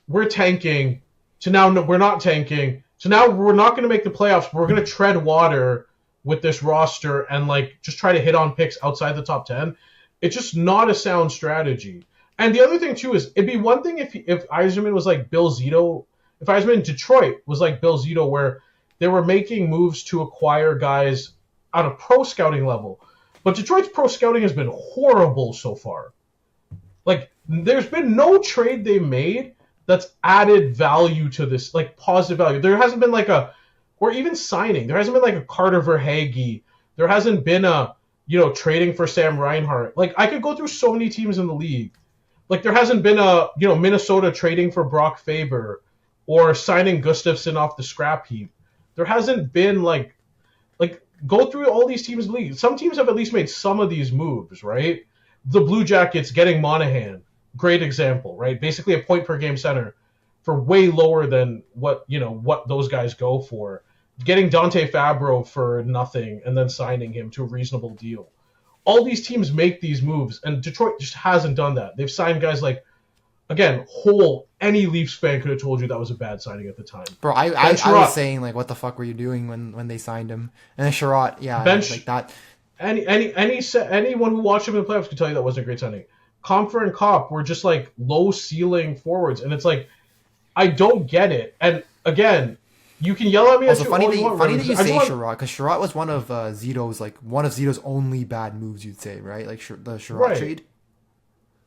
we're tanking to now we're not tanking, to now we're not going to make the playoffs, but we're going to tread water with this roster and like just try to hit on picks outside the top 10. It's just not a sound strategy. And the other thing too is, it'd be one thing if Yzerman was like Bill Zito, if Yzerman in Detroit was like Bill Zito, where they were making moves to acquire guys on a pro scouting level. But Detroit's pro scouting has been horrible so far. Like, there's been no trade they made that's added value to this, like positive value. There hasn't been like or even signing. There hasn't been like a Carter Verhaeghe. There hasn't been trading for Sam Reinhart. Like, I could go through so many teams in the league. Like there hasn't been a Minnesota trading for Brock Faber or signing Gustafsson off the scrap heap. There hasn't been like go through all these teams' leagues. Some teams have at least made some of these moves, right? The Blue Jackets getting Monahan, great example, right? Basically a point per game center for way lower than what those guys go for. Getting Dante Fabro for nothing and then signing him to a reasonable deal. All these teams make these moves, and Detroit just hasn't done that. They've signed guys like, again, any Leafs fan could have told you that was a bad signing at the time. Bro, I was saying, like, what the fuck were you doing when they signed him? And then Sherratt, yeah, like that. Anyone who watched him in the playoffs could tell you that wasn't a great signing. Comfer and Kopp were just like low ceiling forwards, and it's like I don't get it. And again, you can yell at me. Also, funny that you say Sherratt, because Sherratt was one of Zito's only bad moves. You'd say, right? Like the Sherratt trade.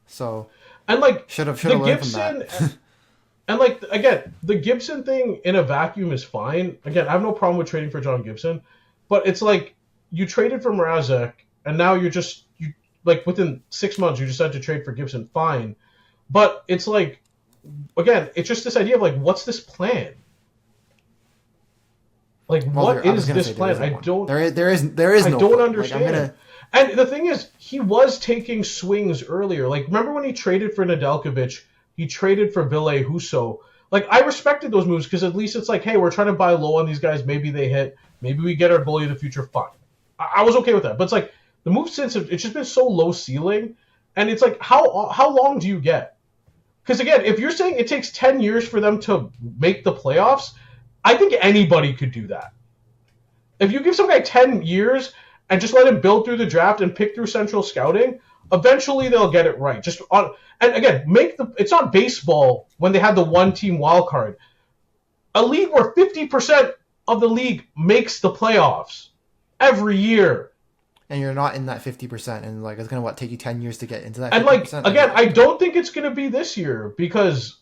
So and like should have learned from that. And like again, the Gibson thing in a vacuum is fine. Again, I have no problem with trading for John Gibson, but it's like you traded for Mrazek, and now you like within 6 months you decide to trade for Gibson. Fine, but it's like again, it's just this idea of like, what's this plan? Like, what is this plan? I don't. There is. I no don't plan. understand. Like, And the thing is, he was taking swings earlier. Like, remember when he traded for Nedeljkovic? He traded for Ville Husso. Like, I respected those moves because at least it's like, hey, we're trying to buy low on these guys. Maybe they hit. Maybe we get our goalie of the future. Fine. I was okay with that. But it's like the moves since it's just been so low ceiling, and it's like how long do you get? Because again, if you're saying it takes 10 years for them to make the playoffs, I think anybody could do that. If you give some guy 10 years and just let him build through the draft and pick through central scouting, eventually they'll get it right. And again, it's not baseball when they had the one team wild card. A league where 50% of the league makes the playoffs every year. And you're not in that 50%, and like it's gonna take you 10 years to get into that 50%. And like again, I don't think it's gonna be this year because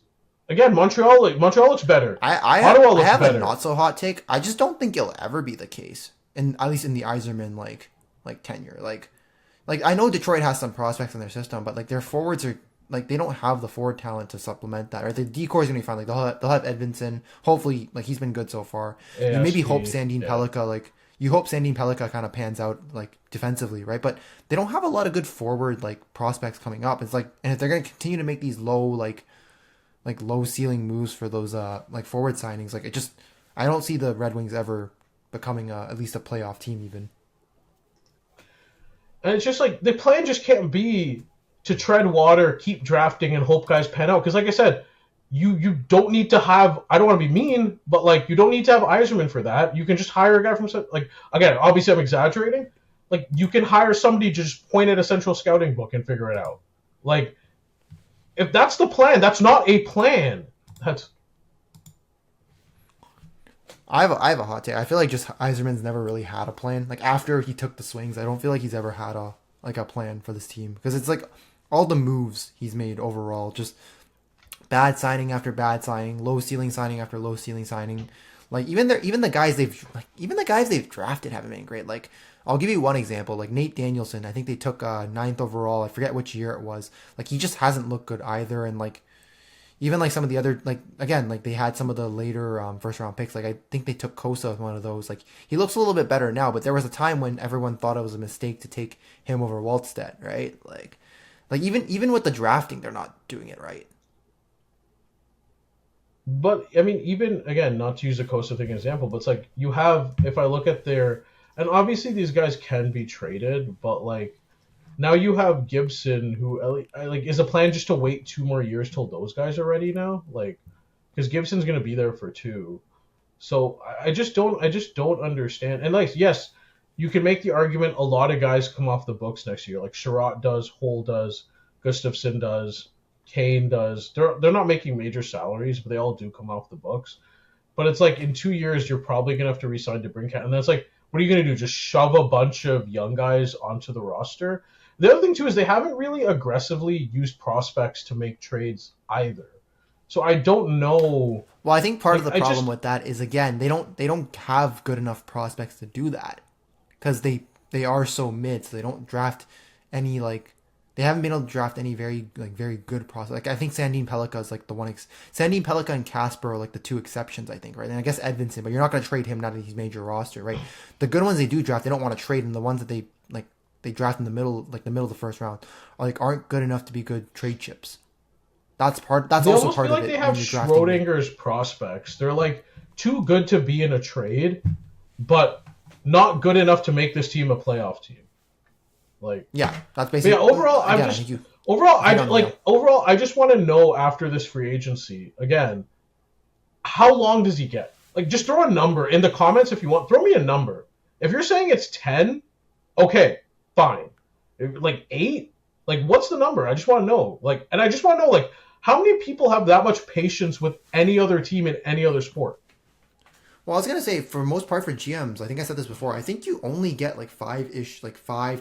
again, Montreal looks better. Ottawa looks better. A not so hot take. I just don't think it'll ever be the case, at least in the Yzerman like tenure. Like I know Detroit has some prospects in their system, but like their forwards are like they don't have the forward talent to supplement that. Or the decor is gonna be fine. Like they'll have Edvinsson. Hopefully, like he's been good so far. You maybe hope Sandin Pellikka You hope Sandin Pellikka kind of pans out like defensively, right? But they don't have a lot of good forward like prospects coming up. It's like, and if they're gonna continue to make these low low ceiling moves for those like forward signings, like I don't see the Red Wings ever becoming at least a playoff team even. And it's just like the plan just can't be to tread water, keep drafting, and hope guys pan out. Because like I said, you don't need to have. I don't want to be mean, but like you don't need to have Yzerman for that. You can just hire a guy from like again. Obviously, I'm exaggerating. Like you can hire somebody to just point at a central scouting book and figure it out. Like if that's the plan, that's not a plan. I have a hot take. I feel like just Yzerman's never really had a plan. Like after he took the swings, I don't feel like he's ever had a plan for this team because it's like all the moves he's made overall just bad signing after bad signing, low ceiling signing after low ceiling signing. Like even the guys they've drafted haven't been great. Like I'll give you one example. Like Nate Danielson, I think they took 9th overall. I forget which year it was. Like he just hasn't looked good either. And like even like some of the other like they had some of the later first round picks. Like I think they took Kosa, one of those. Like he looks a little bit better now, but there was a time when everyone thought it was a mistake to take him over Waldstedt, right? Like even with the drafting, they're not doing it right. But I mean, even again, not to use a Costa thing as an example, but it's like you have. If I look at and obviously these guys can be traded, but like now you have Gibson, who like is a plan just to wait 2 more years till those guys are ready now, like because Gibson's gonna be there for 2. So I just don't understand. And like yes, you can make the argument a lot of guys come off the books next year, like Sherratt does, Hull does, Gustafsson does. Kane does. They're not making major salaries, but they all do come off the books. But it's like in 2 years, you're probably gonna have to re-sign DeBrincat, and that's like, what are you gonna do? Just shove a bunch of young guys onto the roster? The other thing too is they haven't really aggressively used prospects to make trades either. So I don't know. Well, I think part of the problem with that is again they don't have good enough prospects to do that because they are so mid, so they don't draft any like. they haven't been able to draft any very good prospects. Like I think Sandine Pellikka is like the one. Sandine Pellikka and Casper are like the two exceptions, I think, right? And I guess Edvinsson, but you're not going to trade him now that he's made your roster, right? The good ones they do draft, they don't want to trade, and the ones that they draft in the middle, like the middle of the first round, aren't good enough to be good trade chips. That's also part of it. They have Schrodinger's prospects. They're like too good to be in a trade, but not good enough to make this team a playoff team. Like that's basically. Yeah, overall, I just want to know after this free agency again, how long does he get? Like, just throw a number in the comments if you want. Throw me a number. If you're saying it's 10, okay, fine. Like 8, like what's the number? I just want to know. Like, and I just want to know like how many people have that much patience with any other team in any other sport. Well, I was gonna say, for most part, for GMs, I think I said this before. I think you only get like 5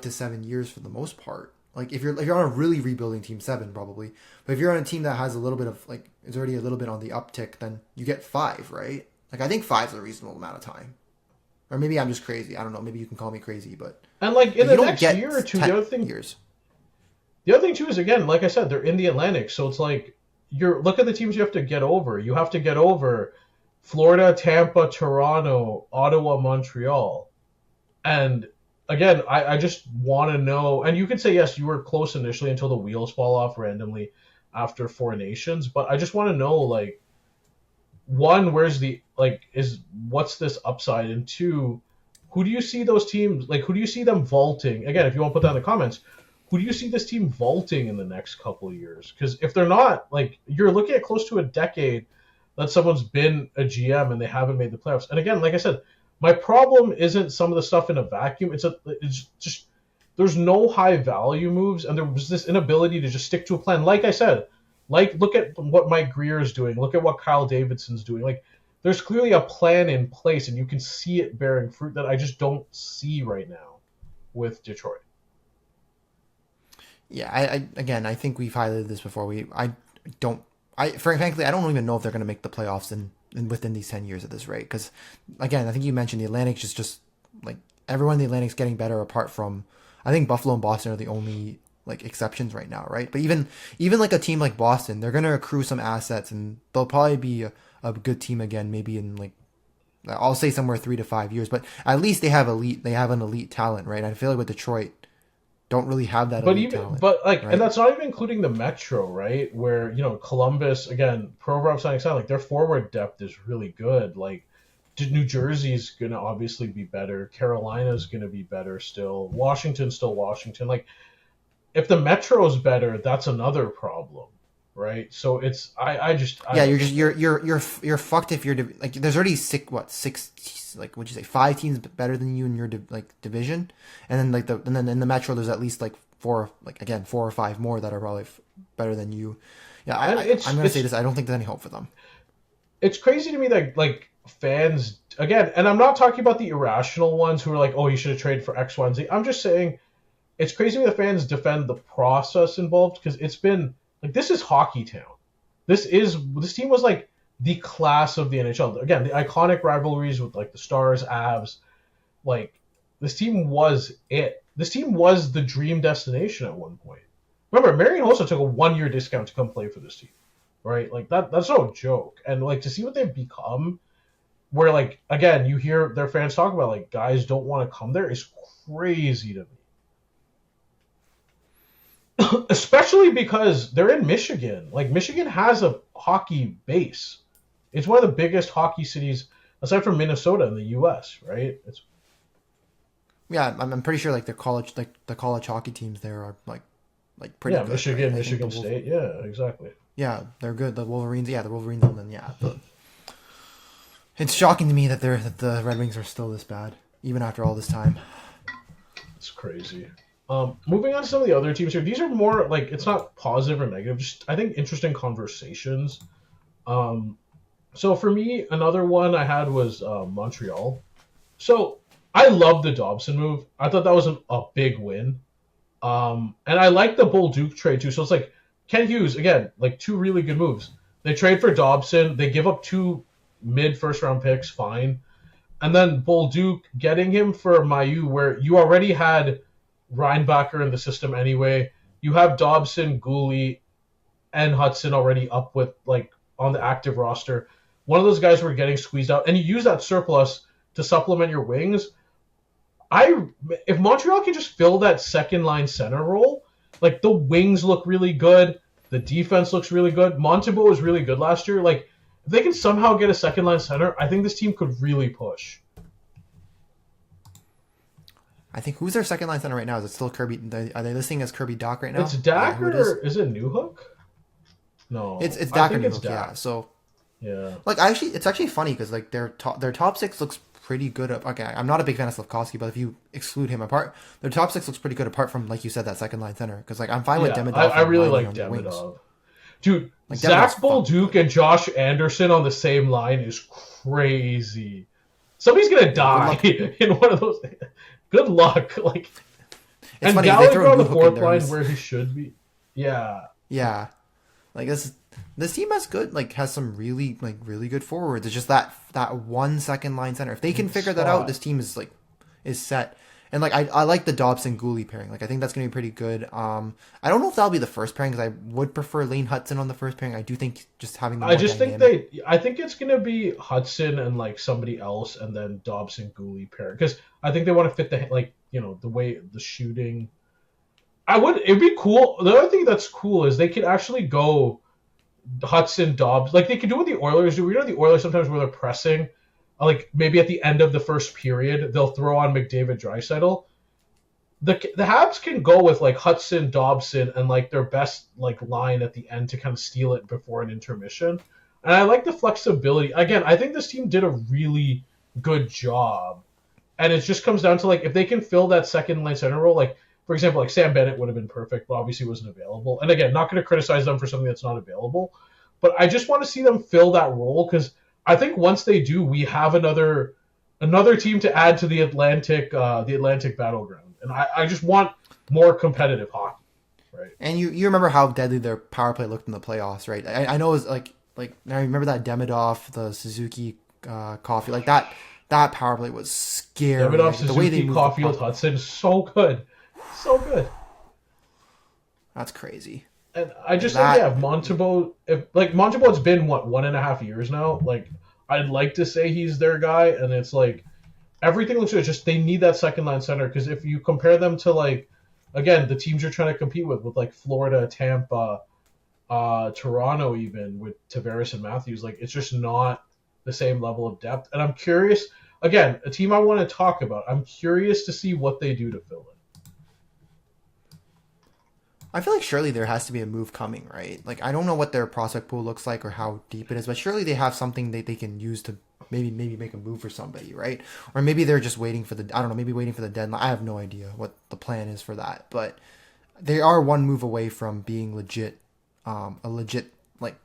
to 7 years for the most part. Like if you're on a really rebuilding team, 7 probably. But if you're on a team that has a little bit of is already a little bit on the uptick, then you get 5, right? Like I think 5 is a reasonable amount of time. Or maybe I'm just crazy. I don't know. Maybe you can call me crazy, but and like in the next year or two, the other thing too is again, like I said, they're in the Atlantic, so it's like look at the teams you have to get over. You have to get over Florida, Tampa, Toronto, Ottawa, Montreal. And again, I just want to know, and you could say, yes, you were close initially until the wheels fall off randomly after 4 Nations, but I just want to know, like, 1, what's this upside? And 2, who do you see those teams, like, who do you see them vaulting? Again, if you want to put that in the comments, who do you see this team vaulting in the next couple of years? Because if they're not, like, you're looking at close to a decade that someone's been a GM and they haven't made the playoffs. And again, like I said, my problem isn't some of the stuff in a vacuum. It's just there's no high value moves, and there was this inability to just stick to a plan. Like I said, look at what Mike Greer is doing. Look at what Kyle Davidson's doing. Like there's clearly a plan in place, and you can see it bearing fruit that I just don't see right now with Detroit. Yeah, I think we've highlighted this before. Frankly, I don't even know if they're going to make the playoffs in within these 10 years at this rate. Because, again, I think you mentioned the Atlantic's just like, everyone in the Atlantic's getting better apart from, I think Buffalo and Boston are the only, like, exceptions right now, right? But even like, a team like Boston, they're going to accrue some assets, and they'll probably be a good team again, maybe in, like, I'll say somewhere 3 to 5 years. But at least they have an elite talent, right? I feel like with Detroit, don't really have that elite talent. But like, right? And that's not even including the Metro, right? Where, Columbus, again, Provorov signing, like their forward depth is really good. Like New Jersey's going to obviously be better. Carolina's going to be better still. Washington's still Washington. Like if the Metro's better, that's another problem, right? So it's you're fucked if you're like, there's already 5 teams better than you in your division, and then in the Metro there's at least like 4 or 5 more that are probably better than you. Yeah, I'm gonna say this. I don't think there's any hope for them. It's crazy to me that like fans again, and I'm not talking about the irrational ones who are like, oh, you should have traded for X, Y, and Z. I'm just saying it's crazy to me that fans defend the process involved, because it's been like, this is hockey town. This team was like the class of the NHL. Again, the iconic rivalries with like the Stars, Avs, like this team was it. This team was the dream destination at one point. Remember, Marian Hossa took a 1-year discount to come play for this team, right? Like that's no joke. And like to see what they've become, where like again you hear their fans talk about like guys don't want to come there, is crazy to me. Especially because they're in Michigan. Like Michigan has a hockey base. It's one of the biggest hockey cities aside from Minnesota in the U.S., right? Yeah, I'm pretty sure like the college hockey teams there are like pretty good. Michigan, right? Michigan State, yeah, exactly. Yeah, they're good. The Wolverines, and then it's shocking to me that the Red Wings are still this bad, even after all this time. It's crazy. Moving on to some of the other teams here. These are more like, it's not positive or negative, just I think interesting conversations. So for me, another one I had was Montreal. So I love the Dobson move. I thought that was a big win. And I like the Bolduc trade too. So it's like Ken Hughes, again, like 2 really good moves. They trade for Dobson. They give up 2 mid-first round picks, fine. And then Bolduc, getting him for Mailloux, where you already had Reinbacher in the system anyway. you have Dobson, Gooley, and Hudson already up with like on the active roster. One of those guys were getting squeezed out, and you use that surplus to supplement your wings. If Montreal can just fill that second line center role, like the wings look really good, the defense looks really good. Montembeault was really good last year. Like if they can somehow get a second line center, I think this team could really push. I think who's their second line center right now? Is it still Kirby? Are they listing as Kirby Doc right now? It's Dak or is it Newhook? No, it's Dak or it's Newhook. Yeah. So yeah, like it's actually funny because like their top six looks pretty good. Okay, I'm not a big fan of Slafkovsky, but if you exclude him apart, their top six looks pretty good apart from like you said that second line center. Because like I'm fine with Demidov. I really like Demidov. Dude, like, Zach Bolduc and Josh Anderson on the same line is crazy. Somebody's gonna die in one of those. Good luck. Like, it's and funny, Gallagher on the fourth line where he should be. Yeah. Yeah. Like this team has some really good forwards. It's just that one second line center. If they can figure that out, this team is set. And like I like the Dobson Gooley pairing. Like I think that's gonna be pretty good. I don't know if that'll be the first pairing because I would prefer Lane Hudson on the first pairing. I do think just having I think it's gonna be Hudson and like somebody else, and then Dobson Gooley pair because I think they want to fit the way the shooting. It'd be cool. The other thing that's cool is they could actually go Hudson Dobbs. Like they could do what the Oilers do. The Oilers sometimes where they're pressing. Like maybe at the end of the first period, they'll throw on McDavid Draisaitl. The Habs can go with like Hudson, Dobson, and like their best like line at the end to kind of steal it before an intermission. And I like the flexibility. Again, I think this team did a really good job. And it just comes down to like if they can fill that second line center role, like for example, like Sam Bennett would have been perfect, but obviously wasn't available. And again, not going to criticize them for something that's not available, but I just want to see them fill that role because I think once they do, we have another team to add to the Atlantic battleground, and I just want more competitive hockey, right? And you remember how deadly their power play looked in the playoffs, right? I know it was like I remember that Demidov, the Suzuki, Caulfield, like that power play was scary. Demidov, like, Suzuki, the way they Caulfield, Hudson, so good, so good. That's crazy. And I just think, Montembeault, Montembeault's been, 1.5 years now? Like, I'd like to say he's their guy, and it's like, everything looks good. Just, they need that second line center, because if you compare them to, like, again, the teams you're trying to compete with like, Florida, Tampa, Toronto even, with Tavares and Matthews, like, it's just not the same level of depth. And I'm curious, again, a team I want to talk about, I'm curious to see what they do to fill it. I feel like surely there has to be a move coming, right? Like I don't know what their prospect pool looks like or how deep it is, but surely they have something that they can use to maybe make a move for somebody, right? Or maybe they're just waiting for waiting for the deadline. I have no idea what the plan is for that, but they are one move away from being legit, like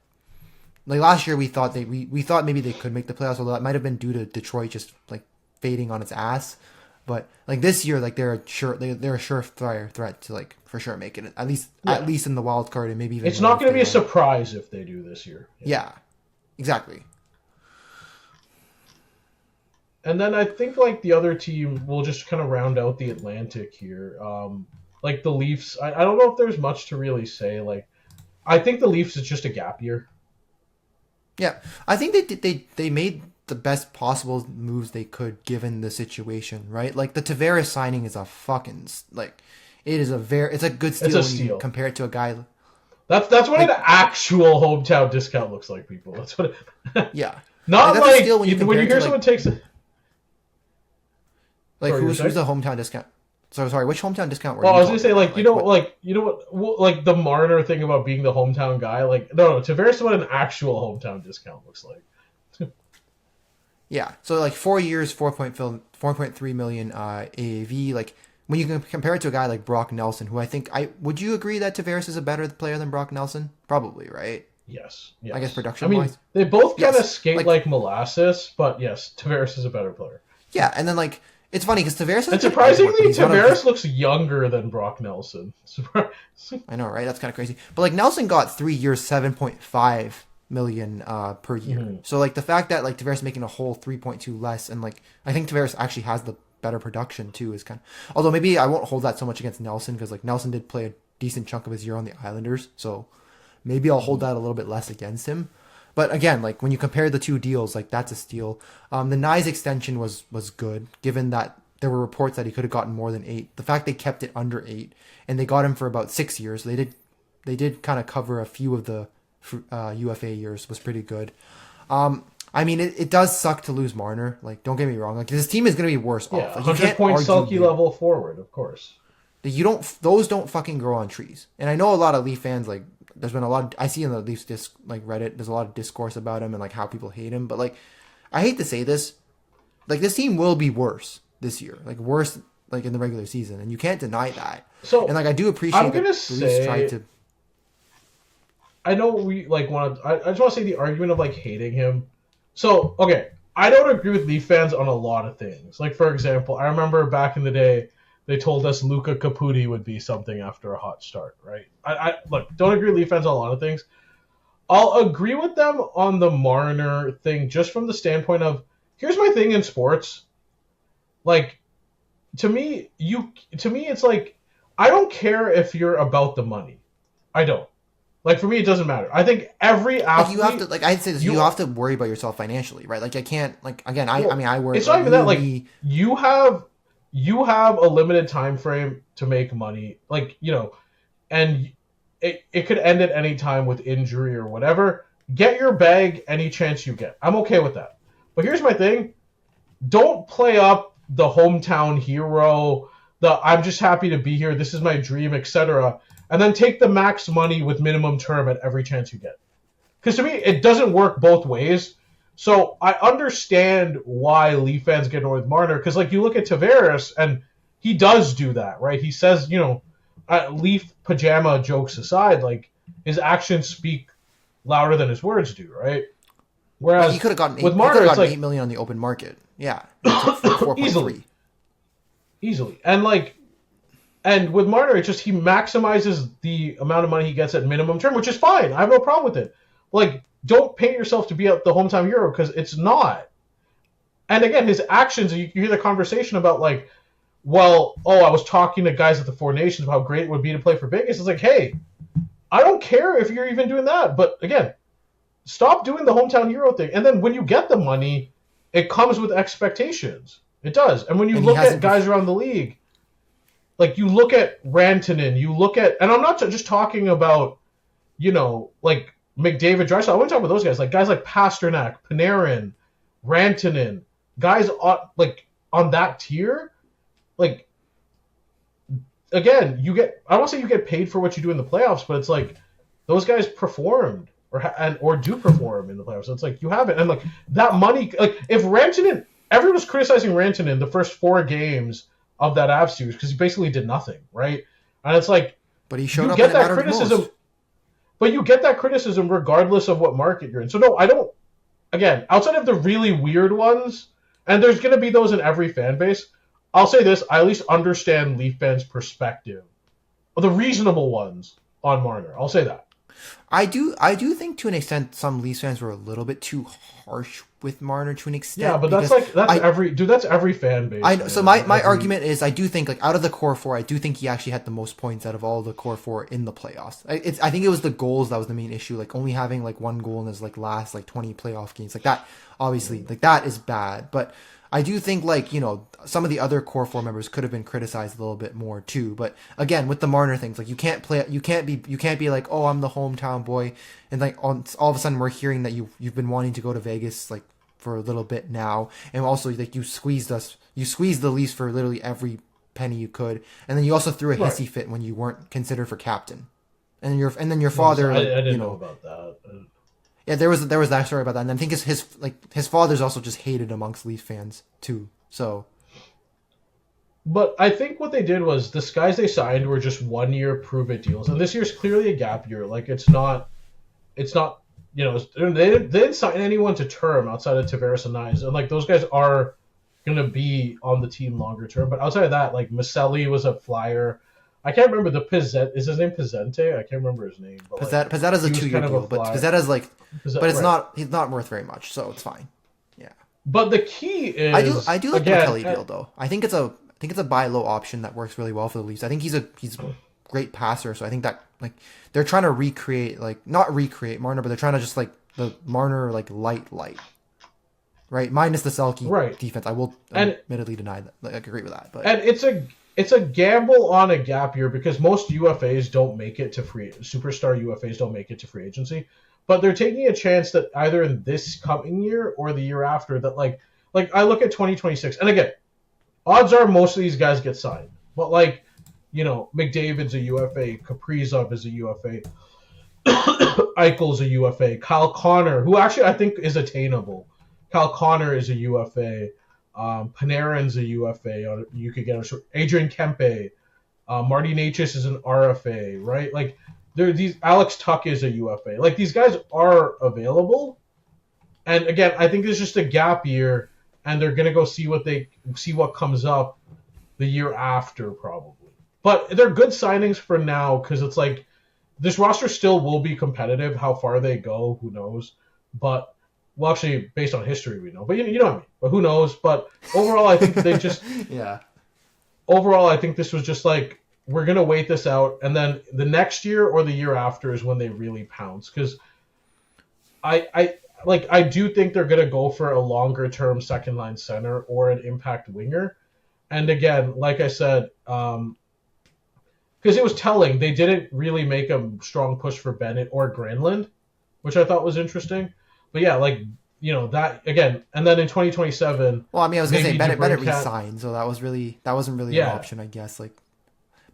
last year we thought we thought maybe they could make the playoffs, although that might have been due to Detroit just like fading on its ass. But like this year, like they're a surefire threat to like for sure make it at least in the wild card and maybe even. It's not going to be a surprise if they do this year. Yeah, exactly. And then I think like the other team will just kind of round out the Atlantic here. Like the Leafs, I don't know if there's much to really say. Like I think the Leafs is just a gap year. Yeah, I think they made the best possible moves they could given the situation, right? Like the Tavares signing is a fucking like it's a good steal. It's a steal. Compared to a guy. That's what an actual hometown discount looks like, people. That's what. Yeah. Not like when you hear someone takes it. Like who's the hometown discount? So sorry, which hometown discount were you? Well, I was gonna say you know what like the Marner thing about being the hometown guy. Like no, Tavares is what an actual hometown discount looks like. Yeah, so like 4 years, 4.3 million AAV. Like when you can compare it to a guy like Brock Nelson, who would you agree that Tavares is a better player than Brock Nelson? Probably, right? Yes. I guess production-wise. They both kind of skate like molasses, but yes, Tavares is a better player. Yeah, and then like it's funny because Tavares. And surprisingly, Tavares looks younger than Brock Nelson. I know, right? That's kind of crazy. But like Nelson got 3 years, 7.5 million per year. Mm-hmm. So like the fact that like Tavares making a whole 3.2 less, and like I think Tavares actually has the better production too is kind of. Although maybe I won't hold that so much against Nelson because like Nelson did play a decent chunk of his year on the Islanders, so maybe I'll hold that a little bit less against him. But again, like when you compare the two deals, like that's a steal. The Nyes extension was good, given that there were reports that he could have gotten more than 8. The fact they kept it under 8 and they got him for about 6 years, they did kind of cover a few of the UFA years, was pretty good. I mean, it does suck to lose Marner. Like, don't get me wrong. Like, this team is going to be worse off. Like, 100-point sulky level forward, of course. Those don't fucking grow on trees. And I know a lot of Leaf fans, like, there's been a lot. I see in the Leafs Reddit, there's a lot of discourse about him and like how people hate him. But like, I hate to say this, like this team will be worse this year, like worse like in the regular season, and you can't deny that. So, and like I do appreciate that the Leafs tried to. I know we like want to. I just want to say the argument of like hating him. So okay, I don't agree with Leaf fans on a lot of things. Like for example, I remember back in the day, they told us Luka Caputi would be something after a hot start, right? I look, don't agree with Leaf fans on a lot of things. I'll agree with them on the Marner thing just from the standpoint of, here's my thing in sports. Like, to me, it's like, I don't care if you're about the money. I don't. Like, for me, it doesn't matter. I think every athlete... Like, you have to, like, I'd say this, you have to worry about yourself financially, right? Like, I can't, like, again, I worry... It's not even that, like, you have a limited time frame to make money, like, you know, and it could end at any time with injury or whatever. Get your bag any chance you get. I'm okay with that. But here's my thing. Don't play up the hometown hero, the I'm just happy to be here, this is my dream, etc., and then take the max money with minimum term at every chance you get. Because to me, it doesn't work both ways. So I understand why Leaf fans get annoyed with Marner, because like you look at Tavares, and he does do that, right? He says, you know, Leaf pajama jokes aside, like his actions speak louder than his words do, right? Whereas he could have gotten with Marner, it's like $8 million on the open market, yeah, easily, and with Marner, it's just he maximizes the amount of money he gets at minimum term, which is fine. I have no problem with it. Like, don't paint yourself to be the hometown hero, because it's not. And again, his actions, you hear the conversation about like, well, I was talking to guys at the Four Nations about how great it would be to play for Vegas. It's like, hey, I don't care if you're even doing that. But again, stop doing the hometown hero thing. And then when you get the money, it comes with expectations. It does. And when you look at guys around the league, like you look at Rantanen, you look at, and I'm not just talking about, you know, like McDavid, Draisaitl. I want to talk about those guys, like guys like Pasternak, Panarin, Rantanen, guys on that tier. Like, again, I don't say you get paid for what you do in the playoffs, but it's like those guys performed or do perform in the playoffs. So it's like you have it, and like that money, like if Rantanen, everyone was criticizing Rantanen the first 4 games of that Avs series because he basically did nothing, right? And it's like, but he showed you up. Get that criticism, but you get that criticism regardless of what market you're in. So no, I don't. Again, outside of the really weird ones, and there's going to be those in every fan base. I'll say this: I at least understand Leaf fans' perspective, the reasonable ones on Marner. I'll say that. I do think to an extent some Leafs fans were a little bit too harsh with Marner to an extent. Yeah, but that's every fan base. I know. So my argument is I do think like out of the core 4, I do think he actually had the most points out of all the core 4 in the playoffs. I think it was the goals that was the main issue. Like only having like 1 goal in his like last like 20 playoff games, like that obviously like that is bad. But I do think like, you know, some of the other core 4 members could have been criticized a little bit more too. But again, with the Marner things, like you can't be like, oh, I'm the hometown boy, and like all of a sudden we're hearing that you've been wanting to go to Vegas like for a little bit now, and also like you squeezed the Leafs for literally every penny you could, and then you also threw a hissy fit when you weren't considered for captain, and then your father. I didn't know about that. Yeah, there was that story about that, and I think his father's also just hated amongst Leafs fans too. So, but I think what they did was the guys they signed were just 1-year prove-it deals, and this year's clearly a gap year. Like it's not, you know, they didn't sign anyone to term outside of Tavares and Nyes, and like those guys are gonna be on the team longer term. But outside of that, like Maselli was a flyer. I can't remember is his name Pizzente? I can't remember his name. But Pizzetta's a 2-year deal, but Pizzetta's like, but it's not. He's not worth very much, so it's fine. Yeah. But the key is I do like the Kelly deal though. I think it's a buy low option that works really well for the Leafs. I think he's great passer. So I think that like they're trying to recreate, like not recreate Marner, but they're trying to just like the Marner like light, right? Minus the Selke defense. I will admittedly deny that. Like, I agree with that, but and it's a gamble on a gap year because most UFAs don't make it to superstar UFAs don't make it to free agency, but they're taking a chance that either in this coming year or the year after that like I look at 2026, and again, odds are most of these guys get signed, but like, you know, McDavid's a UFA, Kaprizov is a UFA, Eichel's a UFA, Kyle Connor, who actually I think is attainable. Kyle Connor is a UFA. Panarin's a UFA. Or you could get Adrian Kempe. Marty Necas is an RFA, right? Like these. Alex Tuck is a UFA. Like these guys are available, and again, I think there's just a gap year, and they're gonna go see what comes up the year after probably. But they're good signings for now because it's like this roster still will be competitive. How far they go, who knows? But well, actually, based on history, we know. But you know what I mean. But who knows? But overall, I think they just yeah. Overall, I think this was just like we're gonna wait this out, and then the next year or the year after is when they really pounce. Because I do think they're gonna go for a longer term second line center or an impact winger. And again, like I said, because it was telling, they didn't really make a strong push for Bennett or Granlund, which I thought was interesting. But yeah, like, you know, that again, and then in 2027. Well, I mean, I was gonna say Bennett re-signed, so that wasn't really an option, I guess. Like,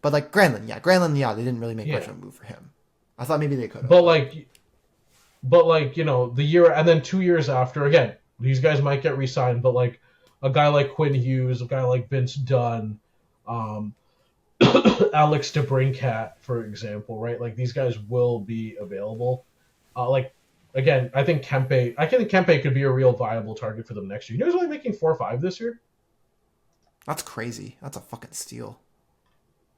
but like Granlund, they didn't really make much of a move for him. I thought maybe they could have. But like, you know, the year and then 2 years after, again, these guys might get re-signed, but like a guy like Quinn Hughes, a guy like Vince Dunn, Alex DeBrincat, for example, right? Like these guys will be available. Again, I think Kempe could be a real viable target for them next year. You know, he's only making 4 or 5 this year. That's crazy. That's a fucking steal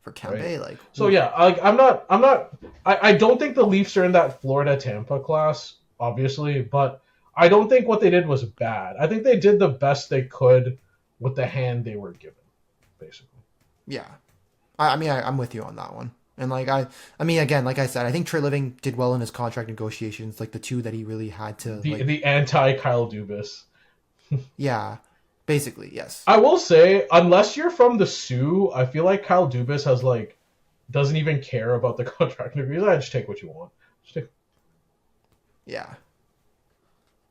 for Kempe. Right. Like, so yeah, I don't think the Leafs are in that Florida Tampa class, obviously, but I don't think what they did was bad. I think they did the best they could with the hand they were given, basically. Yeah, I mean, I'm with you on that one. And like I mean, again, like I said, I think Trey Living did well in his contract negotiations. Like the two that he really had to the anti Kyle Dubas. Yeah, basically, yes. I will say, unless you're from the Sioux, I feel like Kyle Dubas has doesn't even care about the contract negotiations. I just take what you want. Yeah.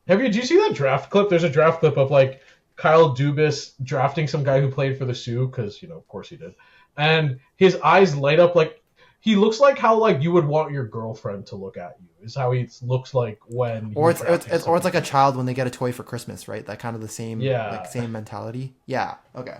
Do you see that draft clip? There's a draft clip of like Kyle Dubas drafting some guy who played for the Sioux because, you know, of course he did, and his eyes light up like. He looks like how you would want your girlfriend to look at you. Is how he looks like when. Or it's like a child when they get a toy for Christmas, right? That kind of the same same mentality. Yeah. Okay.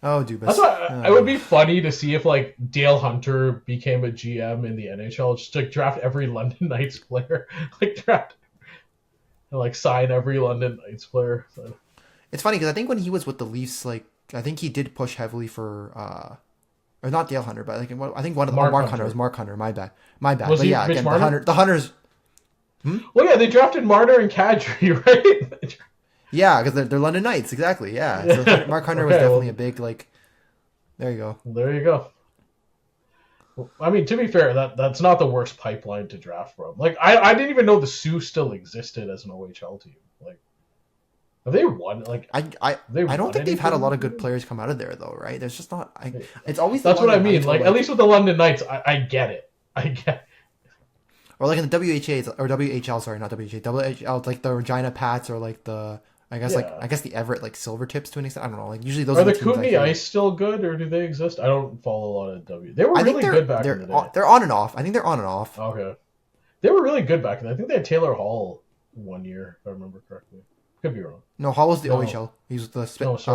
Oh, Dubas. That's why it would be funny to see if Dale Hunter became a GM in the NHL, just to draft every London Knights player, and sign every London Knights player. So. It's funny because I think when he was with the Leafs, I think he did push heavily for. Or not Dale Hunter, but I think one of the Mark Hunter was Mark Hunter. My bad. Was but he yeah, again, the Hunters. Well, yeah, they drafted Marner and Kadri, right? Yeah, because they're London Knights, exactly. Yeah, so Mark Hunter was definitely a big There you go. There you go. Well, I mean, to be fair, that's not the worst pipeline to draft from. I didn't even know the Sioux still existed as an OHL team. Have they won? I don't think they've had a lot of good players come out of there though, right? There's just not. It's always that's what I mean. At least with the London Knights, I get it. I get it. Or in the WHA or WHL, sorry, not WHA, WHL, the Regina Pats or the I guess the Everett Silvertips to an extent. I don't know. Usually those are the Kootenay Ice still good, or do they exist? I don't follow a lot of W. They were really good back in the day. They're on and off. I think they're on and off. Okay, they were really good back then. I think they had Taylor Hall 1 year, if I remember correctly. Could be wrong. No, Hall was the OHL. He was the Spitfires.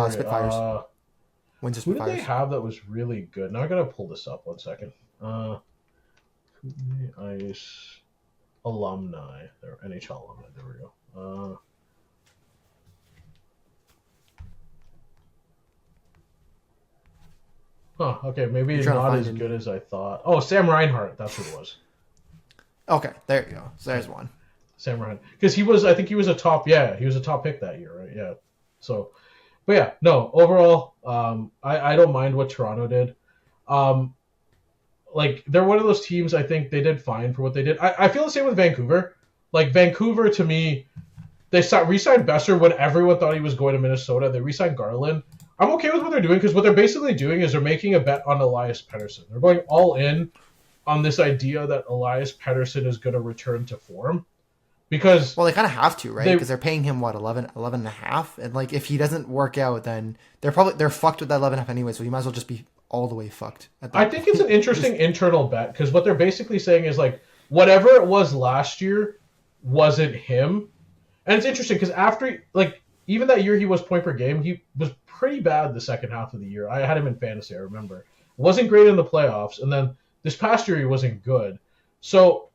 Windsor Spitfires. Who did they have that was really good? Now I gotta pull this up 1 second. Ice alumni. They're NHL alumni. There we go. Okay, maybe it's not as good as I thought. Oh, Sam Reinhart. That's who it was. Okay, there you go. So there's one. Sam Ryan, because I think he was a top pick that year, right? Yeah. So, but yeah, no. Overall, I don't mind what Toronto did. like they're one of those teams. I think they did fine for what they did. I feel the same with Vancouver. Like Vancouver, to me, they re-signed Besser when everyone thought he was going to Minnesota. They re-signed Garland. I'm okay with what they're doing because what they're basically doing is they're making a bet on Elias Pettersson. They're going all in on this idea that Elias Pettersson is going to return to form. Because well, they kind of have to, right? Because they're paying him what 11 and a half, and like if he doesn't work out, then they're fucked with that 11 and a half anyway. So he might as well just be all the way fucked. I think it's an interesting internal bet because what they're basically saying is like whatever it was last year wasn't him, and it's interesting because after like even that year he was point per game, he was pretty bad the second half of the year. I had him in fantasy, I remember. Wasn't great in the playoffs, and then this past year he wasn't good. So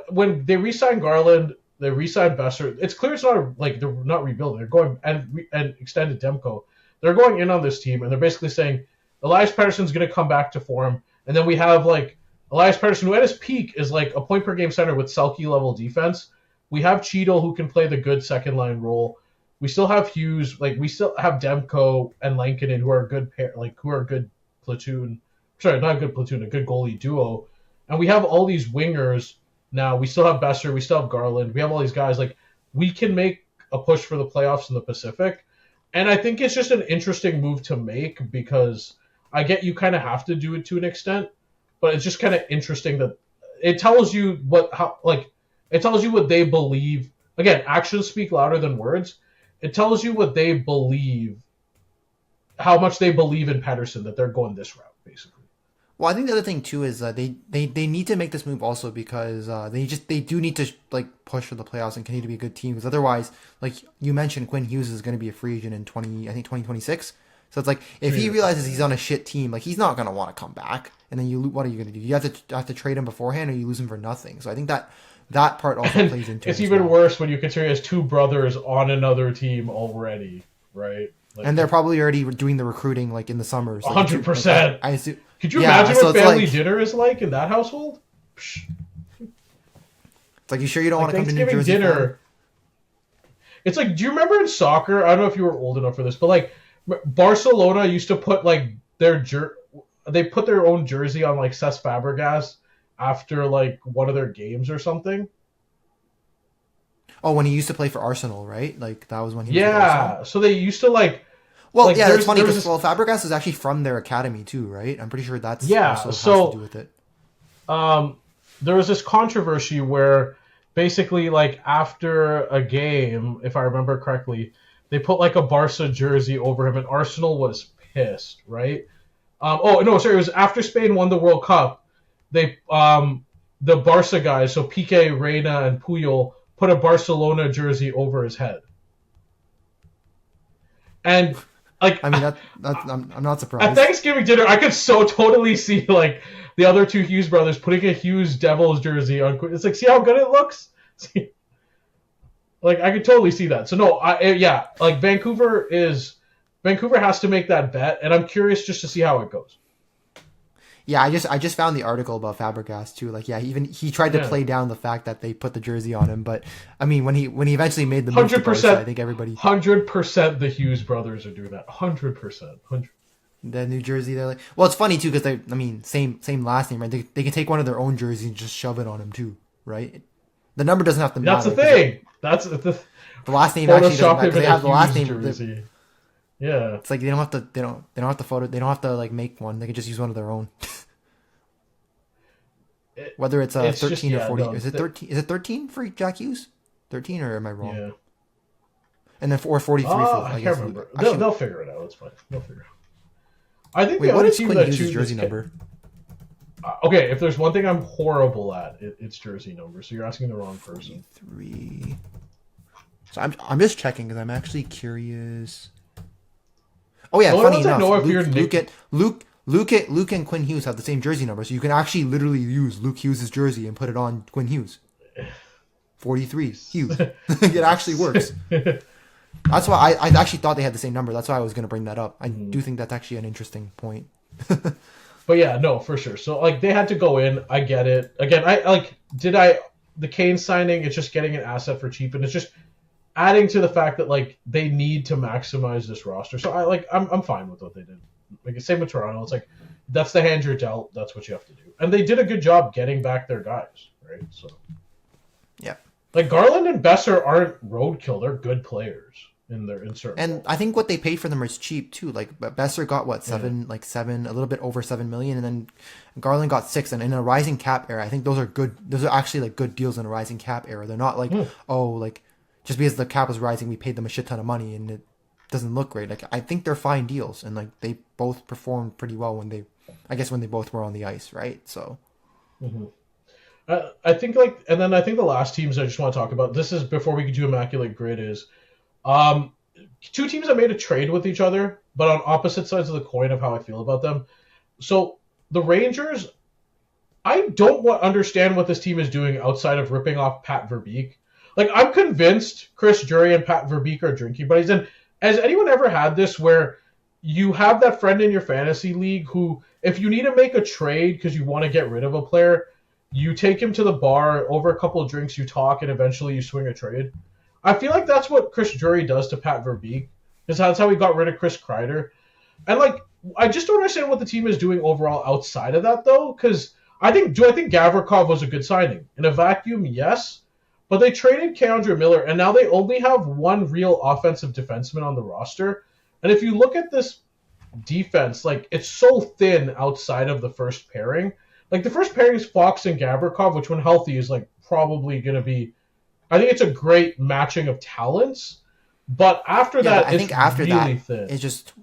when they re-signed Garland, they re-signed Besser. It's clear it's not like they're not rebuilding. They're going and extended Demko. They're going in on this team, and they're basically saying Elias Pettersson's going to come back to form, and then we have like Elias Pettersson, who at his peak is like a point per game center with Selke level defense. We have Cheadle, who can play the good second line role. We still have Hughes, like we still have Demko and Lankinen, who are a good pair, like who are a good platoon. Sorry, not a good platoon, a good goalie duo, and we have all these wingers. Now, we still have Besser, we still have Garland, we have all these guys. Like, we can make a push for the playoffs in the Pacific. And I think it's just an interesting move to make because I get you kind of have to do it to an extent, but it's just kind of interesting that it tells you it tells you what they believe. Again, actions speak louder than words. It tells you what they believe, how much they believe in Pettersson, that they're going this route, basically. Well, I think the other thing too is they need to make this move also because they do need to like push for the playoffs and continue to be a good team because otherwise, like you mentioned, Quinn Hughes is going to be a free agent in 2026. So it's like if he realizes he's on a shit team, like he's not going to want to come back. And then what are you going to do? You have to trade him beforehand, or you lose him for nothing. So I think that part also plays into it. It's even worse when you consider he has two brothers on another team already, right? Like, and they're probably already doing the recruiting like in the summers. 100%. I assume. Could you imagine what family dinner is like in that household? Psh. It's like, you sure you don't want to come to New Thanksgiving Jersey? Dinner. It's like, do you remember in soccer? I don't know if you were old enough for this, but like Barcelona used to put like they put their own jersey on like Cesc Fabregas after like one of their games or something. Oh, when he used to play for Arsenal, right? Like that was when he was with Arsenal. So they used to like. Well, yeah, that's funny because Fabregas is actually from their academy too, right? I'm pretty sure that's also has to do with it. There was this controversy where basically, like after a game, if I remember correctly, they put like a Barca jersey over him, and Arsenal was pissed, right? It was after Spain won the World Cup. They the Barca guys, so Piqué, Reina, and Puyol, put a Barcelona jersey over his head, and. Like, I mean, I'm not surprised. At Thanksgiving dinner, I could so totally see like the other two Hughes brothers putting a Hughes Devils jersey on. It's like, see how good it looks. See? Like, I could totally see that. So no, like Vancouver has to make that bet, and I'm curious just to see how it goes. Yeah, I just found the article about Fabregas too. Like, yeah, he tried to play down the fact that they put the jersey on him, but I mean, when he eventually made the move to Barca, I think everybody 100% the Hughes brothers are doing that. 100%. The New Jersey, they're like, well, it's funny too because same last name, right? They can take one of their own jerseys and just shove it on him too, right? The number doesn't have to matter. That's the thing. That's the last name actually doesn't matter because they have the last name. Jersey. Yeah, it's like they don't have to like make one. They can just use one of their own. Whether it's 13 or 40, is it 13? Is it 13 for Jack Hughes? 13, or am I wrong? Yeah. And then 43 for I can't remember. They'll figure it out. It's fine. They'll figure it out. I think the what only is team Quinn that Hughes' chooses jersey number? Okay, if there's one thing I'm horrible at, it's jersey number. So you're asking the wrong person. 43. So I'm just checking because I'm actually curious. Oh yeah, funny enough, Luke and Quinn Hughes have the same jersey number, so you can actually literally use Luke Hughes' jersey and put it on Quinn Hughes. 43 Hughes. It actually works. That's why I actually thought they had the same number. That's why I was going to bring that up. I do think that's actually an interesting point. But yeah, no, for sure. So like they had to go in. I get it. Again, the Kane signing, it's just getting an asset for cheap, and it's just adding to the fact that like they need to maximize this roster. So I'm fine with what they did. Like same with Toronto. It's like that's the hand you're dealt. That's what you have to do. And they did a good job getting back their guys, right? So, Yeah. like Garland and Besser aren't roadkill. They're good players in certain. And I think what they paid for them is cheap too. Like Besser got what seven, a little bit over 7 million, and then Garland got 6. And in a rising cap era, I think those are good. Those are actually like good deals in a rising cap era. They're not like like just because the cap was rising, we paid them a shit ton of money and it doesn't look great. Like I think they're fine deals, and like they both performed pretty well when they both were on the ice, right? So. Mm-hmm. I think and then I think the last teams I just want to talk about. This is before we could do immaculate grid is. Two teams that made a trade with each other, but on opposite sides of the coin of how I feel about them. So the Rangers, I don't understand what this team is doing outside of ripping off Pat Verbeek. Like I'm convinced Chris Drury and Pat Verbeek are drinking buddies. And has anyone ever had this where you have that friend in your fantasy league who, if you need to make a trade because you want to get rid of a player, you take him to the bar, over a couple of drinks, you talk, and eventually you swing a trade? I feel like that's what Chris Drury does to Pat Verbeek, because that's how he got rid of Chris Kreider. And like, I just don't understand what the team is doing overall outside of that, though. Because I think Gavrikov was a good signing in a vacuum, yes, but they traded Keandre Miller, and now they only have one real offensive defenseman on the roster. And if you look at this defense, like it's so thin outside of the first pairing. Like the first pairing is Fox and Gavrikov, which when healthy is like probably going to be. I think it's a great matching of talents, but after that, I think after really that, thin. it's just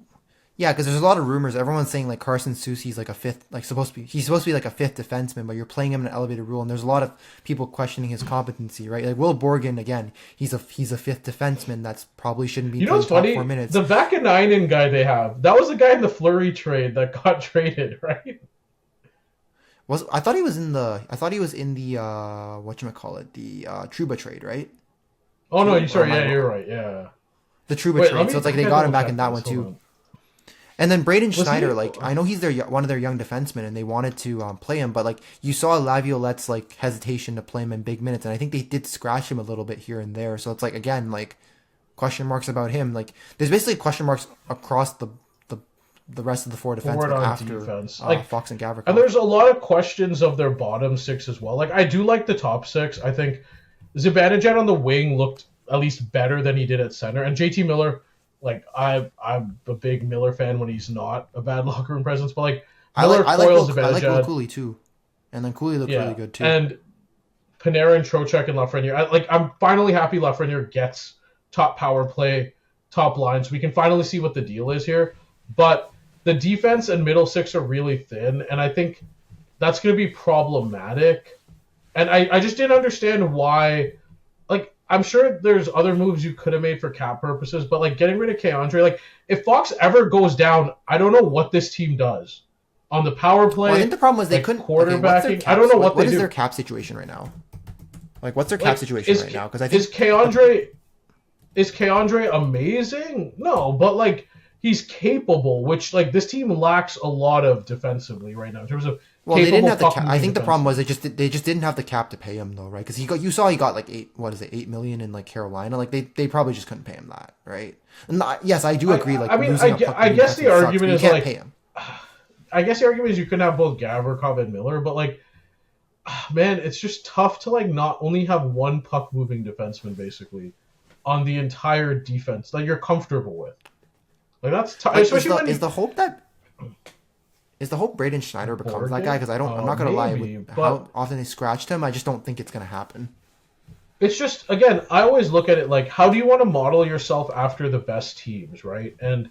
because there's a lot of rumors. Everyone's saying like Carson Soucy's like a fifth, like he's supposed to be like a fifth defenseman, but you're playing him in an elevated role, and there's a lot of people questioning his competency, right? Like Will Borgen again, he's a fifth defenseman that's probably shouldn't be. You know what's funny? 4 minutes. The Vakanainen guy they have, that was the guy in the Fleury trade that got traded, right? I thought he was in the whatchamacallit, the Trouba trade, right? Oh no, you're right, yeah. The Trouba trade. So it's like they got him back in that one too. And then Braden Schneider, I know he's one of their young defensemen, and they wanted to play him, but like you saw Laviolette's like hesitation to play him in big minutes, and I think they did scratch him a little bit here and there. So it's like again, like question marks about him. Like there's basically question marks across the rest of the four defensemen after defense. Fox and Gavrikov. And there's a lot of questions of their bottom six as well. Like I do like the top six. I think Zibanejad on the wing looked at least better than he did at center, and JT Miller. Like I'm a big Miller fan when he's not a bad locker room presence, but like Miller I like Will Cooley too, and then Cooley looked really good too. And Panarin, Trocheck, and Lafreniere. I'm finally happy Lafreniere gets top power play, top line, so we can finally see what the deal is here. But the defense and middle six are really thin, and I think that's going to be problematic. And I just didn't understand why. Like, I'm sure there's other moves you could have made for cap purposes, but like getting rid of Keandre, like if Fox ever goes down, I don't know what this team does on the power play. Well, I think the problem was they couldn't quarterbacking. Okay, I don't know what they do. What is their cap situation right now? Like, what's their cap situation right now? Because I think is Keandre amazing? No, but like he's capable, which like this team lacks a lot of defensively right now in terms of. Well, they didn't have the cap. I think the problem was they just didn't have the cap to pay him though, right? Because he got like $8 million in like Carolina. Like they probably just couldn't pay him that, right? And yes, I do agree. Like I guess the argument is like pay him. I guess the argument is you can have both Gavrikov and Miller, but like, man, it's just tough to like not only have one puck moving defenseman basically on the entire defense that you're comfortable with. Like that's tough. Like, is the hope Braden Schneider becomes that guy? Because I'm not gonna lie, with how often they scratched him, I just don't think it's gonna happen. It's just, again, I always look at it like, how do you want to model yourself after the best teams, right? And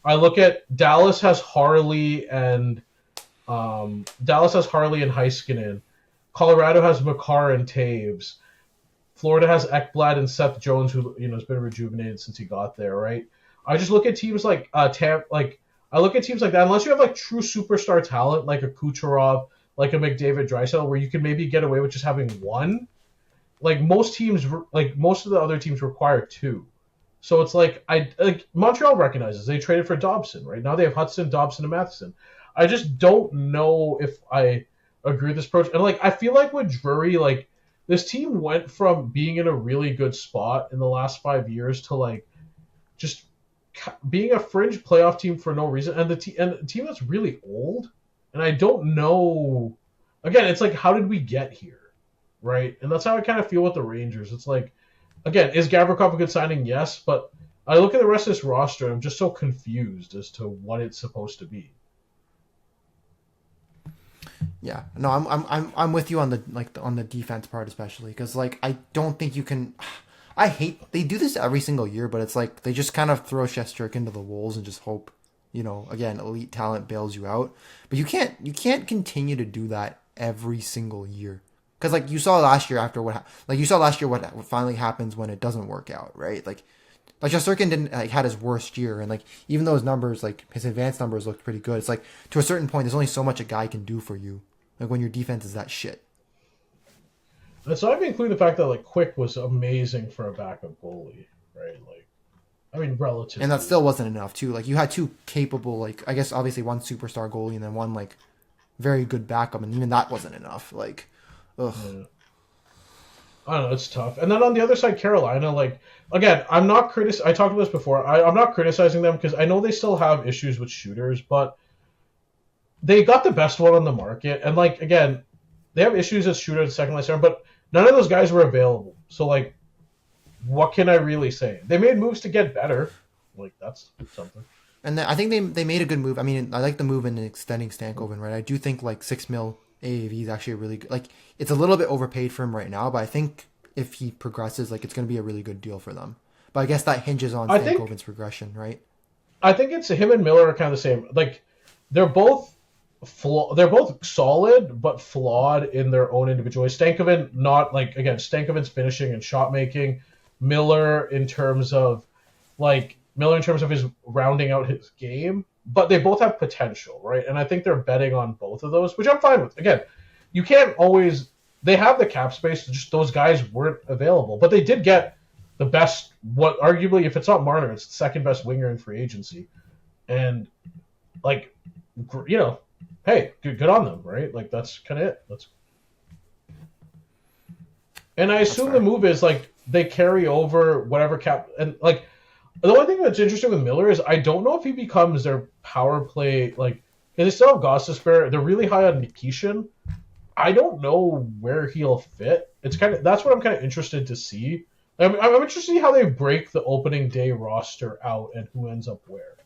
I look at Dallas has Harley and Heiskanen. Colorado has Makar and Taves. Florida has Ekblad and Seth Jones, who has been rejuvenated since he got there, right? I just look at teams like I look at teams like that, unless you have like true superstar talent, like a Kucherov, like a McDavid Draisaitl, where you can maybe get away with just having one. Like most teams, like most of the other teams require two. So it's like Montreal recognizes they traded for Dobson, right? Now they have Hudson, Dobson, and Matheson. I just don't know if I agree with this approach. And like I feel like with Drury, like this team went from being in a really good spot in the last 5 years to like just being a fringe playoff team for no reason, and the team that's really old. And I don't know. Again, it's like, how did we get here, right? And that's how I kind of feel with the Rangers. It's like, again, is Gavrikov a good signing? Yes, but I look at the rest of this roster and I'm just so confused as to what it's supposed to be. Yeah, no, I'm with you on the defense part especially because like I don't think you can. I hate they do this every single year, but it's like they just kind of throw Shesterkin into the wolves and just hope, again, elite talent bails you out. But you can't continue to do that every single year because like you saw last year what finally happens when it doesn't work out, right? Like Shesterkin didn't had his worst year, and like even though his numbers, like his advanced numbers, looked pretty good. It's like to a certain point, there's only so much a guy can do for you. Like when your defense is that shit. And so I've included the fact that like Quick was amazing for a backup goalie, right? Like, I mean, relatively. And that still wasn't enough too. Like you had two capable, like I guess obviously one superstar goalie and then one like very good backup, and even that wasn't enough. Like, ugh. Yeah. I don't know, it's tough. And then on the other side, Carolina, like, again, I talked about this before. I'm not criticizing them because I know they still have issues with shooters, but they got the best one on the market. And, like, again, they have issues as shooter at the second line center, but none of those guys were available. So, like, what can I really say? They made moves to get better. Like, that's something. And I think they made a good move. I mean, I like the move in extending Stankoven, right? I do think, like, 6 mil AAV is actually a really good... Like, it's a little bit overpaid for him right now, but I think if he progresses, like, it's going to be a really good deal for them. But I guess that hinges on Stankoven's progression, right? I think it's him and Miller are kind of the same. Like, they're both solid, but flawed in their own individual ways. Stankoven, not, like, again, Stankoven's finishing and shot making. Miller in terms of his rounding out his game. But they both have potential, right? And I think they're betting on both of those, which I'm fine with. Again, you can't always... They have the cap space, just those guys weren't available. But they did get the best... What arguably, if it's not Marner, it's the second best winger in free agency. And, like, hey, good on them, right? Like, that's kind of it. And I assume the move is, like, they carry over whatever cap... And, like... The one thing that's interesting with Miller is I don't know if he becomes their power play, like, because they still have Gostisbehere. They're really high on Nikishin. I don't know where he'll fit. That's what I'm kind of interested to see. I'm interested to see how they break the opening day roster out and who ends up where.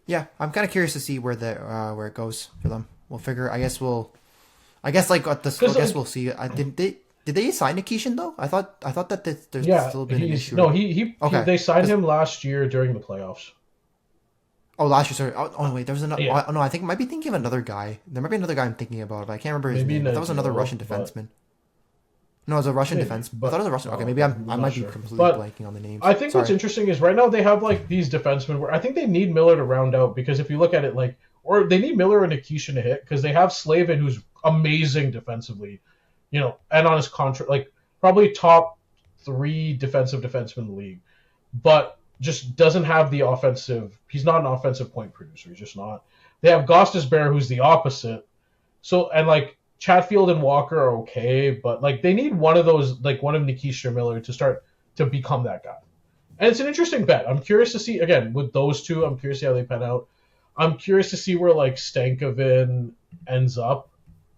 Yeah, I'm kind of curious to see where it goes for them. We'll figure. I guess we'll see. Did they sign Nikishin though? I thought that there's still been an issue. No, they signed him last year during the playoffs. Oh, last year. Sorry. Oh wait, there was another. Yeah. Oh, no, I think I might be thinking of another guy. There might be another guy I'm thinking about, but I can't remember his name. That was another Russian defenseman. No, it was a Russian defense. I thought it was a Russian. Okay, maybe I might be completely blanking on the names. I think what's interesting is right now they have like these defensemen where I think they need Miller to round out because if you look at it or they need Miller and Nikishin to hit because they have Slavin who's amazing defensively. And on his contract, like probably top 3 defensive defensemen in the league, but just doesn't have the offensive. He's not an offensive point producer. He's just not. They have Gostisbehere, who's the opposite. So and like Chatfield and Walker are okay, but like they need one of those, like one of Nikisha or Miller, to start to become that guy. And it's an interesting bet. I'm curious to see again with those two. I'm curious to see how they pan out. I'm curious to see where like Stankoven ends up.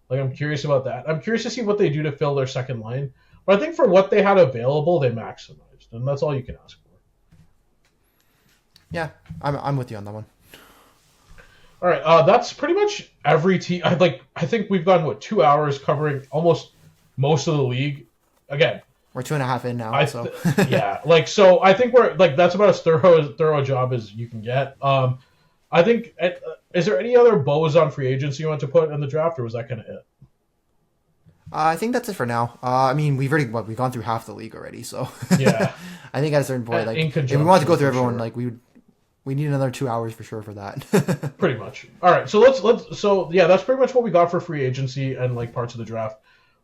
Like, I'm curious about that. I'm curious to see what they do to fill their second line. But I think for what they had available, they maximized. And that's all you can ask for. Yeah, I'm with you on that one. All right, that's pretty much every team. I think we've gone, 2 hours covering almost most of the league. Again. We're 2.5 in now, so. Yeah, so I think we're, that's about as thorough a job as you can get. I think, is there any other bows on free agency you want to put in the draft, or was that kind of it? I think that's it for now. I mean, we've gone through half the league already, so yeah. I think at a certain point, if we wanted to go through everyone, sure. We need another 2 hours for sure for that. Pretty much. All right, so that's pretty much what we got for free agency and parts of the draft.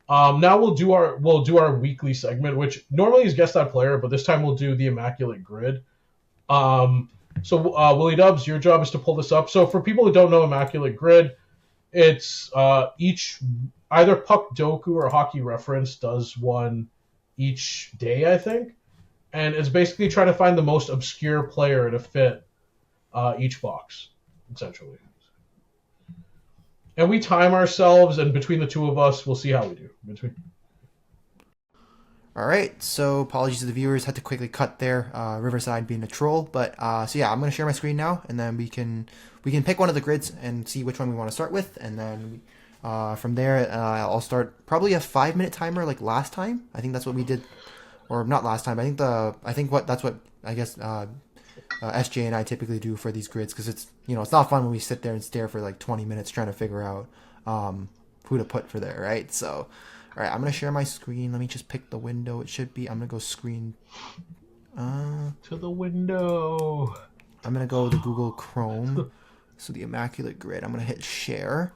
Now we'll do our weekly segment, which normally is guess that player, but this time we'll do the immaculate grid. So, WillyDubz, your job is to pull this up. So, for people who don't know Immaculate Grid, it's each either Puck Doku or Hockey Reference does one each day, I think. And it's basically trying to find the most obscure player to fit each box. essentially. And we time ourselves, and between the two of us, we'll see how we do. All right, so apologies to the viewers, had to quickly cut there. Riverside being a troll, but so yeah, I'm gonna share my screen now, and then we can pick one of the grids and see which one we want to start with, and then from there I'll start probably a 5-minute timer like last time. I think that's what we did, or not last time. That's what I guess SJ and I typically do for these grids, because it's it's not fun when we sit there and stare for like 20 minutes trying to figure out who to put for there, right? So. All right, I'm going to share my screen. Let me just pick the window. It should be, I'm going to go screen. To the window. I'm going to go to Google Chrome. So the immaculate grid. I'm going to hit share.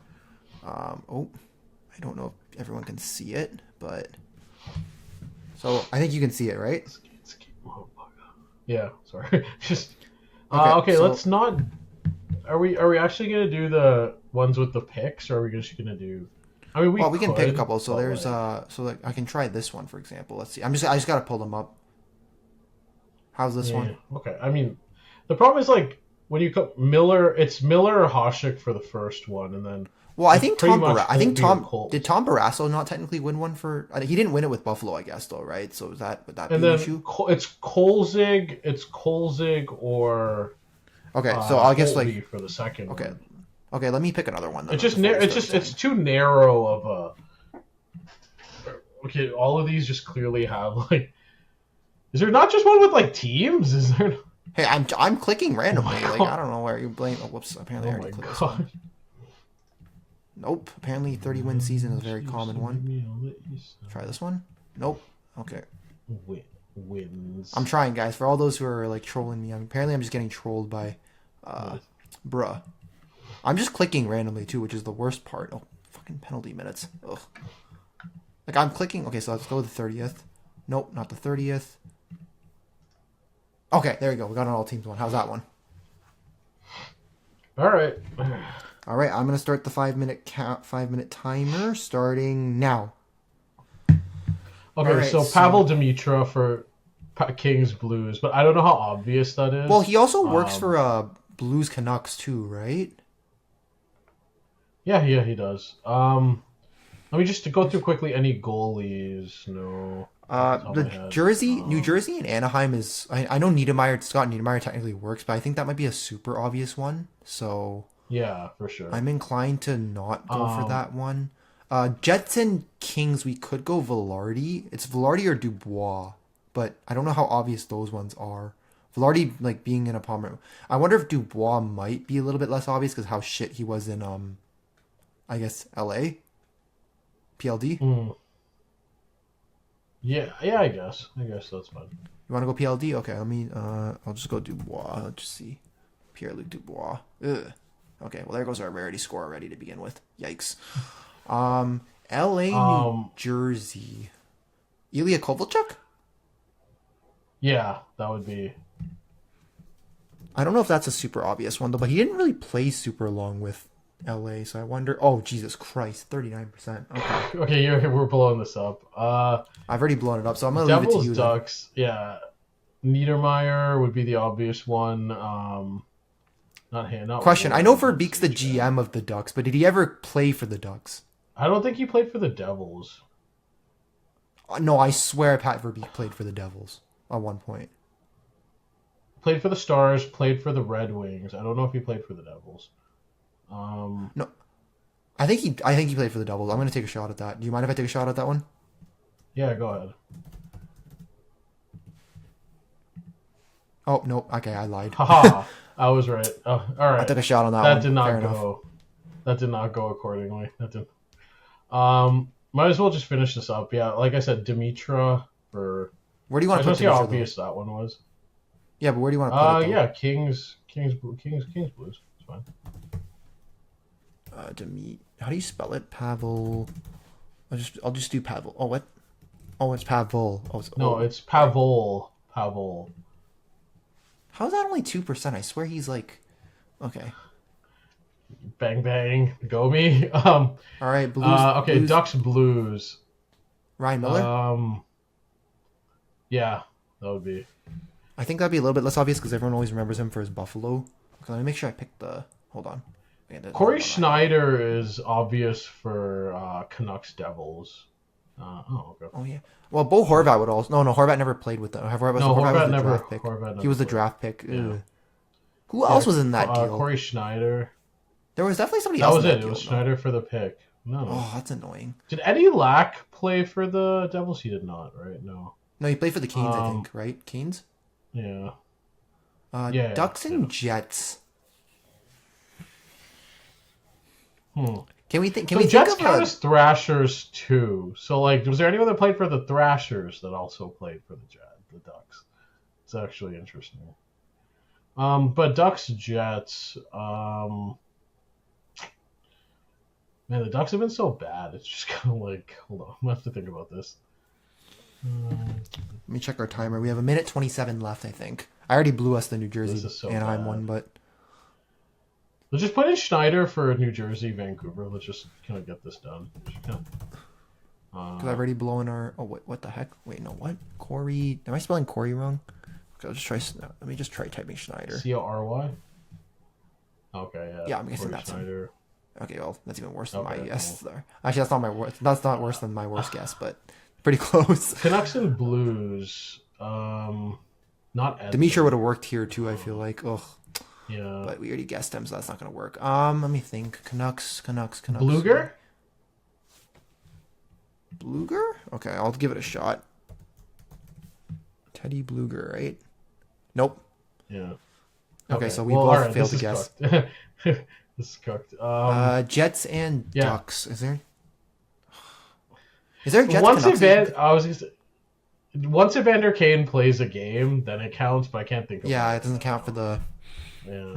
I don't know if everyone can see it, but. So I think you can see it, right? Yeah, sorry. Just. Okay, so, let's not. Are we actually going to do the ones with the picks, or are we just going to do. I mean, we can pick a couple. So there's I can try this one, for example. Let's see. I just gotta pull them up. How's this one? Okay. I mean, the problem is like when you cut Miller, it's Miller or Hasek for the first one, and then. Well, I think Tom did Tom Barrasso not technically win one for? He didn't win it with Buffalo, I guess, though, right? So would that be an issue? It's Kolzig or. Okay, so I guess Holtby for the second. Okay. One. Okay, let me pick another one. It's too narrow of a. Okay, all of these just clearly have like. Is there not just one with like teams? Is there? Hey, I'm clicking randomly. Like I don't know where you're playing. Oh, whoops! Apparently I already clicked this one. Nope. Apparently 30-win season is a very common one. Try this one. Nope. Okay. Wins. I'm trying, guys. For all those who are like trolling me, apparently I'm just getting trolled by, bruh. I'm just clicking randomly too, which is the worst part. Oh, fucking penalty minutes. Ugh. Like I'm clicking. Okay, so let's go with the 30th. Nope, not the 30th. Okay, there we go. We got an all teams one. How's that one? All right. All right. I'm gonna start the 5-minute count. 5-minute timer starting now. Okay, right, so Pavel Dimitra for Kings Blues, but I don't know how obvious that is. Well, he also works for Blues Canucks too, right? Yeah, he does. Let me just go through quickly any goalies. No. New Jersey and Anaheim is. I know Scott Niedermayer technically works, but I think that might be a super obvious one. So. Yeah, for sure. I'm inclined to not go for that one. Jets and Kings, we could go Velarde. It's Velarde or Dubois, but I don't know how obvious those ones are. Velarde, like being in a Palmer. I wonder if Dubois might be a little bit less obvious because how shit he was in, I guess LA. PLD. Yeah, I guess that's fine. You want to go PLD? Okay, let me. I'll just go Dubois. Let's just see. Pierre-Luc Dubois. Ugh. Okay, well there goes our rarity score already to begin with. Yikes. LA, New Jersey. Ilya Kovalchuk? Yeah, that would be. I don't know if that's a super obvious one though, but he didn't really play super long with LA, so I wonder. Oh Jesus Christ, 39%. Okay. Okay, we're blowing this up. I've already blown it up, so I'm gonna leave it to you. Ducks. Then. Yeah, Niedermayer would be the obvious one. Not Question: I know Verbeek's the GM of the Ducks, but did he ever play for the Ducks? I don't think he played for the Devils. No, I swear Pat Verbeek played for the Devils at one point. Played for the Stars, played for the Red Wings. I don't know if he played for the Devils. No. I think he played for the Devils. I'm going to take a shot at that. Do you mind if I take a shot at that one? Yeah, go ahead. Oh, no. Okay, I lied. Haha. I was right. Oh, all right. I took a shot on that one. That did not go. That did not go accordingly. That did. Might as well just finish this up. Yeah, like I said, Dimitra for. Where do you want to put Dimitra? How obvious that one was. Yeah, but where do you want to put it? Yeah, Kings Blues. It's fine. How do you spell it? Pavel. I'll just do Pavel. Oh, what? Oh, it's Pavel. It's Pavel. Pavel. How's that only 2%? I swear he's like. Okay. Bang bang, go me. All right, Blues. Okay, Blues. Ducks Blues. Ryan Miller. Yeah, that would be. I think that'd be a little bit less obvious because everyone always remembers him for his Buffalo. Okay, let me make sure I pick the. Hold on. Corey Schneider is obvious for Canucks Devils. Okay. Oh yeah. Well, Bo Horvat would also. No, Horvat never played with them. Horvat was the draft pick. He was the draft pick. Yeah. Who else was in that deal? Corey Schneider. There was definitely somebody else. That was in it. That It was deal, Schneider for the pick. No. Oh, that's annoying. Did Eddie Lack play for the Devils? He did not, right? No. No, he played for the Canes, I think, right? Canes? Yeah. Ducks and Jets. Can we think? Jets count as Thrashers too. So, like, was there anyone that played for the Thrashers that also played for the Ducks? It's actually interesting. But Ducks Jets. Man, the Ducks have been so bad. It's just kind of like, hold on, I have to think about this. Let me check our timer. We have 1:27 left, I think. I already blew us the New Jersey Anaheim one, but let's just put in Schneider for New Jersey, Vancouver. Let's just kind of get this done. Because I've already blown our. Oh wait, what the heck? Wait, no, what? Corey? Am I spelling Corey wrong? Okay, I'll just try. Let me just try typing Schneider. C-O-R-Y. Okay, yeah. Yeah, I'm guessing Corey that's Schneider. Okay, well, that's even worse than my guess. Cool. Actually, that's not my worst. That's not worse than my worst guess, but pretty close. Canucks and Blues. Not Edson. Dimitri would have worked here too. I feel like. Ugh. Yeah. But we already guessed him, so that's not gonna work. Let me think. Canucks. Bluger. Bluger? Okay, I'll give it a shot. Teddy Bluger, right? Nope. Yeah. Okay, so we both failed to guess. This is cooked. Jets and Ducks. Is there Jets once Evander Kane plays a game, then it counts, but I can't think of it. Yeah, it doesn't count for the... Yeah.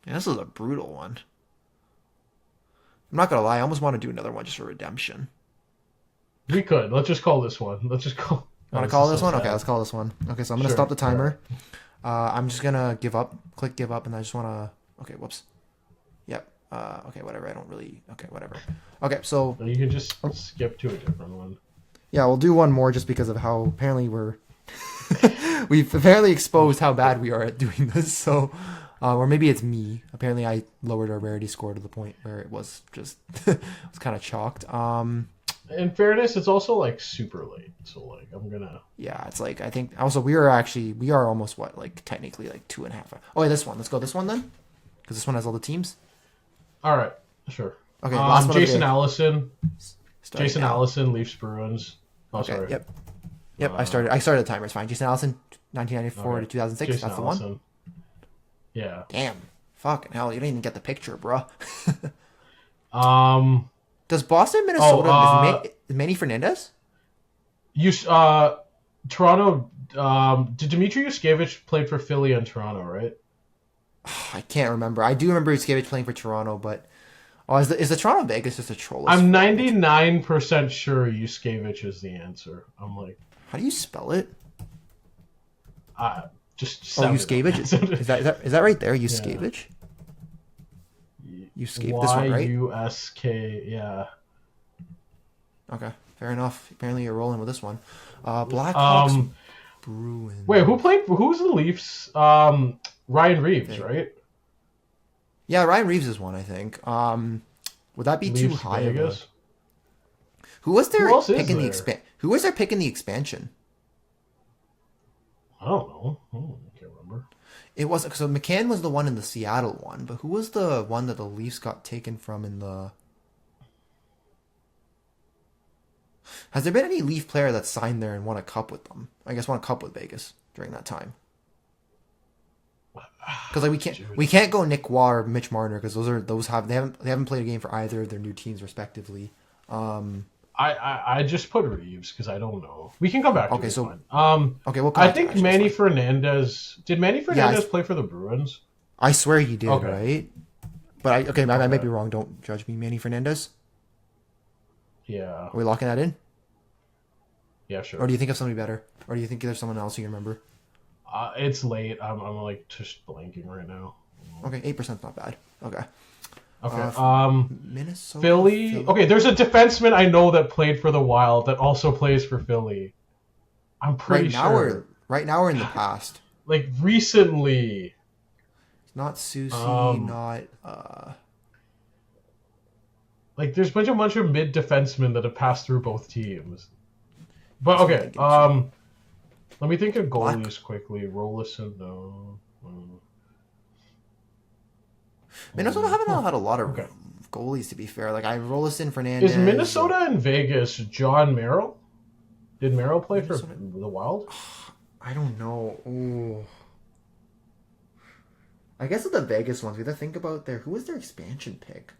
Yeah, this is a brutal one. I'm not going to lie, I almost want to do another one just for redemption. We could. Let's just call this one. Let's just call... Want to call this one? Okay, let's call this one. Okay, so I'm going to stop the timer. I'm just going to give up. Click give up, and I just want to... Okay, whoops. Yep. Okay, whatever. I don't really... Okay, whatever. Okay, so... You can just skip to a different one. Yeah, we'll do one more just because of how apparently we've apparently exposed how bad we are at doing this. So, or maybe it's me. Apparently, I lowered our rarity score to the point where it was just it was kind of chalked. In fairness, it's also like super late, so like I'm gonna. Yeah, it's like I think also we are almost like technically like 2.5 hours. Oh, wait, this one. Let's go this one then, because this one has all the teams. All right, sure. Okay, last one. Jason Allison. Jason Allison, Leafs Bruins. Oh, okay, sorry. Yep. I started the timer. It's fine. Jason Allison, 1994 to 2006. Jason That's the Allison. one. Yeah. Damn. Fucking hell! You didn't even get the picture, bro. Does Boston, Minnesota, is Manny Fernandez? Toronto. Did Dmitry Yushkevich played for Philly and Toronto, right? I can't remember. I do remember Yushkevich playing for Toronto, but is the Toronto Vegas just a troll? I'm 99% sure Yushkevich is the answer. I'm like, how do you spell it? Just Yushkevich. Is that right there? Yushkevich. Yushkevich. This one, right? Y-U-S-K. Yeah. Okay, fair enough. Apparently you're rolling with this one. Blackhawks. Bruins. Wait, who's the Leafs? Ryan Reeves, right? Yeah, Ryan Reeves is one, I think. Would that be Leafs too high? Vegas? Who was their pick in the expansion? I don't know. I can't remember. It was so McCann was the one in the Seattle one, but who was the one that the Leafs got taken from in the? Has there been any Leaf player that signed there and won a cup with them? I guess won a cup with Vegas during that time. Because like we can't go Nick Waugh or Mitch Marner because they haven't played a game for either of their new teams respectively. I just put Reeves because I don't know. We can come back to okay, this so one. Okay, we'll I think Manny Fernandez. Did Manny Fernandez play for the Bruins? I swear he did, right? But I might be wrong. Don't judge me, Manny Fernandez. Yeah. Are we locking that in? Yeah, sure. Or do you think of somebody better? Or do you think there's someone else you remember? It's late. I'm like just blanking right now. Okay, 8%'s not bad. Okay. Okay. Minnesota. Philly. Okay, there's a defenseman I know that played for the Wild that also plays for Philly. I'm pretty sure. Right now or in the past? Like recently. Not Susie, not Like, there's a bunch of mid defensemen that have passed through both teams. But That's what I'm okay, thinking, too. let me think of goalies Black. quickly. Rollison, no. Minnesota haven't had a lot of Okay. goalies, to be fair. Like, I Rolison, Fernandez. Is Minnesota and Vegas John Merrill? Did Merrill play Minnesota- for the Wild? I don't know. Ooh. I guess of the Vegas ones, we have to think about who was their expansion pick?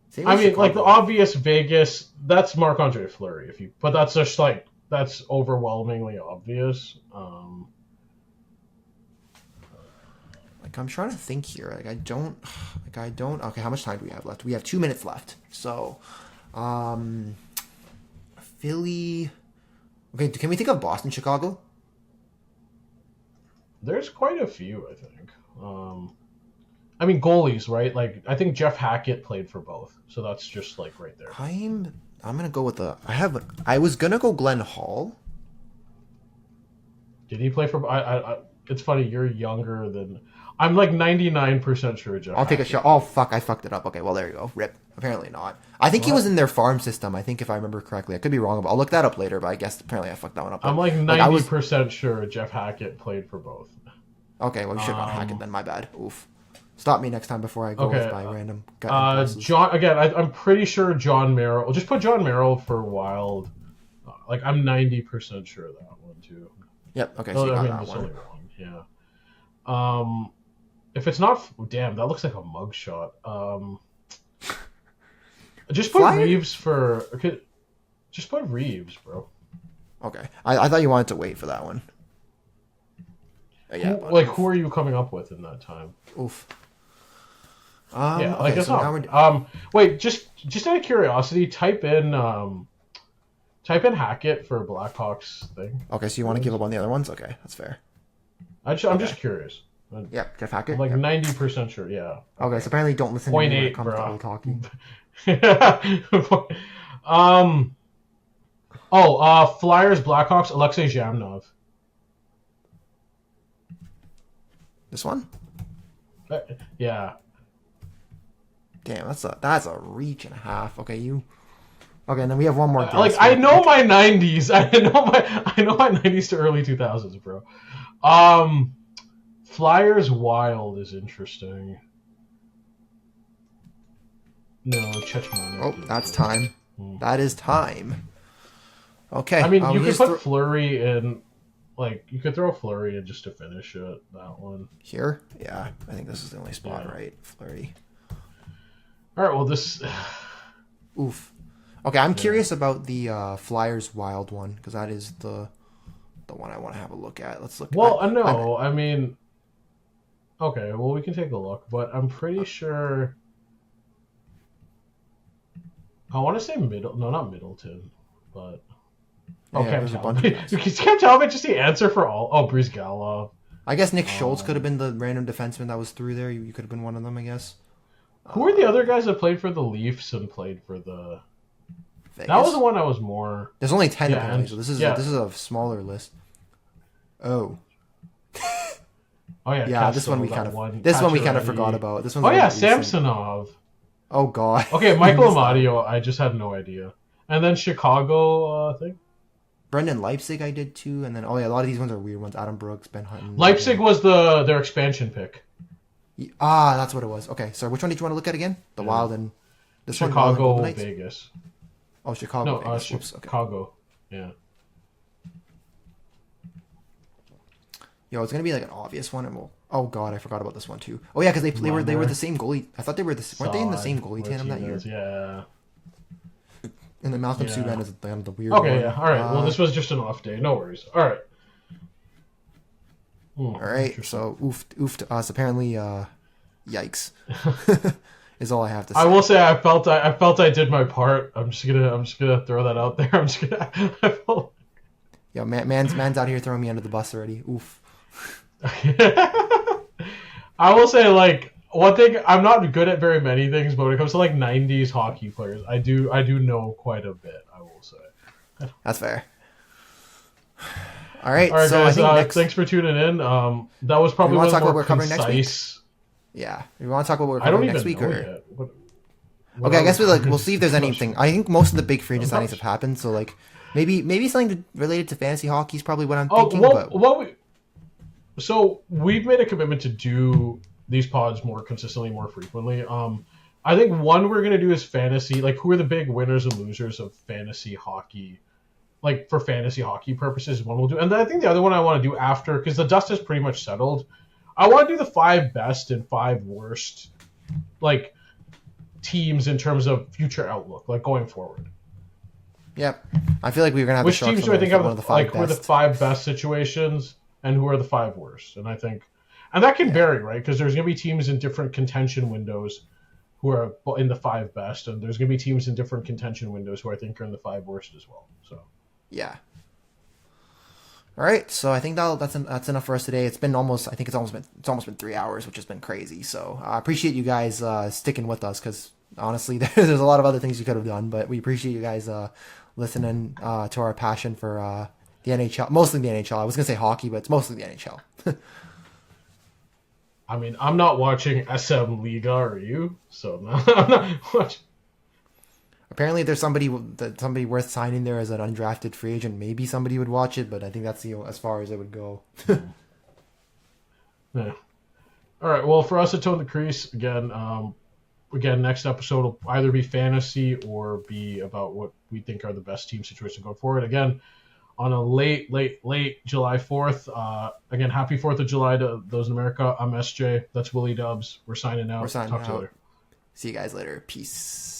Same I with mean, like, the Chicago. obvious Vegas, that's Marc-Andre Fleury, but that's just, like, that's overwhelmingly obvious. Like, I'm trying to think here. Like, I don't. Okay, how much time do we have left? We have 2 minutes left. So, Philly. Okay, can we think of Boston, Chicago? There's quite a few, I think. I mean, goalies, right? Like, I think Jeff Hackett played for both, so that's just, like, right there. I'm gonna go with I was gonna go Glenn Hall. Did he play for? It's funny. You're younger than. I'm like 99% sure Jeff. I'll take a shot. Oh fuck, I fucked it up. Okay, well there you go. Rip. Apparently not. I think he was in their farm system. I think if I remember correctly, I could be wrong, but I'll look that up later. But I guess apparently I fucked that one up. I'm like 90% sure Jeff Hackett played for both. Okay, well you should have got Hackett then. My bad. Oof. Stop me next time before I go Okay, with my random guy. John. Again, I'm pretty sure John Merrill. We'll just put John Merrill for Wild. Like, I'm 90% sure of that one too. Yep. Okay, so you got that that's one. only one. Yeah. If it's not, damn, that looks like a mugshot. Just put Flyer? Reeves for. Okay, just put Reeves, bro. Okay, I thought you wanted to wait for that one. Yeah. Who are you coming up with in that time? Oof. Yeah, Okay, like it's so now not. Wait, just out of curiosity, type in Hackett for Blackhawks thing. Okay, so you want to give up on the other ones? Okay, that's fair. I'm just curious. Yeah, Jeff Hackett. I'm like Yep. 90% sure. Yeah. Okay, so apparently don't listen to me when 0.8, it comes to bro. old hockey. Flyers, Blackhawks, Alexei Zhamnov. This one? Yeah. Damn, that's a reach and a half. Okay, Okay, and then we have one more guess. Like, I know my 90s. I know my 90s to early 2000s, bro. Flyers Wild is interesting. No, Chechmanek. Oh, that's time. That is time. Okay. I mean, you could put Fleury in. Like, you could throw Fleury in just to finish it. That one. Here? Yeah, I think this is the only spot, Yeah. right? Fleury. All right. Well, this. Oof. Okay, I'm curious about the Flyers Wild one because that is the one I want to have a look at. Let's look. Well, no, I mean. Okay, well, we can take a look, but I'm pretty sure. I want to say No, not Middleton, but. Oh, Yeah, there's a bunch of guys. You can't tell me just the answer for all. Oh, Breeze Gallo. I guess Nick Schultz could have been the random defenseman that was through there. You could have been one of them, I guess. Who are the other guys that played for the Leafs and played for the? Vegas? That was the one I was more. There's only 10 Yeah, apparently, and- so this is yeah. this is a smaller list. Oh. Oh yeah, Yeah, this Castro, one we that kind of one. this one we kind of Pacioretty. forgot about. This one's Oh a yeah, little recent. Samsonov. Oh god. Okay, Michael Amadio. I just had no idea. And then Chicago, I think. Brendan Leipzig I did too, and then a lot of these ones are weird ones. Adam Brooks, Ben Hutton. Leipzig was their expansion pick. Ah, that's what it was. Okay, so which one did you want to look at again? The Wild and this one. Wild and Chicago, Golden Knights? Vegas. Oh, Chicago. No, Vegas. Whoops, okay. Chicago. Yeah. Yo, it's gonna be like an obvious one, and we'll. Oh god, I forgot about this one too. Oh yeah, because they were the same goalie. I thought they were weren't they in the same goalie tandem that year? Yeah. And then Malcolm Yeah. Subban is the weird Okay, one. yeah. All right. Well, this was just an off day. No worries. All right. All right. So oof to us. Apparently, yikes is all I have to say. I will say I felt I did my part. I'm just gonna throw that out there. I felt. Yo, man's out here throwing me under the bus already. Oof. I will say, like, one thing, I'm not good at very many things, but when it comes to like 90s hockey players, I do know quite a bit, I will say. That's fair. All right. All right, so guys. I think next, Thanks for tuning in. That was probably want one to of talk the about more what we're covering next week? concise. Yeah. You want to talk about what we're I don't covering even next week, know or yet. What okay? I guess are we'll see if there's anything. I think most of the big free agent signings have happened. So like maybe something related to fantasy hockey is probably what I'm thinking. So we've made a commitment to do these pods more consistently, more frequently. I think one we're gonna do is fantasy. Like, who are the big winners and losers of fantasy hockey? Like, for fantasy hockey purposes, one we'll do. And then I think the other one I want to do after, because the dust is pretty much settled. I want to do the 5 best and 5 worst, like, teams in terms of future outlook, like going forward. Yep. I feel like we're gonna have Which the Sharks teams do I think have one of the 5 like best. who are the 5 best situations and who are the 5 worst? And I think, and that can vary, right? Because there's gonna be teams in different contention windows who are in the 5 best, and there's gonna be teams in different contention windows who I think are in the 5 worst as well. So yeah. All right, so I think that's enough for us today. It's almost been 3 hours, which has been crazy. So I appreciate you guys sticking with us, because honestly, there's a lot of other things you could have done, but we appreciate you guys listening to our passion for the NHL, mostly the NHL. I was gonna say hockey, but it's mostly the NHL. I mean, I'm not watching SM Liga, are you? So no, I'm not watching. Apparently, if there's somebody worth signing there as an undrafted free agent, maybe somebody would watch it, but I think that's as far as it would go. Yeah. All right. Well, for us at Tone the Crease, again, next episode will either be fantasy or be about what we think are the best team situations going forward. Again, on a late July 4th. Again, happy 4th of July to those in America. I'm SJ. That's WillyDubz. We're signing out. We're signing Talk to you out. later. See you guys later. Peace.